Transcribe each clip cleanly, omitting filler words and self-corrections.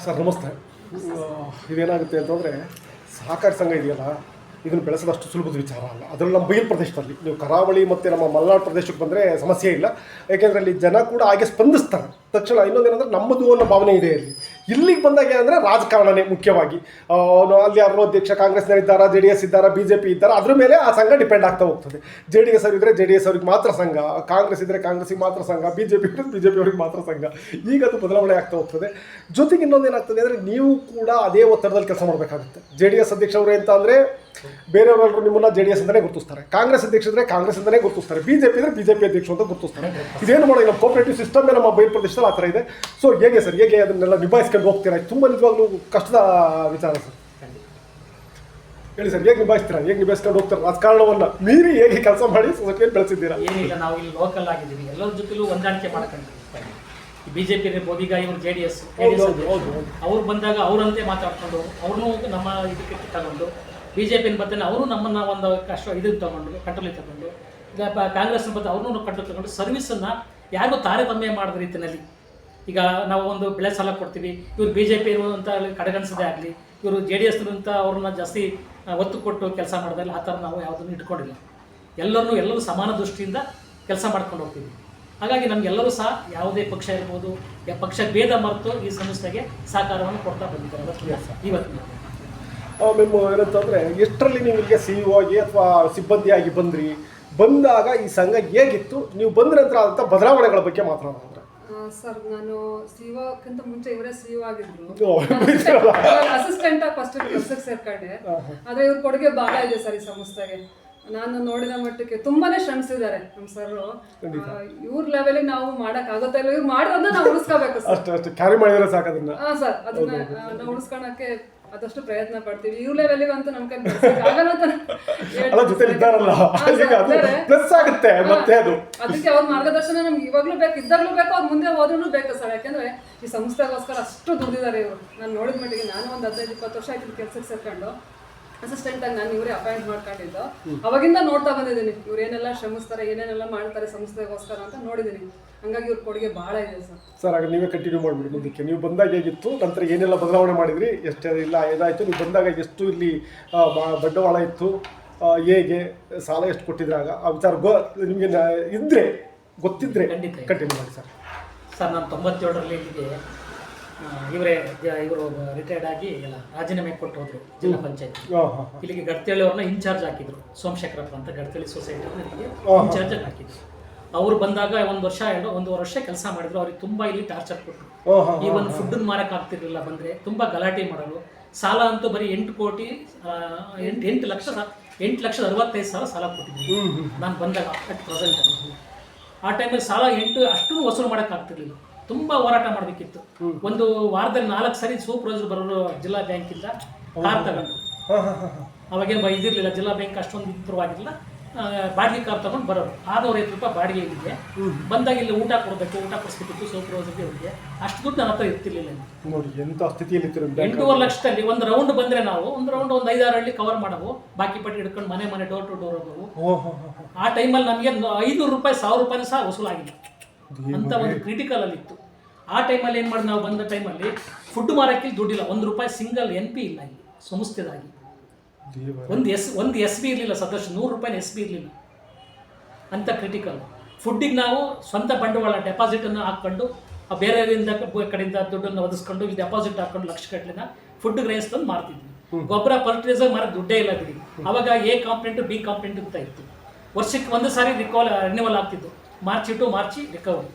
Sir ನಮಸ್ತೆ. ಇದೇನಾಗುತ್ತೆ ಅಂತಂದರೆ ಸಹಕಾರಿ ಸಂಘ ಇದೆಯಲ್ಲ, ಇದನ್ನು ಬೆಳೆಸೋದಷ್ಟು ಸುಲಭದ ವಿಚಾರ ಅಲ್ಲ. ಅದರಲ್ಲಿ ನಮ್ಮ ಬಯಲು ಪ್ರದೇಶದಲ್ಲಿ, ನೀವು ಕರಾವಳಿ ಮತ್ತು ನಮ್ಮ ಮಲೆನಾಡು ಪ್ರದೇಶಕ್ಕೆ ಬಂದರೆ ಸಮಸ್ಯೆ ಇಲ್ಲ, ಯಾಕೆಂದರೆ ಅಲ್ಲಿ ಜನ ಕೂಡ ಹಾಗೆ ಸ್ಪಂದಿಸ್ತಾರೆ ತಕ್ಷಣ. ಇನ್ನೊಂದೇನೆಂದರೆ ನಮ್ಮದು ಅನ್ನೋ ಭಾವನೆ ಇದೆ ಅಲ್ಲಿ. ಇಲ್ಲಿಗೆ ಬಂದಾಗ ಏನಂದರೆ ರಾಜಕಾರಣನೇ ಮುಖ್ಯವಾಗಿ. ಅಲ್ಲಿ ಯಾರೋ ಅಧ್ಯಕ್ಷ ಕಾಂಗ್ರೆಸ್ನಲ್ಲಿದ್ದಾರಾ, ಜೆ ಡಿ ಎಸ್ ಇದ್ದಾರಾ, ಬಿ ಜೆ ಪಿ ಇದ್ದಾರಾ, ಅದ್ರ ಮೇಲೆ ಆ ಸಂಘ ಡಿಪೆಂಡ್ ಆಗ್ತಾ ಹೋಗ್ತದೆ. ಜೆ ಡಿ ಎಸ್ ಅವರಿದ್ದರೆ ಜೆ ಡಿ ಎಸ್ ಅವ್ರಿಗೆ ಮಾತ್ರ ಸಂಘ, ಕಾಂಗ್ರೆಸ್ ಇದ್ದರೆ ಕಾಂಗ್ರೆಸ್ಸಿಗೆ ಮಾತ್ರ ಸಂಘ, ಬಿ ಜೆ ಪಿ ಇದ್ದರೆ ಬಿ ಜೆ ಪಿ ಅವ್ರಿಗೆ ಮಾತ್ರ ಸಂಘ. ಈಗ ಅದು ಬದಲಾವಣೆ ಆಗ್ತಾ ಹೋಗ್ತದೆ. ಜೊತೆಗೆ ಇನ್ನೊಂದೇನಾಗ್ತದೆ ಅಂದರೆ ನೀವು ಕೂಡ ಅದೇ ಒತ್ತಡದಲ್ಲಿ ಕೆಲಸ ಮಾಡಬೇಕಾಗುತ್ತೆ. ಜೆ ಡಿ ಎಸ್ ಅಧ್ಯಕ್ಷರು ಅಂತ ಅಂದರೆ ಬೇರೆಯವರೆಲ್ಲರೂ ನಿಮ್ಮನ್ನು ಜೆ ಡಿ ಎಸ್ ಅಂತಲೇ ಗುರುತಿಸ್ತಾರೆ, ಕಾಂಗ್ರೆಸ್ ಅಧ್ಯಕ್ಷ ಇದ್ದರೆ ಕಾಂಗ್ರೆಸ್ ಅಂತಲೇ ಗುರುತಿಸ್ತಾರೆ, ಬಿ ಜೆ ಪಿ ಇದ್ದರೆ ಬಿ ಜೆ ಪಿ ಅಧ್ಯಕ್ಷರು ಅಂತ ಗುರುತಿಸ್ತಾರೆ. ಇದೇನು ಮಾಡೋದು, ನಮ್ಮ ಕೋಆಪರೇಟಿವ್ ಸಿಸ್ಟಮೇ ನಮ್ಮ ಬಯಲು ಪ್ರದೇಶದಲ್ಲಿ ಆ ಥರ ಇದೆ. ಸೊ ಹೇಗೆ ಸರ್, ಹೇಗೆ ಅದನ್ನೆಲ್ಲ ನಿಭಾಯಿಸ್ಕೊಂಡು ಹೋಗ್ತೀರಾ? ತುಂಬ ನಿಜವಾಗ್ಲೂ ಕಷ್ಟದ ವಿಚಾರ ಸರ್. ಹೇಳಿ ಸರ್, ಹೇಗೆ ನಿಭಾಯಿಸ್ತೀರಾ, ಹೇಗೆ ನಿಭಾಯಿಸ್ಕೊಂಡು ಹೋಗ್ತಾರೆ? ರಾಜಕಾರಣವನ್ನು ಮೀರಿ ಹೇಗೆ ಕೆಲಸ ಮಾಡಿ ಸೊಸೈಟಿಯಲ್ಲಿ ಬೆಳೆಸಿದ್ದೀರಾ? ಏನಿಲ್ಲ, ನಾವು ಇಲ್ಲಿ ಲೋಕಲ್ ಆಗಿದ್ದೀವಿ, ಎಲ್ಲರ ಜೊತೆಲೂ ಹೊಂದಾಣಿಕೆ ಮಾಡ್ಕೊಂಡಿದ್ದೀವಿ. ಬಿಜೆಪಿ ಇರ್ಬೋದು, ಈಗ ಇವರು ಜೆ ಡಿ ಎಸ್ ಅವ್ರು ಬಂದಾಗ ಅವರಂತೆ ಮಾತಾಡ್ಕೊಂಡು ಅವ್ರನ್ನೂ ನಮ್ಮ ಇದಕ್ಕೆ ತಗೊಂಡು, ಬಿ ಜೆ ಪಿನ ಬರ್ತಾನೆ ಅವರು ನಮ್ಮನ್ನು ಒಂದು ಕಷ್ಟ ಇದನ್ನು ತಗೊಂಡು ಕಂಟ್ರೋಲಿಗೆ ತಗೊಂಡು, ಈಗ ಕಾಂಗ್ರೆಸ್ನ ಬಂದು ಅವ್ರನ್ನೂ ಕಂಟ್ರೋಲ್ ತಗೊಂಡು ಸರ್ವಿಸನ್ನು ಯಾರಿಗೂ ತಾರತಮ್ಯ ಮಾಡಿದ ರೀತಿಯಲ್ಲಿ. ಈಗ ನಾವು ಒಂದು ಬೆಳೆ ಸಾಲ ಕೊಡ್ತೀವಿ, ಇವರು ಬಿ ಜೆ ಪಿ ಇರುವಂಥ ಕಡೆಗಣಿಸೋದೇ ಆಗಲಿ, ಇವರು ಜೆ ಡಿ ಎಸ್ ಅಂತ ಅವ್ರನ್ನ ಜಾಸ್ತಿ ಒತ್ತು ಕೊಟ್ಟು ಕೆಲಸ ಮಾಡೋದ್ರಲ್ಲಿ ಆ ಥರ ನಾವು ಯಾವುದನ್ನು ಇಟ್ಕೊಂಡಿಲ್ಲ. ಎಲ್ಲರೂ ಸಮಾನ ದೃಷ್ಟಿಯಿಂದ ಕೆಲಸ ಮಾಡ್ಕೊಂಡು ಹೋಗ್ತೀವಿ. ಹಾಗಾಗಿ ನಮಗೆಲ್ಲರೂ ಸಹ ಯಾವುದೇ ಪಕ್ಷ ಇರ್ಬೋದು, ಪಕ್ಷ ಭೇದ ಮರೆತು ಈ ಸಂಸ್ಥೆಗೆ ಸಹಕಾರವನ್ನು ಕೊಡ್ತಾ ಬಂದಿದ್ದಾರೆ ಇವತ್ತಿನ. ಮೆಮ್ ಏನಂತಂದರೆ, ಎಷ್ಟರಲ್ಲಿ ನೀವು ಇಲ್ಲಿಗೆ ಸಿ ಇ ಒ ಆಗಿ ಅಥವಾ ಸಿಬ್ಬಂದಿಯಾಗಿ ಬಂದಾಗ ಈ ಸಂಘ ಹೇಗಿತ್ತು, ನೀವು ಬಂದ ನಂತರ ಆದಂಥ ಬದಲಾವಣೆಗಳ ಬಗ್ಗೆ ಮಾತನಾಡೋಣ. ಸರ್, ನಾನು ಸಿಒಕ್ಕಿಂತ ಮುಂಚೆ ಇವರೇ ಸಿಒ ಆಗಿದ್ರು, ಅಸಿಸ್ಟೆಂಟ್ ಆಗಿ ಫಸ್ಟ್ ಕೆಲಸಕ್ಕೆ ಸೇರ್ಕೊಂಡೆ. ಆದ್ರೆ ಇವ್ರ ಕೊಡುಗೆ ಬಹಳ ಇದೆ ಸರ್ ಈ ಸಂಸ್ಥೆಗೆ. ನಾನು ನೋಡಿದ ಮಟ್ಟಕ್ಕೆ ತುಂಬಾನೇ ಶ್ರಮಿಸಿದ್ದಾರೆ ನಮ್ಮ ಸರ್. ಇವ್ರ ಲೆವೆಲ್ ನಾವು ಮಾಡಕ್ ಆಗುತ್ತಾ ಇಲ್ಲ, ಇವ್ರು ಮಾಡೋದನ್ನ ನಾವು ಉಳಿಸ್ಕೋಬೇಕು ಸರ್. ಕ್ಯಾರಿ ಮಾಡಿದ್ರೆ ಸಾಕು ಅದನ್ನ. ಸರ್, ಅದನ್ನ ನಾವು ಉಳಿಸ್ಕೊಳಕ್ಕೆ ಆದಷ್ಟು ಪ್ರಯತ್ನ ಪಡ್ತೀವಿ. ಇವ್ರ ಲೆವೆಲ್ಗೆ ಅಂತೂ ನಮ್ ಕೈ ಆಗಲ್ಲ ಅಂತ ಅದಕ್ಕೆ ಅವ್ರ ಮಾರ್ಗದರ್ಶನ ನಮ್ಗೆ ಇವಾಗ್ಲೂ ಬೇಕು, ಇದ್ದಾಗ್ಲೂ ಬೇಕು, ಅವ್ರ ಮುಂದೆ ಹೋದ್ರೂ ಬೇಕು ಸರ್. ಯಾಕೆಂದ್ರೆ ಈ ಸಂಸ್ಥೆಗೋಸ್ಕರ ಅಷ್ಟು ದುಡ್ದಿದ್ದಾರೆ ಇವರು. ನಾನು ನೋಡಿದ ಮಟ್ಟಿಗೆ ನಾನು ಒಂದು 15-20 ವರ್ಷ ಆಯ್ತು ಕೆಲಸಕ್ಕೆ ಸೇರ್ಕೊಂಡು ಅಸಿಸ್ಟೆಂಟ್ ಆಗಿ ನಾನು ಇವರೇ ಅಪಾಯಿಂಟ್ ಮಾಡ್ಕೊಂಡಿದ್ದು. ಅವಾಗಿಂದ ನೋಡ್ತಾ ಬಂದಿದ್ದೀನಿ ಇವ್ರು ಏನೆಲ್ಲ ಶ್ರಮಿಸ್ತಾರೆ, ಏನೇನೆಲ್ಲ ಮಾಡ್ತಾರೆ ಸಂಸ್ಥೆಗೋಸ್ಕರ ಅಂತ ನೋಡಿದ್ದೀನಿ. ಹಂಗಾಗಿ ಇವ್ರ ಕೊಡುಗೆ ಬಹಳ ಇದೆ ಸರ್. ಸರ್, ಆಗ ನೀವೇ ಕಂಟಿನ್ಯೂ ಮಾಡಿಬಿಡಿ ಮುಂದಕ್ಕೆ. ನೀವು ಬಂದಾಗ ಹೇಗಿತ್ತು, ನಂತರ ಏನೆಲ್ಲ ಬದಲಾವಣೆ ಮಾಡಿದ್ರಿ, ಎಷ್ಟೇ ಇಲ್ಲ ಏನಾಯಿತು, ನೀವು ಬಂದಾಗ ಎಷ್ಟು ಇಲ್ಲಿ ಬಂಡವಾಳ ಇತ್ತು, ಹೇಗೆ ಸಾಲ ಎಷ್ಟು ಕೊಟ್ಟಿದ್ರಾಗ ಆ ವಿಚಾರ ನಿಮಗೆ ಇದ್ದರೆ ಗೊತ್ತಿದ್ದರೆ ಕಂಟಿನ್ಯೂ ಮಾಡಿ ಸರ್. ಸರ್, ನಾನು 97ರಲ್ಲಿ ಇಲ್ಲಿಗೆ ಇವರು ರಿಟೈರ್ಡ್ ಆಗಿ ಎಲ್ಲ ರಾಜೀನಾಮೆ ಕೊಟ್ಟು ಹೋದ್ರು ಜಿಲ್ಲಾ ಪಂಚಾಯತ್. ಇಲ್ಲಿಗೆ ಗಡ್ತಳ್ಳಿ ಅವ್ರನ್ನ ಇನ್ಚಾರ್ಜ್ ಹಾಕಿದ್ರು, ಸೋಮಶೇಖರಪ್ಪ ಅಂತ ಗಡ್ತಳ್ಳಿ ಸೊಸೈಟಿ ಇನ್ಚಾರ್ಜ್ ಹಾಕಿದ್ರು. ಅವ್ರು ಬಂದಾಗ ಒಂದೂವರೆ ವರ್ಷ ಕೆಲಸ ಮಾಡಿದ್ರು. ಅವ್ರಿಗೆ ತುಂಬಾ ಇಲ್ಲಿ ಟಾರ್ಚರ್ ಕೊಟ್ಟರು. ಈ ಒಂದು ಫುಡ್ ಮಾರಕ್ ಆಗ್ತಿರ್ಲಿಲ್ಲ, ಬಂದ್ರೆ ತುಂಬಾ ಗಲಾಟೆ ಮಾಡೋರು. ಸಾಲ ಅಂತೂ ಬರೀ 8 ಲಕ್ಷದ 65,000 ಸಾಲ ಕೊಟ್ಟಿದ್ರು ನಾನು ಬಂದಾಗ. ಅಟ್ ಪ್ರೆಸೆಂಟ್ ಆ ಟೈಮಲ್ಲಿ ಸಾಲ ಅಷ್ಟು ವಸೂಲು ಮಾಡಕ್ ಆಗ್ತಿರ್ಲಿಲ್ಲ. ತುಂಬಾ ಹೋರಾಟ ಮಾಡಬೇಕಿತ್ತು. ಒಂದು ವಾರದಲ್ಲಿ 4 ಸರಿ ಸೂಪರ್ವೈಸರ್ ಬರೋರು ಜಿಲ್ಲಾ ಬ್ಯಾಂಕಿಂದ ಕಾರ್ ತಗೊಂಡು. ಅವಾಗೇನು ಇದಿರಲಿಲ್ಲ, ಜಿಲ್ಲಾ ಬ್ಯಾಂಕ್ ಅಷ್ಟೊಂದು ಇಂಪ್ರೂವ್ ಬಾಡಿಗೆ ಕಾರ್ ತಗೊಂಡು ಬರೋರು. 650 ರೂಪಾಯಿ ಬಾಡಿಗೆ ಇಲ್ಲಿಗೆ ಬಂದಾಗ ಇಲ್ಲಿ ಊಟ ಕೊಡಿಸ್ಬೇಕಿತ್ತು ಸೂಪರ್ವೈಸರ್ಗೆ. ಅವ್ರಿಗೆ ಅಷ್ಟು ದುಡ್ಡು ನನ್ನ ಹತ್ರ ಇರ್ತಿರ್ಲಿಲ್ಲ. ನೋಡಿ ಎಂಥ ಸ್ಥಿತಿಯಲ್ಲಿ 8.5 ಲಕ್ಷದಲ್ಲಿ ಒಂದು ರೌಂಡ್ ಬಂದ್ರೆ ನಾವು ಒಂದು 5-6 ಹಳ್ಳಿ ಕವರ್ ಮಾಡವು, ಬಾಕಿ ಪಟ್ಟಿ ಹಿಡ್ಕೊಂಡು ಮನೆ ಡೋರ್ ಟು ಡೋರ್ ಹೋಗವು. ಆ ಟೈಮಲ್ಲಿ ನಮಗೆ 500 ರೂಪಾಯಿ 1000 ರೂಪಾಯಿ ಸಹ ವಸೂಲಾಗಿಲ್ಲ ಅಂತ ಒಂದು ಕ್ರಿಟಿಕಲ್ ಅಲ್ಲಿ ಇತ್ತು. ಆ ಟೈಮಲ್ಲಿ ಏನು ಮಾಡಿ ನಾವು ಬಂದ ಟೈಮಲ್ಲಿ ಫುಡ್ ಮಾರಕ್ಕೆ ದುಡ್ಡಿಲ್ಲ, 1 ರೂಪಾಯಿ ಸಿಂಗಲ್ NP ಇಲ್ಲ ಇಲ್ಲಿ ಸಂಸ್ಥೆದಾಗಿ. ಒಂದು ಎಸ್ ಬಿ ಇರಲಿಲ್ಲ, ಸದಸ್ಯ 100 ರೂಪಾಯಿ ಎಸ್ ಬಿ ಇರಲಿಲ್ಲ ಅಂತ ಕ್ರಿಟಿಕಲ್. ಫುಡ್ಡಿಗೆ ನಾವು ಸ್ವಂತ ಬಂಡವಾಳ ಡೆಪಾಸಿಟನ್ನು ಹಾಕ್ಕೊಂಡು ಬೇರೆಯವರಿಂದ ಕಡೆಯಿಂದ ದುಡ್ಡನ್ನು ಒದಿಸ್ಕೊಂಡು ಇಲ್ಲಿ ಡೆಪಾಸಿಟ್ ಹಾಕ್ಕೊಂಡು ಲಕ್ಷಗಟ್ಟಲಿನ ಫುಡ್ ಗ್ರೈನ್ಸ್ ತಂದು ಮಾರ್ತಿದ್ವಿ. ಗೊಬ್ಬರ ಫರ್ಟಿಲೈಸರ್ ಮಾರಕ್ಕೆ ದುಡ್ಡೇ ಇಲ್ಲ ಬಿಡಿ. ಅವಾಗ A ಕಾಂಪೊನೆಂಟ್ B ಕಾಂಪೊನೆಂಟ್ ಅಂತ ಇತ್ತು. ವರ್ಷಕ್ಕೆ ಒಂದು ಸಾರಿ ರಿನ್ಯೂವಲ್ ಆಗ್ತಿತ್ತು. March to March recovery.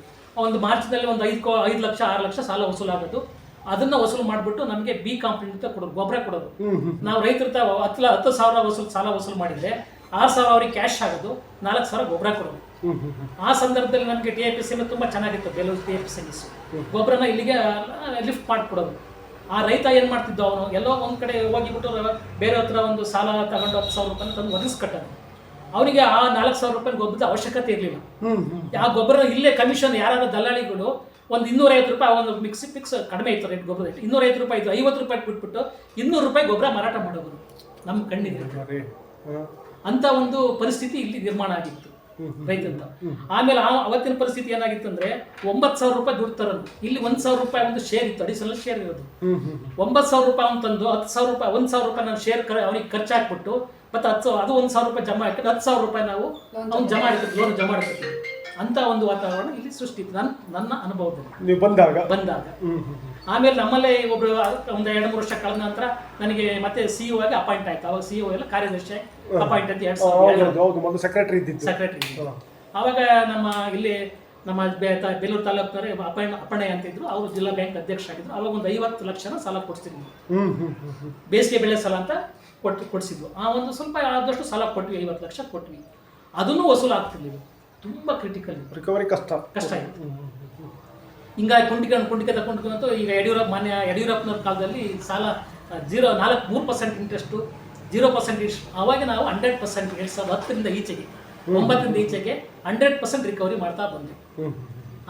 ಒಂದು ಮಾರ್ಚ್ನಲ್ಲಿ ಒಂದು 5 ಲಕ್ಷ 6 ಲಕ್ಷ ಸಾಲ ವಸೂಲಾಗೋದು. ಅದನ್ನ ವಸೂಲು ಮಾಡಿಬಿಟ್ಟು ನಮಗೆ B ಕಾಂಪೊನೆಂಟ್ ಅಂತ ಕೊಡೋದು, ಗೊಬ್ಬರ ಕೊಡೋದು. ನಾವು ರೈತರ 10,000 ಸಾಲ ವಸೂಲು ಮಾಡಿದ್ರೆ 6,000 ಅವ್ರಿಗೆ ಕ್ಯಾಶ್ ಆಗೋದು, 4,000 ಗೊಬ್ಬರ ಕೊಡೋದು. ಆ ಸಂದರ್ಭದಲ್ಲಿ ನಮಗೆ TIPC ತುಂಬಾ ಚೆನ್ನಾಗಿತ್ತು. ಬೇಲೂರು TIPC ಗೊಬ್ಬರನ ಇಲ್ಲಿಗೆ ಲಿಫ್ಟ್ ಮಾಡಿಕೊಡೋದು. ಆ ರೈತ ಏನು ಮಾಡ್ತಿದ್ದ, ಅವನು ಎಲ್ಲೋ ಒಂದು ಕಡೆ ಹೋಗಿಬಿಟ್ಟು ಬೇರೆ ಹತ್ರ ಒಂದು ಸಾಲ ತಗೊಂಡು 10,000 ರೂಪಾಯಿ ತಂದು ಒದಗಿಸ್ಕಟ್ಟೋದು. ಅವನಿಗೆ ಆ 4,000 ರೂಪಾಯಿ ಗೊಬ್ಬರದ ಅವಶ್ಯಕತೆ ಇರಲಿಲ್ಲ. ಆ ಗೊಬ್ಬರ ಇಲ್ಲೇ ಕಮಿಷನ್ ಯಾರಾದ್ರೂ ದಲ್ಲಾಳಿಗಳು ಒಂದು 250 ರೂಪಾಯಿ, ಒಂದು ಫಿಕ್ಸ್ ಕಡಿಮೆ ಇತ್ತು ರೇಟ್ ಗೊಬ್ಬರ, 250 ರೂಪಾಯಿ ಇತ್ತು, 50 ರೂಪಾಯಿ ಬಿಟ್ಬಿಟ್ಟು 200 ರೂಪಾಯಿ ಗೊಬ್ಬರ ಮಾರಾಟ ಮಾಡೋದು ನಮ್ಮ ಕಣ್ಣಿಗೆ. ಅಂತ ಒಂದು ಪರಿಸ್ಥಿತಿ ಇಲ್ಲಿ ನಿರ್ಮಾಣ ಆಗಿತ್ತು. ರೈತಂತ. ಆಮೇಲೆ ಅವತ್ತಿನ ಪರಿಸ್ಥಿತಿ ಏನಾಗಿತ್ತು ಅಂದ್ರೆ 9,000 ರೂಪಾಯಿ ದುಡ್ಡು ತರೋದು, ಇಲ್ಲಿ 1,000 ರೂಪಾಯಿ ಒಂದು ಶೇರ್ ಇತ್ತು, ಅಡಿಷನಲ್ ಶೇರ್ ಇರೋದು. 9,000 ರೂಪಾಯಿ ಅವ್ನು ತಂದು 10,000 ರೂಪಾಯಿ 1,000 ರೂಪಾಯಿ ನಾನು ಶೇರ್ ಅವನಿಗೆ ಖರ್ಚು ಹಾಕ್ಬಿಟ್ಟು ಮತ್ತೆ ಅದು 1,000 ರೂಪಾಯಿ ಜಮಾ ಹಾಕಿದ್ರೆ 10,000 ರೂಪಾಯಿ ನಾವು ಅವ್ನು ಜಮಾ ಇಡ್ತೀವಿ, ಲೋನ್ ಜಮಾ ಇಡ್ತೀವಿ ಅಂತ ಒಂದು ವಾತಾವರಣ ಇಲ್ಲಿ ಸೃಷ್ಟಿ ಇತ್ತು ನನ್ನ ಅನುಭವದಲ್ಲಿ ನೀವು ಬಂದಾಗ. ಆಮೇಲೆ ನಮ್ಮಲ್ಲೇ ಒಬ್ರು ಒಂದು 2-3 ವರ್ಷ ಕಳೆದ ನಂತರ ನನಗೆ ಮತ್ತೆ CEO ಆಗಿ ಅಪಾಯಿಂಟ್ ಆಯ್ತು. ಅವಾಗ CEO ಎಲ್ಲ ಕಾರ್ಯದರ್ಶಿ ಅಪಾಯಿಂಟ್ ಅಂತ 2007 ಸೆಕ್ರೆಟರಿ. ಆವಾಗ ನಮ್ಮ ಇಲ್ಲಿ ನಮ್ಮ ಬೇಲೂರು ತಾಲೂಕಿನವರೇ ಅಪ್ಪಣೆ ಅಂತಿದ್ರು, ಅವರು ಜಿಲ್ಲಾ ಬ್ಯಾಂಕ್ ಅಧ್ಯಕ್ಷ ಆಗಿದ್ರು. ಅವಾಗ ಒಂದು 50 ಲಕ್ಷನ ಸಾಲ ಕೊಡ್ತಿದ್ವಿ, ಬೇಸಿಗೆ ಬೆಳೆ ಸಾಲ ಅಂತ ಕೊಡಿಸಿದ್ವು. ಆ ಒಂದು ಸ್ವಲ್ಪ ಆದಷ್ಟು ಸಾಲ ಕೊಟ್ವಿ, 50 ಲಕ್ಷ ಕೊಟ್ವಿ. ಅದನ್ನು ವಸೂಲು ಆಗ್ತಿರ್ಲಿಲ್ಲ, ತುಂಬ ಕ್ರಿಟಿಕಲ್, ರಿಕವರಿ ಕಷ್ಟ ಆಯಿತು. ಹಿಂಗಾಗಿ ಕುಂಟಿಕೆ ತಗೊಂಡು ಈಗ ಯಡಿಯೂರಪ್ಪನವ್ರ ಕಾಲದಲ್ಲಿ ಸಾಲ 3% ಇಂಟ್ರೆಸ್ಟು, 0% ಇಂಟ್ರೆಸ್ಟ್. ಅವಾಗ ನಾವು 100% 2010ರಿಂದ ಈಚೆಗೆ 9ರಿಂದ ಈಚೆಗೆ 100% ರಿಕವರಿ ಮಾಡ್ತಾ ಬಂದ್ವಿ.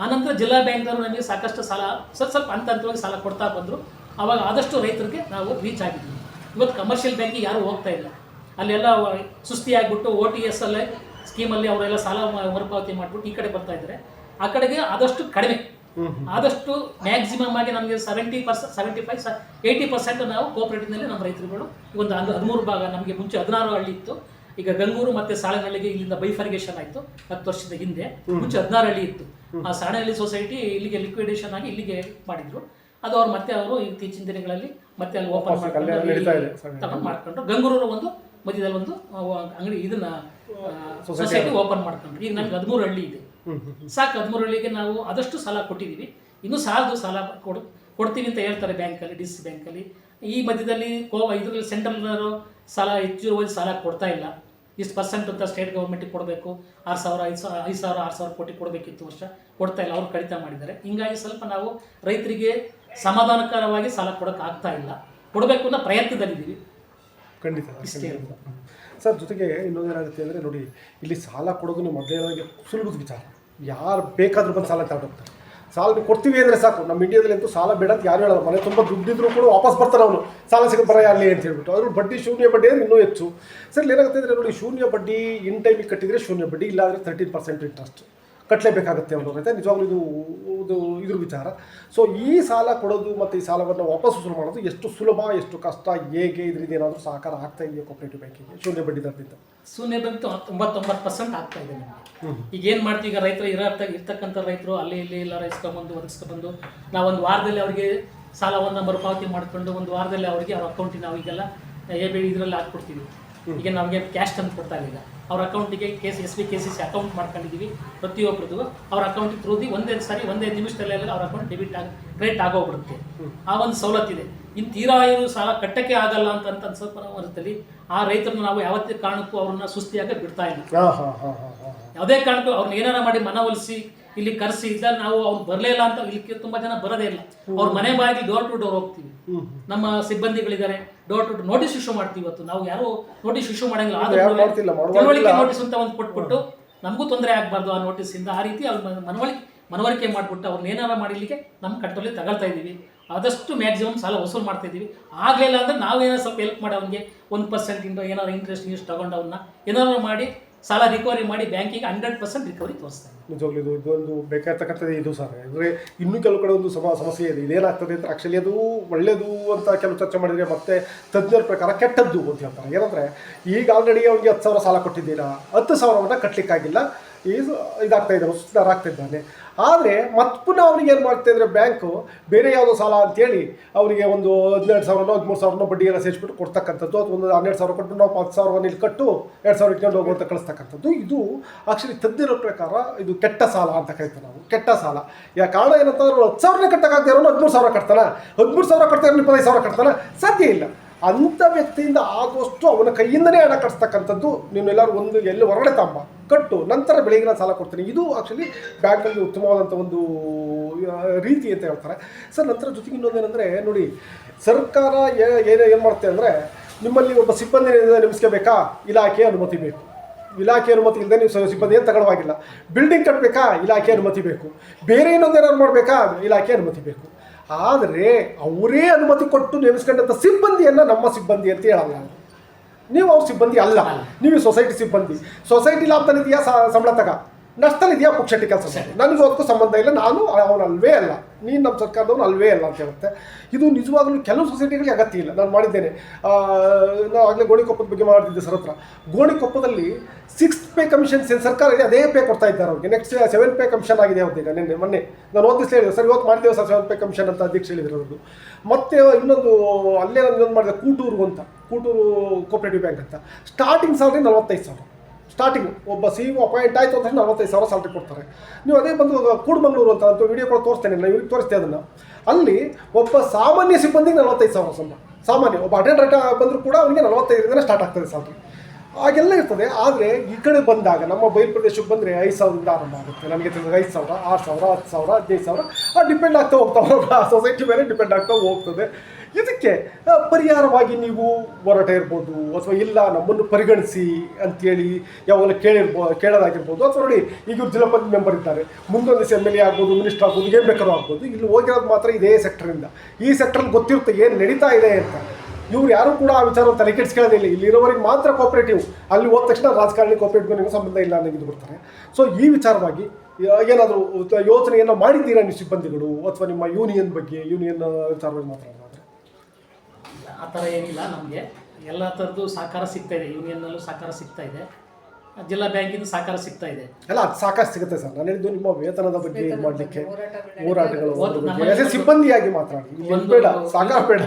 ಆನಂತರ ಜಿಲ್ಲಾ ಬ್ಯಾಂಕ್ನವರು ನಮಗೆ ಸಾಕಷ್ಟು ಸಾಲ ಸ್ವಲ್ಪ ಹಂತವಾಗಿ ಸಾಲ ಕೊಡ್ತಾ ಬಂದರು. ಅವಾಗ ಆದಷ್ಟು ರೈತರಿಗೆ ನಾವು ರೀಚ್ ಆಗಿದ್ವಿ. ಇವತ್ತು ಕಮರ್ಷಿಯಲ್ ಬ್ಯಾಂಕಿಗೆ ಯಾರು ಹೋಗ್ತಾ ಇಲ್ಲ, ಅಲ್ಲೆಲ್ಲ ಸುಸ್ತಿಯಾಗಿಬಿಟ್ಟು OTS ಅಲ್ಲೇ ಸ್ಕೀಮಲ್ಲಿ ಅವರೆಲ್ಲ ಸಾಲ ಮರುಪಾವತಿ ಮಾಡಿಬಿಟ್ಟು ಈ ಕಡೆ ಬರ್ತಾ ಇದ್ದಾರೆ. ಆ ಕಡೆಗೆ ಆದಷ್ಟು ಕಡಿಮೆ, ಆದಷ್ಟು ಮ್ಯಾಕ್ಸಿಮಮ್ ಆಗಿ ನಮಗೆ 70%, 75%, 80% ನಾವು ಕೋಆಪರೇಟಿವ್ನಲ್ಲಿ ನಮ್ಮ ರೈತರುಗಳು ಒಂದು 13 ಭಾಗ, ನಮಗೆ ಮುಂಚೆ 16 ಹಳ್ಳಿ ಇತ್ತು. ಈಗ ಗಂಗೂರು ಮತ್ತೆ ಸಾಣೆಹಳ್ಳಿಗೆ ಇಲ್ಲಿಂದ ಬೈಫರ್ಗೇಷನ್ ಆಯಿತು 10 ವರ್ಷದ ಹಿಂದೆ. ಮುಂಚೆ 16 ಹಳ್ಳಿ ಇತ್ತು. ಆ ಸಾಣೆಹಳ್ಳಿ ಸೊಸೈಟಿ ಇಲ್ಲಿಗೆ ಲಿಕ್ವಿಡೇಷನ್ ಆಗಿ ಇಲ್ಲಿಗೆ ಮಾಡಿದ್ರು. ಅದು ಅವ್ರು ಮತ್ತೆ ಅವರು ಇತ್ತೀಚಿನ ದಿನಗಳಲ್ಲಿ ಮತ್ತೆ ಅಲ್ಲಿ ಓಪನ್ ಮಾಡ್ಕೊಂಡ್ರು. ಗಂಗೂರು ಒಂದು ಮಧ್ಯದಲ್ಲಿ ಒಂದು ಅಂಗಡಿ ಇದನ್ನ ಸೊಸೈಟಿ ಓಪನ್ ಮಾಡ್ಕೊಂಡ್ರು. ಈಗ ನಮ್ಗೆ 13 ಹಳ್ಳಿ ಇದೆ, ಸಾಕು. 13 ಹಳ್ಳಿಗೆ ನಾವು ಆದಷ್ಟು ಸಾಲ ಕೊಟ್ಟಿದ್ದೀವಿ. ಇನ್ನೂ ಸಾಲ ಕೊಡ್ತೀವಿ ಅಂತ ಹೇಳ್ತಾರೆ ಬ್ಯಾಂಕಲ್ಲಿ, DC ಬ್ಯಾಂಕಲ್ಲಿ. ಈ ಮಧ್ಯದಲ್ಲಿ ಇದರಲ್ಲಿ ಸೆಂಟ್ರಲ್ ಸಾಲ ಹೆಚ್ಚು ಸಾಲ ಕೊಡ್ತಾ ಇಲ್ಲ. ಇಷ್ಟು % ಅಂತ ಸ್ಟೇಟ್ ಗೌರ್ಮೆಂಟಿಗೆ ಕೊಡಬೇಕು, 6,000, 5,000, 6,000 ಕೋಟಿ ಕೊಡಬೇಕಿತ್ತು ವರ್ಷ, ಕೊಡ್ತಾ ಇಲ್ಲ, ಅವ್ರು ಕಡಿತ ಮಾಡಿದ್ದಾರೆ. ಹಿಂಗಾಗಿ ಸ್ವಲ್ಪ ನಾವು ರೈತರಿಗೆ ಸಮಾಧಾನಕರವಾಗಿ ಸಾಲ ಕೊಡೋಕೆ ಆಗ್ತಾ ಇಲ್ಲ, ಕೊಡಬೇಕು ಅನ್ನೋ ಪ್ರಯತ್ನದಲ್ಲಿದ್ದೀವಿ. ಖಂಡಿತ ಸರ್. ಜೊತೆಗೆ ಇನ್ನೊಂದೇನಾಗುತ್ತೆ ಅಂದರೆ ನೋಡಿ, ಇಲ್ಲಿ ಸಾಲ ಕೊಡೋದು ನೀವು ಮೊದಲೇ ಸುಲಭದ ವಿಚಾರ. ಯಾರು ಬೇಕಾದರೂ ಬಂದು ಸಾಲ ತಗೊಂಡೋಗ್ತಾರೆ. ಸಾಲ ಕೊಡ್ತೀವಿ ಅಂದರೆ ಸಾಕು. ನಮ್ಮ ಇಂಡಿಯಾದಲ್ಲಂತೂ ಸಾಲ ಬೇಡ ಅಂತ ಯಾರು ಹೇಳೋದು. ಮನೆ ತುಂಬ ದುಡ್ಡಿದ್ರು ಕೂಡ ವಾಪಸ್ ಬರ್ತಾರೆ ಅವನು, ಸಾಲ ಸಿಗೋದು ಬರ ಅಲ್ಲಿ ಅಂತ ಹೇಳ್ಬಿಟ್ಟು. ಅದ್ರ ಬಡ್ಡಿ ಶೂನ್ಯ ಬಡ್ಡಿ ಅಂದರೆ ಇನ್ನೂ ಹೆಚ್ಚು. ಸರ್ ಏನಾಗುತ್ತೆ ಅಂದರೆ ನೋಡಿ, ಶೂನ್ಯ ಬಡ್ಡಿ ಇನ್ ಟೈಮಿಗೆ ಕಟ್ಟಿದರೆ ಶೂನ್ಯ ಬಡ್ಡಿ, ಇಲ್ಲಾಂದರೆ 13% ಇಂಟ್ರೆಸ್ಟ್ ಕಟ್ಟಲೇಬೇಕಾಗುತ್ತೆ ಅವರು ಅಂತ ನಿಜವಾಗ್ಲೂ ಇದ್ರ ವಿಚಾರ. ಸೊ ಈ ಸಾಲ ಕೊಡೋದು ಮತ್ತು ಈ ಸಾಲವನ್ನು ವಾಪಸ್ ವಸೂಲು ಮಾಡೋದು ಎಷ್ಟು ಸುಲಭ, ಎಷ್ಟು ಕಷ್ಟ, ಹೇಗೆ ಇದರಿಂದ ಏನಾದರೂ ಸಹಕಾರ ಆಗ್ತಾ ಇದೆಯಾ ಕೋಆಪರೇಟಿವ್ ಬ್ಯಾಂಕಿಗೆ ಶೂನ್ಯ ಬಡ್ಡಿ ದರದಿಂದ? ಶೂನ್ಯ ಬಡ್ಡಿ 99% ಆಗ್ತಾ ಇದೆ ನಮಗೆ. ಈಗ ಏನು ಮಾಡ್ತೀವಿ, ಈಗ ರೈತರು ಇರ್ತಕ್ಕಂಥ ರೈತರು ಅಲ್ಲಿ ಇಲ್ಲಿ ಎಲ್ಲ ಒದಗಿಸ್ಕೊಬಂದು ನಾವೊಂದು ವಾರದಲ್ಲಿ ಅವರಿಗೆ ಸಾಲವನ್ನು ಮರುಪಾವತಿ ಮಾಡಿಕೊಂಡು ಒಂದು ವಾರದಲ್ಲಿ ಅವರಿಗೆ ಅವ್ರ ಅಕೌಂಟಿಗೆ ನಾವು ಈಗೆಲ್ಲ ಇದರಲ್ಲಿ ಹಾಕ್ಕೊಡ್ತೀವಿ. ಈಗ ನಮಗೆ ಕ್ಯಾಶ್ ತಂದು ಕೊಡ್ತಾ ಇಲ್ಲ, ಅವ್ರ ಅಕೌಂಟಿಗೆ SB KCC ಅಕೌಂಟ್ ಮಾಡ್ಕೊಂಡಿದ್ದೀವಿ. ಪ್ರತಿಯೊಬ್ಬರದು ಅವ್ರ ಅಕೌಂಟಿಗೆ ಥ್ರೂದಿ ಒಂದೇ ನಿಮಿಷದಲ್ಲೆಲ್ಲ ಅವ್ರ ಅಕೌಂಟ್ ಕ್ರೆಡಿಟ್ ಆಗೋಗ್ಬಿಡುತ್ತೆ. ಆ ಒಂದು ಸವಲತ್ತಿದೆ. ಇನ್ನು ತೀರಾ ಇವರು ಸಾಲ ಕಟ್ಟಕ್ಕೆ ಆಗಲ್ಲ ಅಂತ ಸ್ವಲ್ಪ ಅರ್ಥದಲ್ಲಿ ಆ ರೈತರನ್ನ ನಾವು ಯಾವತ್ತೇ ಕಾರಣಕ್ಕೂ ಅವ್ರನ್ನ ಸುಸ್ತಿಯಾಗಿ ಬಿಡ್ತಾ ಇಲ್ಲ. ಯಾವುದೇ ಕಾರಣಕ್ಕೂ ಅವ್ರನ್ನ ಏನಾರ ಮಾಡಿ ಮನವೊಲಿಸಿ ಇಲ್ಲಿ ಕರೆಸಿ ಇದ್ದ ನಾವು ಅವ್ರು ಬರಲೇ ಇಲ್ಲ ಅಂತ ಇಲ್ಲಿ ತುಂಬಾ ಜನ ಬರೋದೇ ಇಲ್ಲ. ಅವ್ರ ಮನೆ ಬಾಗಿಲು ಡೋರ್ ಟು ಡೋರ್ ಹೋಗ್ತೀವಿ, ನಮ್ಮ ಸಿಬ್ಬಂದಿಗಳಿದ್ದಾರೆ, door to door notice issue ಮಾಡ್ತೀವಿ. ಇವತ್ತು ನಾವು ಯಾರು ನೋಟಿಸ್ ಇಶ್ಯೂ ಮಾಡಂಗಿಲ್ಲ, ತಿಳುವಳಿಕೆ ನೋಟಿಸ್ ಅಂತ ಒಂದು ಕೊಟ್ಬಿಟ್ಟು ನಮಗೂ ತೊಂದರೆ ಆಗಬಾರ್ದು ಆ ನೋಟಿಸಿಂದ. ಆ ರೀತಿ ಅವ್ರ ಮನವರಿಕೆ ಮಾಡಿಬಿಟ್ಟು ಅವ್ರನ್ನ ಏನಾರ ಮಾಡಿಲಿಕ್ಕೆ ನಮ್ಮ ಕಂಟ್ರೋಲಿ ತಗೊಳ್ತಾ ಇದ್ದೀವಿ. ಆದಷ್ಟು ಮ್ಯಾಕ್ಸಿಮಮ್ ಸಾಲ ವಸೂಲು ಮಾಡ್ತಾ ಇದ್ದೀವಿ. ಆಗಲಿಲ್ಲ ಅಂದರೆ ನಾವೇನೋ ಸ್ವಲ್ಪ ಹೆಲ್ಪ್ ಮಾಡಿ ಅವನಿಗೆ 1% ಏನಾದ್ರು ಇಂಟ್ರೆಸ್ಟ್ ತಗೊಂಡು ಅವನ್ನ ಏನಾದ್ರು ಮಾಡಿ ಸಾಲ ರಿಕವರಿ ಮಾಡಿ ಬ್ಯಾಂಕಿಗೆ 100% ರಿಕವರಿ ತೋರಿಸ್ತಾರೆ. ನಿಜವಾಗ್ಲೂ ಇದೊಂದು ಬೇಕಾಗಿರ್ತಕ್ಕಂಥದ್ದು ಇದು ಸರ್. ಅಂದರೆ ಇನ್ನೂ ಕೆಲವು ಕಡೆ ಒಂದು ಸಮಸ್ಯೆ ಇದೆ. ಇದೇನಾಗ್ತದೆ ಅಂತ ಆ್ಯಕ್ಚುಲಿ ಅದು ಒಳ್ಳೆಯದು ಅಂತ ಕೆಲವು ಚರ್ಚೆ ಮಾಡಿದರೆ ಮತ್ತೆ ತಜ್ಞರ ಪ್ರಕಾರ ಕೆಟ್ಟದ್ದು ಅಂತ ಹೇಳ್ತಾರೆ. ಏನಂದರೆ ಈಗ ಆಲ್ರೆಡಿ ಅವ್ನಿಗೆ 10,000 ಸಾಲ ಕೊಟ್ಟಿದ್ದೀರಾ, 10,000 ಕಟ್ಟಲಿಕ್ಕಾಗಿಲ್ಲ, ಇದಾಗ್ತಾ ಇದೆ, ಸುಸ್ತಾರ ಆಗ್ತಿದ್ದಾನೆ. ಆದರೆ ಮತ್ತೆ ಪುನಃ ಅವ್ರಿಗೆ ಏನು ಮಾಡ್ತಾ ಇದ್ದಾರೆ, ಬ್ಯಾಂಕು ಬೇರೆ ಯಾವುದೋ ಸಾಲ ಅಂತೇಳಿ ಅವರಿಗೆ ಒಂದು 12,000 13,000 ಬಡ್ಡಿ ಎಲ್ಲ ಸೇರಿಸ್ಬಿಟ್ಟು ಕೊಡ್ತಕ್ಕಂಥದ್ದು. ಅದು ಒಂದು 12,000 ಕೊಟ್ಟು ನಾವು 10,000 ಇಲ್ಲಿ ಕಟ್ಟು 2,000 ಇಟ್ಕೊಂಡು ಹೋಗುವಂತ ಕಳಿಸ್ತಕ್ಕಂಥದ್ದು. ಇದು ಆ್ಯಕ್ಚುಲಿ ತಜ್ಞರ ಪ್ರಕಾರ ಇದು ಕೆಟ್ಟ ಸಾಲ ಅಂತ ಕರಿತೀವಿ ನಾವು, ಕೆಟ್ಟ ಸಾಲ. ಯಾ ಕಾರಣ ಏನಂತಂದ್ರೆ 10,000 ಕಟ್ಟಕ್ಕಾಗದೇ ಇರೋನು 13,000 ಕಟ್ತಾನೆ, 13,000 ಕಟ್ತಾ ಇರೋ 25,000 ಕಟ್ತಾನೆ, ಸಾಧ್ಯ ಇಲ್ಲ. ಅಂಥ ವ್ಯಕ್ತಿಯಿಂದ ಆದಷ್ಟು ಅವನ ಕೈಯಿಂದನೇ ಹಣ ಕಟ್ಸ್ತಕ್ಕಂಥದ್ದು. ನೀನು ಎಲ್ಲರೂ ಎಲ್ಲಿ ಹೊರಗಡೆ ತಾಂಬ ಕಟ್ಟು, ನಂತರ ಬೆಳಗಿನ ಸಾಲ ಕೊಡ್ತೀನಿ. ಇದು ಆ್ಯಕ್ಚುಲಿ ಬ್ಯಾಂಕಲ್ಲಿ ಉತ್ತಮವಾದಂಥ ಒಂದು ರೀತಿ ಅಂತ ಹೇಳ್ತಾರೆ ಸರ್. ನಂತರ ಜೊತೆಗೆ ಇನ್ನೊಂದೇನೆಂದರೆ ನೋಡಿ, ಸರ್ಕಾರ ಏನು ಮಾಡುತ್ತೆ ಅಂದರೆ, ನಿಮ್ಮಲ್ಲಿ ಒಬ್ಬ ಸಿಬ್ಬಂದಿ ನೇಮಿಸ್ಕೋಬೇಕಾ, ಇಲಾಖೆ ಅನುಮತಿ ಬೇಕು. ಇಲಾಖೆ ಅನುಮತಿ ಇಲ್ಲದೆ ನೀವು ಸಿಬ್ಬಂದಿ ಏನು ತಗೊಳ್ಳೋವಾಗಿಲ್ಲ. ಬಿಲ್ಡಿಂಗ್ ಕಟ್ಟಬೇಕಾ, ಇಲಾಖೆ ಅನುಮತಿ ಬೇಕು. ಬೇರೆ ಇನ್ನೊಂದೇನಾದ್ರು ಮಾಡಬೇಕಾ, ಇಲಾಖೆ ಅನುಮತಿ ಬೇಕು. ಆದರೆ ಅವರೇ ಅನುಮತಿ ಕೊಟ್ಟು ನೇಮಿಸ್ಕೊಂಡಂಥ ಸಿಬ್ಬಂದಿಯನ್ನು ನಮ್ಮ ಸಿಬ್ಬಂದಿ ಅಂತ ಹೇಳಲ್ಲ. ನೀವು ಅವ್ರ ಸಿಬ್ಬಂದಿ ಅಲ್ಲ, ನೀವು ಸೊಸೈಟಿ ಸಿಬ್ಬಂದಿ. ಸೊಸೈಟಿ ಲಾಭದಲ್ಲಿದೆಯಾ ಸಂಬಳ ತಗ, ನಷ್ಟದಲ್ಲಿದೆಯಾ ಪುಕ್ಷಟಿ ಕೆಲಸ ಮಾಡಿ, ನನಗೆ ಅದಕ್ಕೂ ಸಂಬಂಧ ಇಲ್ಲ, ನಾನು ಅವನಲ್ವೇ ಅಲ್ಲ, ನೀನು ನಮ್ಮ ಸರ್ಕಾರದವನು ಅಲ್ವೇ ಅಲ್ಲ ಅಂತ ಹೇಳುತ್ತೆ. ಇದು ನಿಜವಾಗ್ಲೂ ಕೆಲವು ಸೊಸೈಟಿಗಳಿಗೆ ಅಗತ್ಯ ಇಲ್ಲ. ನಾನು ಮಾಡಿದ್ದೇನೆ, ನಾವು ಆಗಲೇ ಗೋಣಿಕೊಪ್ಪದ ಬಗ್ಗೆ ಮಾಡ್ತಿದ್ದೆ ಸರ್ ಹತ್ರ. ಗೋಣಿಕೊಪ್ಪದಲ್ಲಿ 6th ಪೇ ಕಮಿಷನ್ ಸರ್ಕಾರ ಇದೆ, ಅದೇ ಪೇ ಕೊಡ್ತಾ ಇದ್ದಾರೆ ಅವ್ರಿಗೆ. ನೆಕ್ಸ್ಟ್ 7th ಪೇ ಕಮಿಷನ್ ಆಗಿದೆ ಅವ್ರದ್ದೀಗ. ಮೊನ್ನೆ ನಾನು ಓದಿಸ್ ಹೇಳಿದೆ ಸರ್, ಇವತ್ತು ಮಾಡಿದ್ದೇವೆ ಸರ್ 7th ಪೇ ಕಮಿಷನ್ ಅಂತ ಅಧ್ಯಕ್ಷ ಹೇಳಿದ್ರು ಅವ್ರದ್ದು. ಮತ್ತು ಇನ್ನೊಂದು ಅಲ್ಲೇ ನಾನು ಇನ್ನೊಂದು ಮಾಡಿದೆ, ಕೂಟೂರು ಕೋಆಪರೇಟಿವ್ ಬ್ಯಾಂಕ್ ಅಂತ. Starting salary 45,000. ಸ್ಟಾರ್ಟಿಂಗ್ ಒಬ್ಬ CEO ಅಪಾಯಿಂಟ್ ಆಯಿತು ಅಂತ 45,000 ಸ್ಯಾಲ್ರಿ ಕೊಡ್ತಾರೆ. ನೀವು ಅದೇ ಬಂದು ಕೂಡಮಂಗ್ಳೂರು ಅಂತ ವಿಡಿಯೋ ಕೂಡ ತೋರಿಸ್ತೇನೆ, ನಾನು ಇವ್ರಿಗೆ ತೋರಿಸ್ತೇನೆ ಅದನ್ನು. ಅಲ್ಲಿ ಒಬ್ಬ ಸಾಮಾನ್ಯ ಸಿಬ್ಬಂದಿಗೆ 45,000 ಸಂಬಳ. ಸಾಮಾನ್ಯ ಒಬ್ಬ ಅಟೆಂಡರ್ ಬಂದರೂ ಕೂಡ ಅವನಿಗೆ 45ರಿಂದ ಸ್ಟಾರ್ಟ್ ಆಗ್ತದೆ ಸ್ಯಾಲ್ರಿ. ಹಾಗೆಲ್ಲ ಇರ್ತದೆ. ಆದರೆ ಈ ಕಡೆ ಬಂದಾಗ ನಮ್ಮ ಬಯಲು ಪ್ರದೇಶಕ್ಕೆ ಬಂದರೆ 5,000ದಿಂದ ಆರಂಭ ಆಗುತ್ತೆ. ನನಗೆ ತಿಳಿದಾಗ 5,000, 6,000, 10,000, 15,000 ಡಿಪೆಂಡ್ ಆಗ್ತಾ ಹೋಗ್ತಾ ಸೊಸೈಟಿ ಮೇಲೆ ಡಿಪೆಂಡ್ ಆಗ್ತಾ ಹೋಗ್ತದೆ. ಇದಕ್ಕೆ ಪರಿಹಾರವಾಗಿ ನೀವು ಹೋರಾಟ ಇರ್ಬೋದು, ಅಥವಾ ಇಲ್ಲ ನಮ್ಮನ್ನು ಪರಿಗಣಿಸಿ ಅಂತೇಳಿ ಯಾವಾಗಲೂ ಕೇಳೋದಾಗಿರ್ಬೋದು. ಅಥವಾ ನೋಡಿ, ಈಗ ಜಿಲ್ಲಾ ಪಂಚಾಯತ್ ಮೆಂಬರ್ ಇದ್ದಾರೆ, ಮುಂದೊಂದು ದಿವಸ MLA ಆಗ್ಬೋದು, ಮಿನಿಸ್ಟರ್ ಆಗ್ಬೋದು, ಏನು ಬೇಕಾದ್ರೂ ಆಗ್ಬೋದು. ಇಲ್ಲಿ ಹೋಗಿರೋದು ಮಾತ್ರ ಇದೇ ಸೆಕ್ಟರಿಂದ. ಈ ಸೆಕ್ಟ್ರಲ್ಲಿ ಗೊತ್ತಿರುತ್ತೆ ಏನು ನಡೀತಾ ಇದೆ ಅಂತ. ಇವ್ರು ಯಾರು ಕೂಡ ಆ ವಿಚಾರವನ್ನು ತಲೆ ಕೆಡಿಸ್ಕೊಳ್ಳೋದಿಲ್ಲ. ಇಲ್ಲಿರೋವರಿಗೆ ಮಾತ್ರ ಕೋಆಪರೇಟಿವ್, ಅಲ್ಲಿ ಹೋದ ತಕ್ಷಣ ರಾಜಕಾರಣಿ ಕೋಆಪರೇಟಿವ್ ನಿಮಗೆ ಸಂಬಂಧ ಇಲ್ಲ ಅನ್ನೋದು ಬಿಡ್ತಾರೆ. ಸೊ ಈ ವಿಚಾರವಾಗಿ ಏನಾದರೂ ಯೋಚನೆಯನ್ನು ಮಾಡಿದ್ದೀರಾ ನೀವು ಸಿಬ್ಬಂದಿಗಳು, ಅಥವಾ ನಿಮ್ಮ ಯೂನಿಯನ್ ಬಗ್ಗೆ, ಯೂನಿಯನ್ ವಿಚಾರವಾಗಿ ಮಾತಾಡೋದಾದರೆ? ಆ ಥರ ಏನಿಲ್ಲ. ನಮಗೆ ಎಲ್ಲ ಥರದ್ದು ಸಹಕಾರ ಸಿಗ್ತಾ ಇದೆ. ಯೂನಿಯನ್ನಲ್ಲೂ ಸಹಕಾರ ಸಿಗ್ತಾ ಇದೆ, ಜಿಲ್ಲಾ ಬ್ಯಾಂಕಿಂದ ಸಹಕಾರ ಸಿಗ್ತಾ ಇದೆ. ಎಲ್ಲ ಅದು ಸಾಕಷ್ಟು ಸಿಗುತ್ತೆ ಸರ್. ನಾನು ಹೇಳಿದ್ದು ನಿಮ್ಮ ವೇತನದ ಬಗ್ಗೆ ಇದು ಮಾಡಲಿಕ್ಕೆ, ಹೋರಾಟಗಳು ಸಿಬ್ಬಂದಿಯಾಗಿ ಮಾತಾಡಿ, ಬೇಡ ಸಹಕಾರ ಬೇಡ.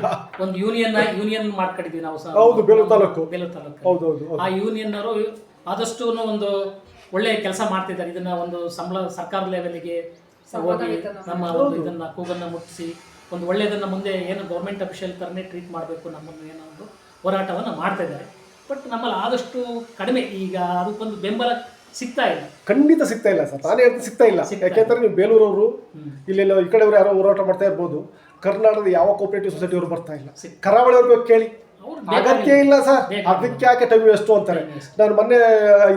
ಒಂದು ಯೂನಿಯನ್ ಮಾಡ್ಕೊಂಡಿದ್ವಿ ನಾವು ಸಹ. ಹೌದು, ಬೇಲೂರು ತಾಲೂಕು. ಹೌದೌದು. ಆ ಯೂನಿಯನ್ನರು ಆದಷ್ಟು ಒಂದು ಒಳ್ಳೆಯ ಕೆಲಸ ಮಾಡ್ತಿದ್ದಾರೆ. ಇದನ್ನ ಒಂದು ಸಂಬಳ ಸರ್ಕಾರ ಲೆವೆಲ್ಗೆ ಹೋಗಿ ನಮ್ಮ ಒಂದು ಇದನ್ನ ಕೂಗನ್ನು ಮುಟ್ಟಿಸಿ ಒಂದು ಒಳ್ಳೆಯದನ್ನು ಮುಂದೆ ಏನು ಗೌರ್ಮೆಂಟ್ ಅಫಿಷಿಯಲ್ ಥರನೇ ಟ್ರೀಟ್ ಮಾಡಬೇಕು ನಮ್ಮನ್ನು ಏನೋ ಒಂದು ಹೋರಾಟವನ್ನು ಮಾಡ್ತಾ ಇದ್ದಾರೆ. ಬಟ್ ನಮ್ಮಲ್ಲಿ ಆದಷ್ಟು ಕಡಿಮೆ. ಈಗ ಅದಕ್ಕೊಂದು ಬೆಂಬಲ ಸಿಗ್ತಾ ಇಲ್ಲ. ಖಂಡಿತ ಸಿಗ್ತಾ ಇಲ್ಲ ಸರ್, ನಾನೇ ಹೇಳ್ತೀನಿ ಸಿಗ್ತಾ ಇಲ್ಲ. ಯಾಕೆಂದ್ರೆ ನೀವು ಬೇಲೂರವರು ಇಲ್ಲೆಲ್ಲ ಈ ಕಡೆಯವರು ಯಾರೋ ಹೋರಾಟ ಮಾಡ್ತಾ ಇರ್ಬೋದು, ಕರ್ನಾಟಕದ ಯಾವ ಕೋಆಪರೇಟಿವ್ ಸೊಸೈಟಿ ಅವರು ಬರ್ತಾ ಇಲ್ಲ. ಕರಾವಳಿಯವ್ರಿಗೆ ಕೇಳಿ, ಅಗತ್ಯ ಇಲ್ಲ ಸರ್, ಅದಕ್ಕೆ ಯಾಕೆ ಟೈಮ್ ವೇಸ್ಟು ಅಂತಾರೆ. ನಾನು ಮೊನ್ನೆ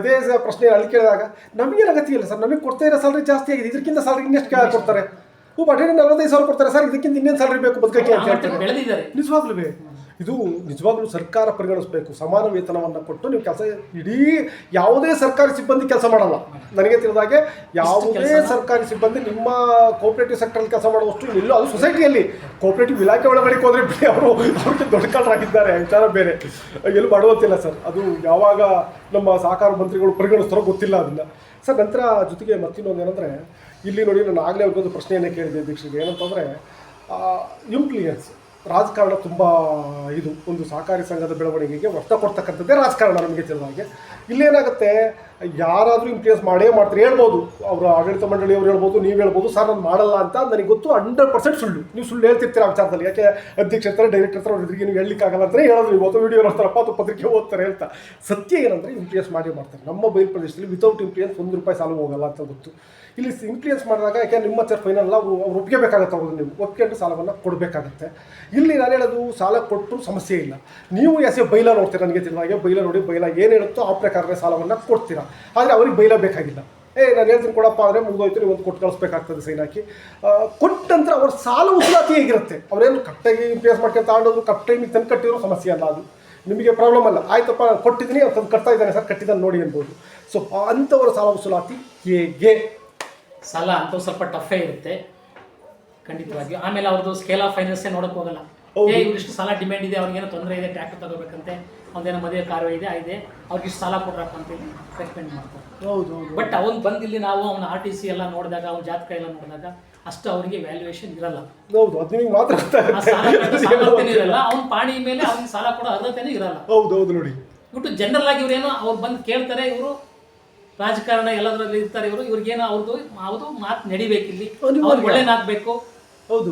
ಇದೇ ಪ್ರಶ್ನೆ ಅಲ್ಲಿ ಕೇಳಿದಾಗ ನಮಗೇನು ಅಗತ್ಯ ಇಲ್ಲ ಸರ್, ನಮಗೆ ಕೊಡ್ತಾ ಇರೋ ಸ್ಯಾಲ್ರಿ ಜಾಸ್ತಿ ಆಗಿದೆ, ಇದಕ್ಕಿಂತ ಸ್ಯಾಲ್ರಿ ಇನ್ನೆಷ್ಟು ಕೊಡ್ತಾರೆ. ಅಟೆಂಡೆಂಟ್ 45,000 ಕೊಡ್ತಾರೆ ಸರ್, ಇದಕ್ಕಿಂತ ಇನ್ನೇನು ಸ್ಯಾಲ್ರಿ ಬೇಕು ಬದುಕಕ್ಕೆ ಅಂತ ಹೇಳ್ತಾರೆ. ನಿಜವಾಗ್ಲೂ ಸರ್ಕಾರ ಪರಿಗಣಿಸಬೇಕು. ಸಮಾನ ವೇತನವನ್ನು ಕೊಟ್ಟು ನೀವು ಕೆಲಸ, ಇಡೀ ಯಾವುದೇ ಸರ್ಕಾರಿ ಸಿಬ್ಬಂದಿ ಕೆಲಸ ಮಾಡಲ್ಲ. ನನಗೆ ತಿಳಿದಾಗೆ ಯಾವುದೇ ಸರ್ಕಾರಿ ಸಿಬ್ಬಂದಿ ನಿಮ್ಮ ಕೋಆಪರೇಟಿವ್ ಸೆಕ್ಟರಲ್ಲಿ ಕೆಲಸ ಮಾಡುವಷ್ಟು ಇಲ್ಲೋ. ಅದು ಸೊಸೈಟಿಯಲ್ಲಿ ಕೋಆಪರೇಟಿವ್ ಇಲಾಖೆ ಒಳಗಡೆ ಹೋದ್ರೆ ಬಿಡಿ, ಅವ್ರಿಗೆ ದೊಡ್ಡ ಕಾಲರಾಗಿದ್ದಾರೆ, ವಿಚಾರ ಬೇರೆ, ಎಲ್ಲೂ ಮಾಡುವಂತಿಲ್ಲ ಸರ್. ಅದು ಯಾವಾಗ ನಮ್ಮ ಸಹಕಾರ ಮಂತ್ರಿಗಳು ಪರಿಗಣಿಸ್ತಾರೋ ಗೊತ್ತಿಲ್ಲ ಅದನ್ನು ಸರ್. ನಂತರ ಜೊತೆಗೆ ಮತ್ತಿನ್ನೊಂದು ಏನಂದರೆ, ಇಲ್ಲಿ ನೋಡಿ, ನಾನು ಆಗಲೇ ಅವ್ರಿಗೊಂದು ಪ್ರಶ್ನೆಯನ್ನು ಕೇಳಿದೆ ಅಧ್ಯಕ್ಷರಿಗೆ. ಏನಂತಂದರೆ, ಇಂಪ್ಲಿಯನ್ಸ್ ರಾಜಕಾರಣ ತುಂಬ ಇದು ಒಂದು ಸಹಕಾರಿ ಸಂಘದ ಬೆಳವಣಿಗೆಗೆ ಒತ್ತ ಕೊಡ್ತಕ್ಕಂಥದ್ದೇ ರಾಜಕಾರಣ. ನಮಗೆ ತಿಳಿದಾಗೆ ಇಲ್ಲೇನಾಗುತ್ತೆ, ಯಾರಾದರೂ ಇನ್ಫ್ಲೂಯೆನ್ಸ್ ಮಾಡೇ ಮಾಡ್ತಾರೆ. ಹೇಳ್ಬೋದು, ಅವರು ಆಡಳಿತ ಮಂಡಳಿಯವರು ಹೇಳ್ಬೋದು, ನೀವು ಹೇಳ್ಬೋದು ಸರ್ ನಾನು ಮಾಡಲ್ಲ ಅಂತ. ನನಗೆ ಗೊತ್ತು 100% ಸುಳ್ಳು. ನೀವು ಸುಳ್ಳು ಹೇಳ್ತಿರ್ತೀರ ಆ ವಿಚಾರದಲ್ಲಿ. ಯಾಕೆ ಅಧ್ಯಕ್ಷ ಇರ್ತಾರೆ, ಡೈರೆಕ್ಟರ್ ಇರ್ತಾರೆ, ಅವ್ರಿಗೆ ನೀವು ಹೇಳಲಿಕ್ಕಾಗಲ್ಲ ಅಂತಲೇ ಹೇಳೋದು. ಇವತ್ತು ವೀಡಿಯೋ ನೋಡ್ತಾರಪ್ಪ ಅಥವಾ ಪತ್ರಿಕೆ ಓದ್ತಾರೆ ಅಂತ. ಸತ್ಯ ಏನಂದರೆ ಇನ್ಫ್ಲೂಯೆನ್ಸ್ ಮಾಡೇ ಮಾಡ್ತಾರೆ. ನಮ್ಮ ಬಯಲು ಪ್ರದೇಶದಲ್ಲಿ ವಿತೌಟ್ ಇನ್ಫ್ಲೂಯೆನ್ಸ್ ₹1 ಸಾಲ ಹೋಗಲ್ಲ ಅಂತ ಗೊತ್ತು. ಇಲ್ಲಿ ಇನ್ಫ್ಲೂಯೆನ್ಸ್ ಮಾಡಿದಾಗ ಯಾಕೆ ನಿಮ್ಮ ಫೈನಲ್ ಅವ್ರು ಒಪ್ಪಿಗೆಬೇಕಾಗತ್ತೆ, ಅವ್ರು ನೀವು ಒಪ್ಪಿಕೊಂಡು ಸಾಲವನ್ನು ಕೊಡಬೇಕಾಗತ್ತೆ. ಇಲ್ಲಿ ನಾನು ಹೇಳೋದು, ಸಾಲ ಕೊಟ್ಟು ಸಮಸ್ಯೆ ಇಲ್ಲ. ನೀವು ಬೈಲ ನೋಡ್ತೀರಾ, ನನಗೆ ತಿಳಿದಾಗೆ ಬೈಲ ನೋಡಿ, ಬೈಲ ಏನು ಹೇಳುತ್ತೋ ಆ ಪ್ರಕಾರನೇ ಸಾಲವನ್ನು ಕೊಡ್ತೀರಾ. ಆದರೆ ಅವ್ರಿಗೆ ಬೈಲ ಬೇಕಾಗಿಲ್ಲ. ನಾನು ಹೇಳ್ತೀನಿ ಕೊಡಪ್ಪ ಅಂದರೆ ಮುಗಿದೋಯ್ತು, ನೀವು ಒಂದು ಕೊಟ್ಟು ಕಳಿಸ್ಬೇಕಾಗ್ತದೆ ಸೈನ್ ಹಾಕಿ. ಕೊಟ್ಟ ನಂತರ ಅವ್ರ ಸಾಲ ವಸೂಲಾತಿ ಹೇಗಿರುತ್ತೆ, ಅವರೇನು ಕರೆಕ್ಟಾಗಿ ಇನ್ಫ್ಲೂಯೆನ್ಸ್ ಮಾಡ್ಕೊಂಡು ತಗೊಂಡೋದ್ರು, ಕರೆಕ್ಟ್ ಟೈಮಿಗೆ ತಂದು ಕಟ್ಟಿರೋ ಸಮಸ್ಯೆ ಅಲ್ಲ. ಅದು ನಿಮಗೆ ಪ್ರಾಬ್ಲಮ್ ಅಲ್ಲ. ಆಯ್ತಪ್ಪ ನಾನು ಕೊಟ್ಟಿದ್ದೀನಿ, ಅವ್ರು ತಂದು ಕಟ್ತಾ ಇದ್ದಾನೆ ಸರ್, ಕಟ್ಟಿದ್ದಾನೆ ನೋಡಿ ಅನ್ಬೋದು. ಸೊ ಅಂಥವರ ಸಾಲ ವಸೂಲಾತಿ ಹೇಗೆ? ಸಾಲ ಅಂತೂ ಸ್ವಲ್ಪ ಟಫೇ ಇರುತ್ತೆ ಖಂಡಿತವಾಗಿ. ಆಮೇಲೆ ಅವ್ರದ್ದು ಸ್ಕೇಲ್ ಆಫ್ ಫೈನಾನ್ಸೇ ನೋಡೋಕೆ ಹೋಗಲ್ಲ. ಇವ್ರಿಷ್ಟು ಸಾಲ ಡಿಮ್ಯಾಂಡ್ ಇದೆ, ಅವ್ರಿಗೇನೋ ತೊಂದರೆ ಇದೆ, ಟ್ಯಾಕ್ಟರ್ ತಗೋಬೇಕಂತೆ, ಅವ್ರದ್ದೇನೋ ಮದುವೆ ಕಾರ್ಯ ಇದೆ, ಅವ್ರಿಗಿಷ್ಟು ಸಾಲ ಕೊಡ್ರಪ್ಪ ಅಂತೇಳಿ ರೆಕಮೆಂಡ್ ಮಾಡ್ತಾರೆ. ಹೌದು. ಬಟ್ ಅವ್ನು ಬಂದಿಲ್ಲಿ ನಾವು ಅವನ RTC ಎಲ್ಲ ನೋಡಿದಾಗ, ಅವ್ನ ಜಾತಕ ಎಲ್ಲ ನೋಡಿದಾಗ ಅಷ್ಟು ಅವರಿಗೆ ವ್ಯಾಲ್ಯೂಯೇಷನ್ ಇರಲ್ಲ. ಹೌದು, ಅದು ನಿಮಗೆ ಮಾತ್ರ ಇರಲ್ಲ. ಅವ್ನ ಪಾಣಿ ಮೇಲೆ ಅವ್ನಿಗೆ ಸಾಲ ಕೊಡೋ ಅರ್ಹತೆನೇ ಇರಲ್ಲ. ಹೌದು ಹೌದು. ನೋಡಿ, ಬಿಟ್ಟು ಜನರಲ್ ಆಗಿ ಇವ್ರೇನೋ ಅವ್ರು ಬಂದು ಕೇಳ್ತಾರೆ, ಇವರು ರಾಜಕಾರಣ ಎಲ್ಲದರಲ್ಲಿ ಇರ್ತಾರೆ, ಇವ್ರಿಗೇನೋ ಅವ್ರದ್ದು ಮಾತು ನಡಿಬೇಕಿಲ್ಲಿ, ಅವ್ರಿಗೆ ಒಳ್ಳೇದಾಗಬೇಕು. ಹೌದು.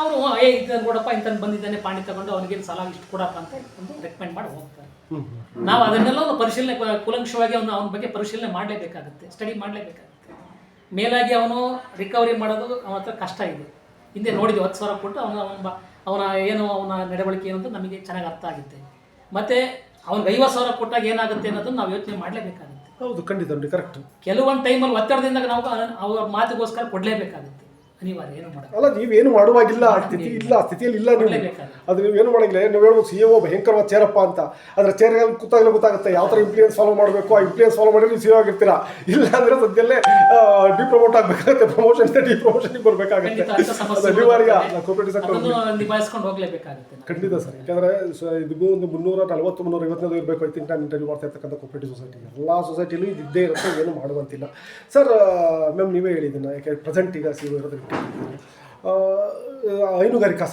ಅವರು ಇದನ್ನು ಕೊಡಪ್ಪ, ಇಂಥದ್ದು ಬಂದಿದ್ದಾನೆ ಪಾಣಿ ತಗೊಂಡು ಅವ್ನಿಗೆ ಸಾಲ ಇಷ್ಟು ಕೊಡಪ್ಪ ಅಂತ ಒಂದು ರೆಕಮೆಂಡ್ ಮಾಡಿ ಹೋಗ್ತಾರೆ. ನಾವು ಅದನ್ನೆಲ್ಲ ಪರಿಶೀಲನೆ, ಕೂಲಂಕಷವಾಗಿ ಅವನ ಬಗ್ಗೆ ಪರಿಶೀಲನೆ ಮಾಡಲೇಬೇಕಾಗುತ್ತೆ, ಸ್ಟಡಿ ಮಾಡಲೇಬೇಕಾಗುತ್ತೆ. ಮೇಲಾಗಿ ಅವನು ರಿಕವರಿ ಮಾಡೋದು ಅವನ ಹತ್ರ ಕಷ್ಟ ಇದೆ. ಹಿಂದೆ ನೋಡಿದ್ವಿ, 10,000 ಕೊಟ್ಟು ಅವನ ಏನು ಅವನ ನಡವಳಿಕೆ ಏನು ಅಂತ ನಮಗೆ ಚೆನ್ನಾಗಿ ಅರ್ಥ ಆಗುತ್ತೆ. ಮತ್ತು ಅವ್ನಿಗೆ 50,000 ಕೊಟ್ಟಾಗ ಏನಾಗುತ್ತೆ ಅನ್ನೋದನ್ನು ನಾವು ಯೋಚನೆ ಮಾಡಲೇಬೇಕಾಗುತ್ತೆ. ಹೌದು, ಖಂಡಿತ ನೋಡಿ, ಕರೆಕ್ಟ್. ಕೆಲವೊಂದು ಟೈಮಲ್ಲಿ ಒತ್ತಡದಿಂದ ನಾವು ಅವ್ರ ಮಾತಿಗೋಸ್ಕರ ಕೊಡಲೇಬೇಕಾಗುತ್ತೆ. ಅನಿವಾರ್ಯ, ಏನು ಮಾಡೋದು. ಅಲ್ಲ, ನೀವೇನು ಮಾಡುವಾಗಿಲ್ಲ, ಸ್ಥಿತಿಯಲ್ಲಿ ಇಲ್ಲ ನೀವು. ಅದು ನೀವೇನು ಮಾಡೋಂಗಿಲ್ಲ. ನೀವು ಹೇಳ್ಬೋದು CEO ಭಯಂಕರವಾದ ಚೇರಪ್ಪ ಅಂತ, ಅದರ ಚೇರ್ನಲ್ಲಿ ಕೂತಾಗಲೇ ಗೊತ್ತಾಗುತ್ತೆ ಯಾವ ಥರ ಇಂಪ್ಲೂಯೆನ್ಸ್ ಫಾಲೋ ಮಾಡಬೇಕು. ಆ ಇಂಪ್ಲೂಯೆನ್ಸ್ ಫಾಲೋ ಮಾಡಿದ್ರೆ ನೀವು CEO ಆಗಿರ್ತೀರಾ. ಇಲ್ಲ ಅಂದರೆ ಸದ್ಯಲ್ಲೇ ಡಿಪ್ರಮೋಟ್ ಆಗಬೇಕಾಗುತ್ತೆ, ಪ್ರಮೋಷನ್ ಡಿಪ್ರಮೋಷನ್ಗೆ ಬರಬೇಕಾಗುತ್ತೆ. ಅದು ಅನಿವಾರ್ಯ ಕೋಪರೇಟಿವ್ ಸೆಕ್ಟರ್ ನಿಭಾಯಿಸ್ಕೊಂಡು ಹೋಗ್ಲೇಬೇಕಾಗುತ್ತೆ. ಖಂಡಿತ ಸರ್. ಯಾಕಂದರೆ ಇದಕ್ಕೂ ಒಂದು 340-350 ಇರಬೇಕು. ಐ ಥಿಂಕ್ ನಾನು ಇಂಟರ್ವ್ಯೂ ಮಾಡ್ತಾ ಇರ್ತಕ್ಕಂಥ ಕೋಪರೇಟಿವ್ ಸೊಸೈಟಿ ಎಲ್ಲ ಸೊಸೈಟಿಲೂ ಇದ್ದೇ ಇರುತ್ತೆ, ಏನು ಮಾಡುವಂತಿಲ್ಲ ಸರ್. ಮ್ಯಾಮ್ ನೀವೇ ಹೇಳಿದ್ದನ್ನು, ಯಾಕೆ ಪ್ರೆಸೆಂಟ್ ಈಗ CEO ಇರೋದಕ್ಕೆ ಹೈನುಗಾರಿಕಾ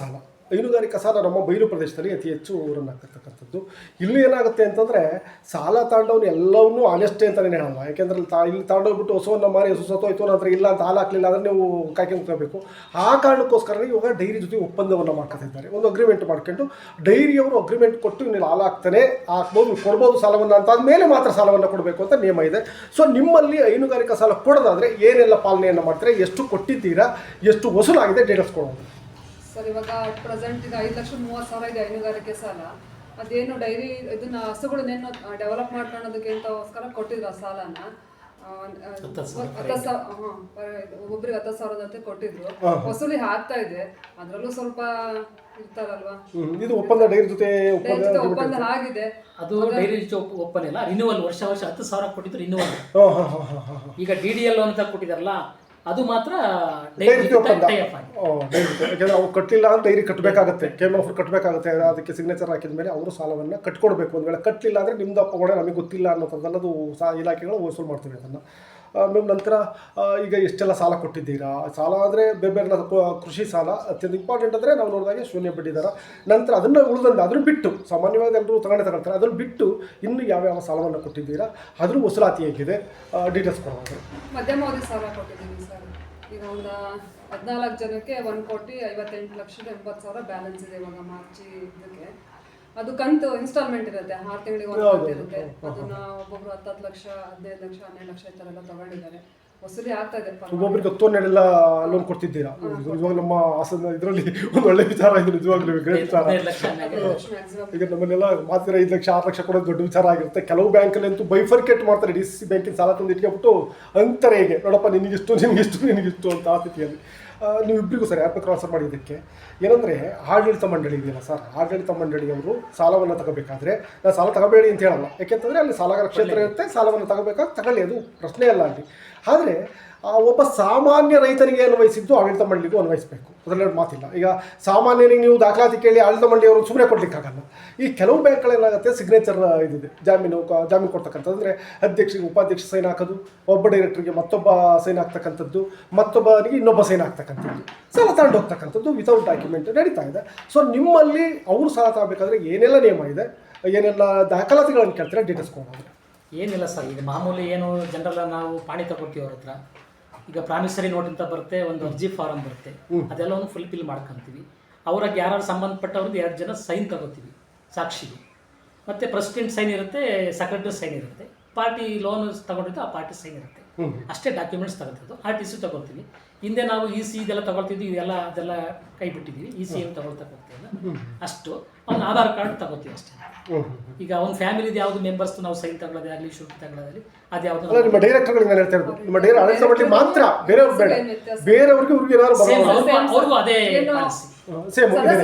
ಸಾಲ ನಮ್ಮ ಬಯಲು ಪ್ರದೇಶದಲ್ಲಿ ಅತಿ ಹೆಚ್ಚು ರನ್ ಆಗ್ತಿರ್ತಕ್ಕಂಥದ್ದು. ಇಲ್ಲಿ ಏನಾಗುತ್ತೆ ಅಂತಂದರೆ ಸಾಲ ತಾಂಡವನು ಎಲ್ಲವನ್ನೂ ಆನೆಸ್ಟೇ ಅಂತಲೇ ಹೇಳಲ್ಲ. ಯಾಕೆಂದ್ರೆ ಇಲ್ಲಿ ತಾಂಡೋಗ್ಬಿಟ್ಟು ಹೊಸವನ್ನು ಮಾರಿ ಹಸು ಸತ್ತೋಯ್ತು ನಂತರ ಇಲ್ಲ ಅಂತ ಹಾಲು ಹಾಕಲಿಲ್ಲ ಅಂದರೆ ನೀವು ಕಾಯ್ಕೊಂಡು ಆ ಕಾರಣಕ್ಕೋಸ್ಕರ ಇವಾಗ ಡೈರಿ ಜೊತೆ ಒಪ್ಪಂದವನ್ನು ಮಾಡ್ಕೊತಿದ್ದಾರೆ. ಒಂದು ಅಗ್ರಿಮೆಂಟ್ ಮಾಡ್ಕೊಂಡು ಡೈರಿಯವರು ಅಗ್ರಿಮೆಂಟ್ ಕೊಟ್ಟು ನೀವು ಹಾಲು ಹಾಕ್ತಾನೆ ಹಾಕ್ಬೋದು, ಕೊಡ್ಬೋದು ಸಾಲವನ್ನು ಅಂತ ಆದಮೇಲೆ ಮಾತ್ರ ಸಾಲವನ್ನು ಕೊಡಬೇಕು ಅಂತ ನಿಯಮ ಇದೆ. ಸೊ ನಿಮ್ಮಲ್ಲಿ ಹೈನುಗಾರಿಕಾ ಸಾಲ ಕೊಡೋದಾದರೆ ಏನೆಲ್ಲ ಪಾಲನೆಯನ್ನು ಮಾಡ್ತಾರೆ, ಎಷ್ಟು ಕೊಟ್ಟಿದ್ದೀರಾ, ಎಷ್ಟು ವಸೂಲಾಗಿದೆ ಡೀಟೇಲ್ಸ್ ಕೊಡೋದು ಸರ್. ಇವಾಗ ಪ್ರೆಸೆಂಟ್ ಈಗ 5,30,000 ಇದೆ ಹೈನುಗಾರಿಕೆ ಸಾಲ. ಅದೇನು ಡೈರಿ ಇದನ್ನ ಹಸುಗಳನ್ನೇನು ಡೆವಲಪ್ ಮಾಡ್ಕೊಳ್ಳೋದಕ್ಕೆ ಅಂತಗೋಸ್ಕರ ಕೊಟ್ಟಿದ್ರು ಆ ಸಾಲನ. 10,000 ಒಬ್ಬೊಬ್ರಿಗೆ 10,000 ಅಂತ ಕೊಟ್ಟಿದ್ರು. ವಸೂಲಿ ಆಗ್ತಾ ಇದೆ, ಅದರಲ್ಲೂ ಸ್ವಲ್ಪ ಇರ್ತಾರಲ್ವಾ. ಇದು ಒಪ್ಪಂದ ಡೈರಿ ಜೊತೆ ಒಪ್ಪಂದ ಆಗಿದೆ. ಅದು ಡೈರಿ ಒಪ್ಪಂದ ಇಲ್ಲ, ರಿನ್ಯೂವಲ್ ವರ್ಷ 10,000 ಕೊಟ್ಟಿದ್ರು ರಿನ್ಯೂವಲ್. ಈಗ DDL ಅಂತ ಕೊಟ್ಟಿದಾರಲ್ಲ, ಅದು ಮಾತ್ರ ಅವ್ರು ಕಟ್ಟಲಿಲ್ಲ ಅಂತ ಡೈರಿ ಕಟ್ಟಬೇಕಾಗುತ್ತೆ, KMF ಕಟ್ಟಬೇಕಾಗುತ್ತೆ. ಅದಕ್ಕೆ ಸಿಗ್ನೇಚರ್ ಹಾಕಿದ ಮೇಲೆ ಅವರು ಸಾಲವನ್ನು ಕಟ್ಕೊಡ್ಬೇಕು. ಒಂದು ವೇಳೆ ಕಟ್ಟಲಿಲ್ಲ ಅಂದರೆ ನಿಮ್ದು ಅಪ್ಪಗೊಡೆ ನಮಗೆ ಗೊತ್ತಿಲ್ಲ ಅನ್ನೋದಲ್ಲ, ಅದು ಇಲಾಖೆಗಳು ವಸೂಲು ಮಾಡ್ತೀವಿ ಅದನ್ನು. ನಂತರ ಈಗ ಎಷ್ಟೆಲ್ಲ ಸಾಲ ಕೊಟ್ಟಿದ್ದೀರಾ, ಸಾಲ ಅಂದರೆ ಬೇರೆ ಕೃಷಿ ಸಾಲ ಅತ್ಯಂತ ಇಂಪಾರ್ಟೆಂಟ್ ಅಂದರೆ ನಾವು ನೋಡಿದಾಗೆ ಶೂನ್ಯ ಬಡ್ಡಿ ದರ. ನಂತರ ಅದನ್ನು ಉಳಿದಂತೆ ಅದನ್ನು ಬಿಟ್ಟು ಸಾಮಾನ್ಯವಾಗಿ ಎಲ್ಲರೂ ತಗೊಳ್ತಾರೆ, ಅದನ್ನು ಬಿಟ್ಟು ಇನ್ನು ಯಾವ್ಯಾವ ಸಾಲವನ್ನು ಕೊಟ್ಟಿದ್ದೀರಾ, ಅದ್ರ ವಸೂಲಾತಿ ಹೇಗಿದೆ ಡೀಟೇಲ್ಸ್ ಕೊಡೋದು. ಮಧ್ಯಮ ಅವಧಿ ಸಾಲ ಕೊಟ್ಟಿದ್ದೀನಿ ಸರ್. ಈಗ ಒಂದು 14 ಜನಕ್ಕೆ 1,58,80,000 ಬ್ಯಾಲೆನ್ಸ್ ಇದೆ ಇವಾಗ ಮಾರ್ಚ್ ಇದಕ್ಕೆ. ಅದು ಕಂತು ಇನ್ಸ್ಟಾಲ್ಮೆಂಟ್ ಇರುತ್ತೆ, 6 ತಿಂಗಳಿಗೆ ಒಂದು ಕಂತು ಇರುತ್ತೆ. ಅದನ್ನ ಒಬ್ಬೊಬ್ರು 10 ಲಕ್ಷ, 15 ಲಕ್ಷ, 12 ಲಕ್ಷ ಈ ಥರ ಎಲ್ಲ ತಗೊಂಡಿದ್ದಾರೆ. ವಸೂಲಿ ಆಗ್ತಾ ಇದೆ. ಒಬ್ಬೊಬ್ಬರಿಗೆ 10 ಲೋನ್ ಕೊಡ್ತಿದ್ದೀರಾ. ಇವಾಗ ನಮ್ಮ ಹಾಸನ ಇದರಲ್ಲಿ ಒಂದು ಒಳ್ಳೆ ವಿಚಾರ ಇದೆ, ನಿಜವಾಗ್ಲೂ ಗ್ರೇಟ್ ವಿಚಾರ. ಈಗ ನಮ್ಮನ್ನೆಲ್ಲ ಮಾತ್ರ 5 ಲಕ್ಷ 6 ಲಕ್ಷ ಕೊಡೋದು ದೊಡ್ಡ ವಿಚಾರ ಆಗಿರುತ್ತೆ. ಕೆಲವು ಬ್ಯಾಂಕಲ್ಲಿ ಅಂತೂ ಬೈಫರ್ಕೇಟ್ ಮಾಡ್ತಾರೆ. DCC ಬ್ಯಾಂಕಿನ ಸಾಲ ತಂದು ಇಟ್ಕೊಬಿಟ್ಟು ಅಂತಾರೆ ಹೇಗೆ ನೋಡಪ್ಪ ನಿನಗಿಷ್ಟು ಅಂತ ಆ ಸ್ಥಿತಿಯಲ್ಲಿ. ನೀವು ಇಬ್ಬರಿಗೂ ಸರ್ ಯಾರು ಟ್ರಾನ್ಸ್ಫರ್ ಮಾಡಿದ್ದಕ್ಕೆ ಏನಂದರೆ ಆಡಳಿತ ಮಂಡಳಿ ಇದೆಯಲ್ಲ ಸರ್, ಆಡಳಿತ ಮಂಡಳಿಯವರು ಸಾಲವನ್ನು ತಗೋಬೇಕಾದ್ರೆ ನಾನು ಸಾಲ ತಗೋಬೇಡಿ ಅಂತ ಹೇಳಲ್ಲ. ಯಾಕೆಂತಂದರೆ ಅಲ್ಲಿ ಸಾಲಗಾರ ಕ್ಷೇತ್ರ ಇರುತ್ತೆ, ಸಾಲವನ್ನು ತಗೊಳ್ಳಿ, ಅದು ಪ್ರಶ್ನೆ ಅಲ್ಲ ಅಲ್ಲಿ. ಆದರೆ ಒಬ್ಬ ಸಾಮಾನ್ಯ ರೈತನಿಗೆ ಅನ್ವಯಿಸಿದ್ದು ಆಡಳಿತ ಮಂಡಳಿಗೂ ಅನ್ವಯಿಸಬೇಕು, ಅದರಲ್ಲಿ ಮಾತಿಲ್ಲ. ಈಗ ಸಾಮಾನ್ಯನಿಗೆ ನೀವು ದಾಖಲಾತಿ ಕೇಳಿ ಆಡಳಿತ ಮಂಡಳಿಯವರು ಸುಮ್ಮನೆ ಕೊಡ್ಲಿಕ್ಕಾಗಲ್ಲ. ಈ ಕೆಲವು ಬ್ಯಾಂಕ್ಗಳೇನಾಗುತ್ತೆ ಸಿಗ್ನೇಚರ್ ಇದಿದೆ, ಜಾಮೀನು ಕೊಡ್ತಕ್ಕಂಥದ್ದು. ಅಂದರೆ ಅಧ್ಯಕ್ಷರಿಗೆ ಉಪಾಧ್ಯಕ್ಷ ಸೈನ್ ಹಾಕೋದು, ಒಬ್ಬ ಡೈರೆಕ್ಟ್ರಿಗೆ ಮತ್ತೊಬ್ಬ ಸೈನ್ ಆಗ್ತಕ್ಕಂಥದ್ದು, ಮತ್ತೊಬ್ಬನಿಗೆ ಇನ್ನೊಬ್ಬ ಸೈನ್ ಆಗ್ತಕ್ಕಂಥದ್ದು, ಸಾಲ ತಗೊಂಡು ಹೋಗ್ತಕ್ಕಂಥದ್ದು ವಿತೌಟ್ ಡಾಕ್ಯುಮೆಂಟ್ ನಡೀತಾ ಇದೆ. ಸೊ ನಿಮ್ಮಲ್ಲಿ ಅವರು ಸಾಲ ತಗೋಬೇಕಾದ್ರೆ ಏನೆಲ್ಲ ನಿಯಮ ಇದೆ, ಏನೆಲ್ಲ ದಾಖಲಾತಿಗಳನ್ನು ಕೇಳ್ತಾರೆ ಡೀಟೇಲ್ಸ್ ಕೊಡೋದು. ಏನಿಲ್ಲ ಸರ್, ಈಗ ಮಾಮೂಲಿ ಏನು ಜನರಲ್ಲ ನಾವು ಪಾಣಿ ತಗೊಳ್ತೀವಿ ಅವ್ರ ಹತ್ರ. ಈಗ ಪ್ರಾಮಿಸರಿ ನೋಟ್ ಅಂತ ಬರುತ್ತೆ, ಒಂದು ಅರ್ಜಿ ಫಾರಮ್ ಬರುತ್ತೆ, ಅದೆಲ್ಲವನ್ನು ಫುಲ್ಫಿಲ್ ಮಾಡ್ಕೊತೀವಿ. ಅವ್ರಿಗೆ ಯಾರು ಸಂಬಂಧಪಟ್ಟವ್ರದ್ದು 2 ಜನ ಸೈನ್ ತಗೋತೀವಿ ಸಾಕ್ಷಿಗೆ. ಮತ್ತು ಪ್ರೆಸಿಡೆಂಟ್ ಸೈನ್ ಇರುತ್ತೆ, ಸೆಕ್ರೆಟರಿ ಸೈನ್ ಇರುತ್ತೆ, ಪಾರ್ಟಿ ಲೋನ್ ತಗೊಂಡಿದ್ದು ಆ ಪಾರ್ಟಿ ಸೈನ್ ಇರುತ್ತೆ. ಅಷ್ಟೇ ಡಾಕ್ಯುಮೆಂಟ್ಸ್ ತಗೋತಿದ್ದು. RTC ತಗೊಳ್ತೀವಿ. ಹಿಂದೆ ನಾವು EC ಇದೆಲ್ಲ ತಗೊಳ್ತಿದ್ವಿ, ಅದೆಲ್ಲ ಕೈ ಬಿಟ್ಟಿದ್ದೀವಿ. EC ಏನು ತಗೊಳ್ತಿಲ್ಲ ಅಷ್ಟು. ಅವ್ನು ಆಧಾರ್ ಕಾರ್ಡ್ ತಗೋತೀವಿ ಅಷ್ಟೇ. ಈಗ ಒಂದು ಫ್ಯಾಮಿಲಿದು ಯಾವುದು ಮೆಂಬರ್ಸ್ ನಾವು ಸೈನ್ ತಗೊಳ್ಳೋದೇ ಆಗಲಿ, ಶುಲ್ಕ ತಗೊಳ್ಳೋದಾಗಲಿ, ಅದು ಯಾವುದು ನಿಮ್ಮ ಡೈರೆಕ್ಟರ್ಗಳಿಗೆ ನಾನು ಹೇಳ್ತಾ ಇರೋದು, ನಿಮ್ಮ ಆಡಳಿತ ಮಂಡಳಿ ಮಾತ್ರ, ಬೇರೆಯವ್ರು ಬೇಡ. ಬೇರೆಯವ್ರಿಗೆ ಇವ್ರಿಗೆ ಏನಾದ್ರು ಅವ್ರಿಗೂ ಅದೇ ಸೇಮ್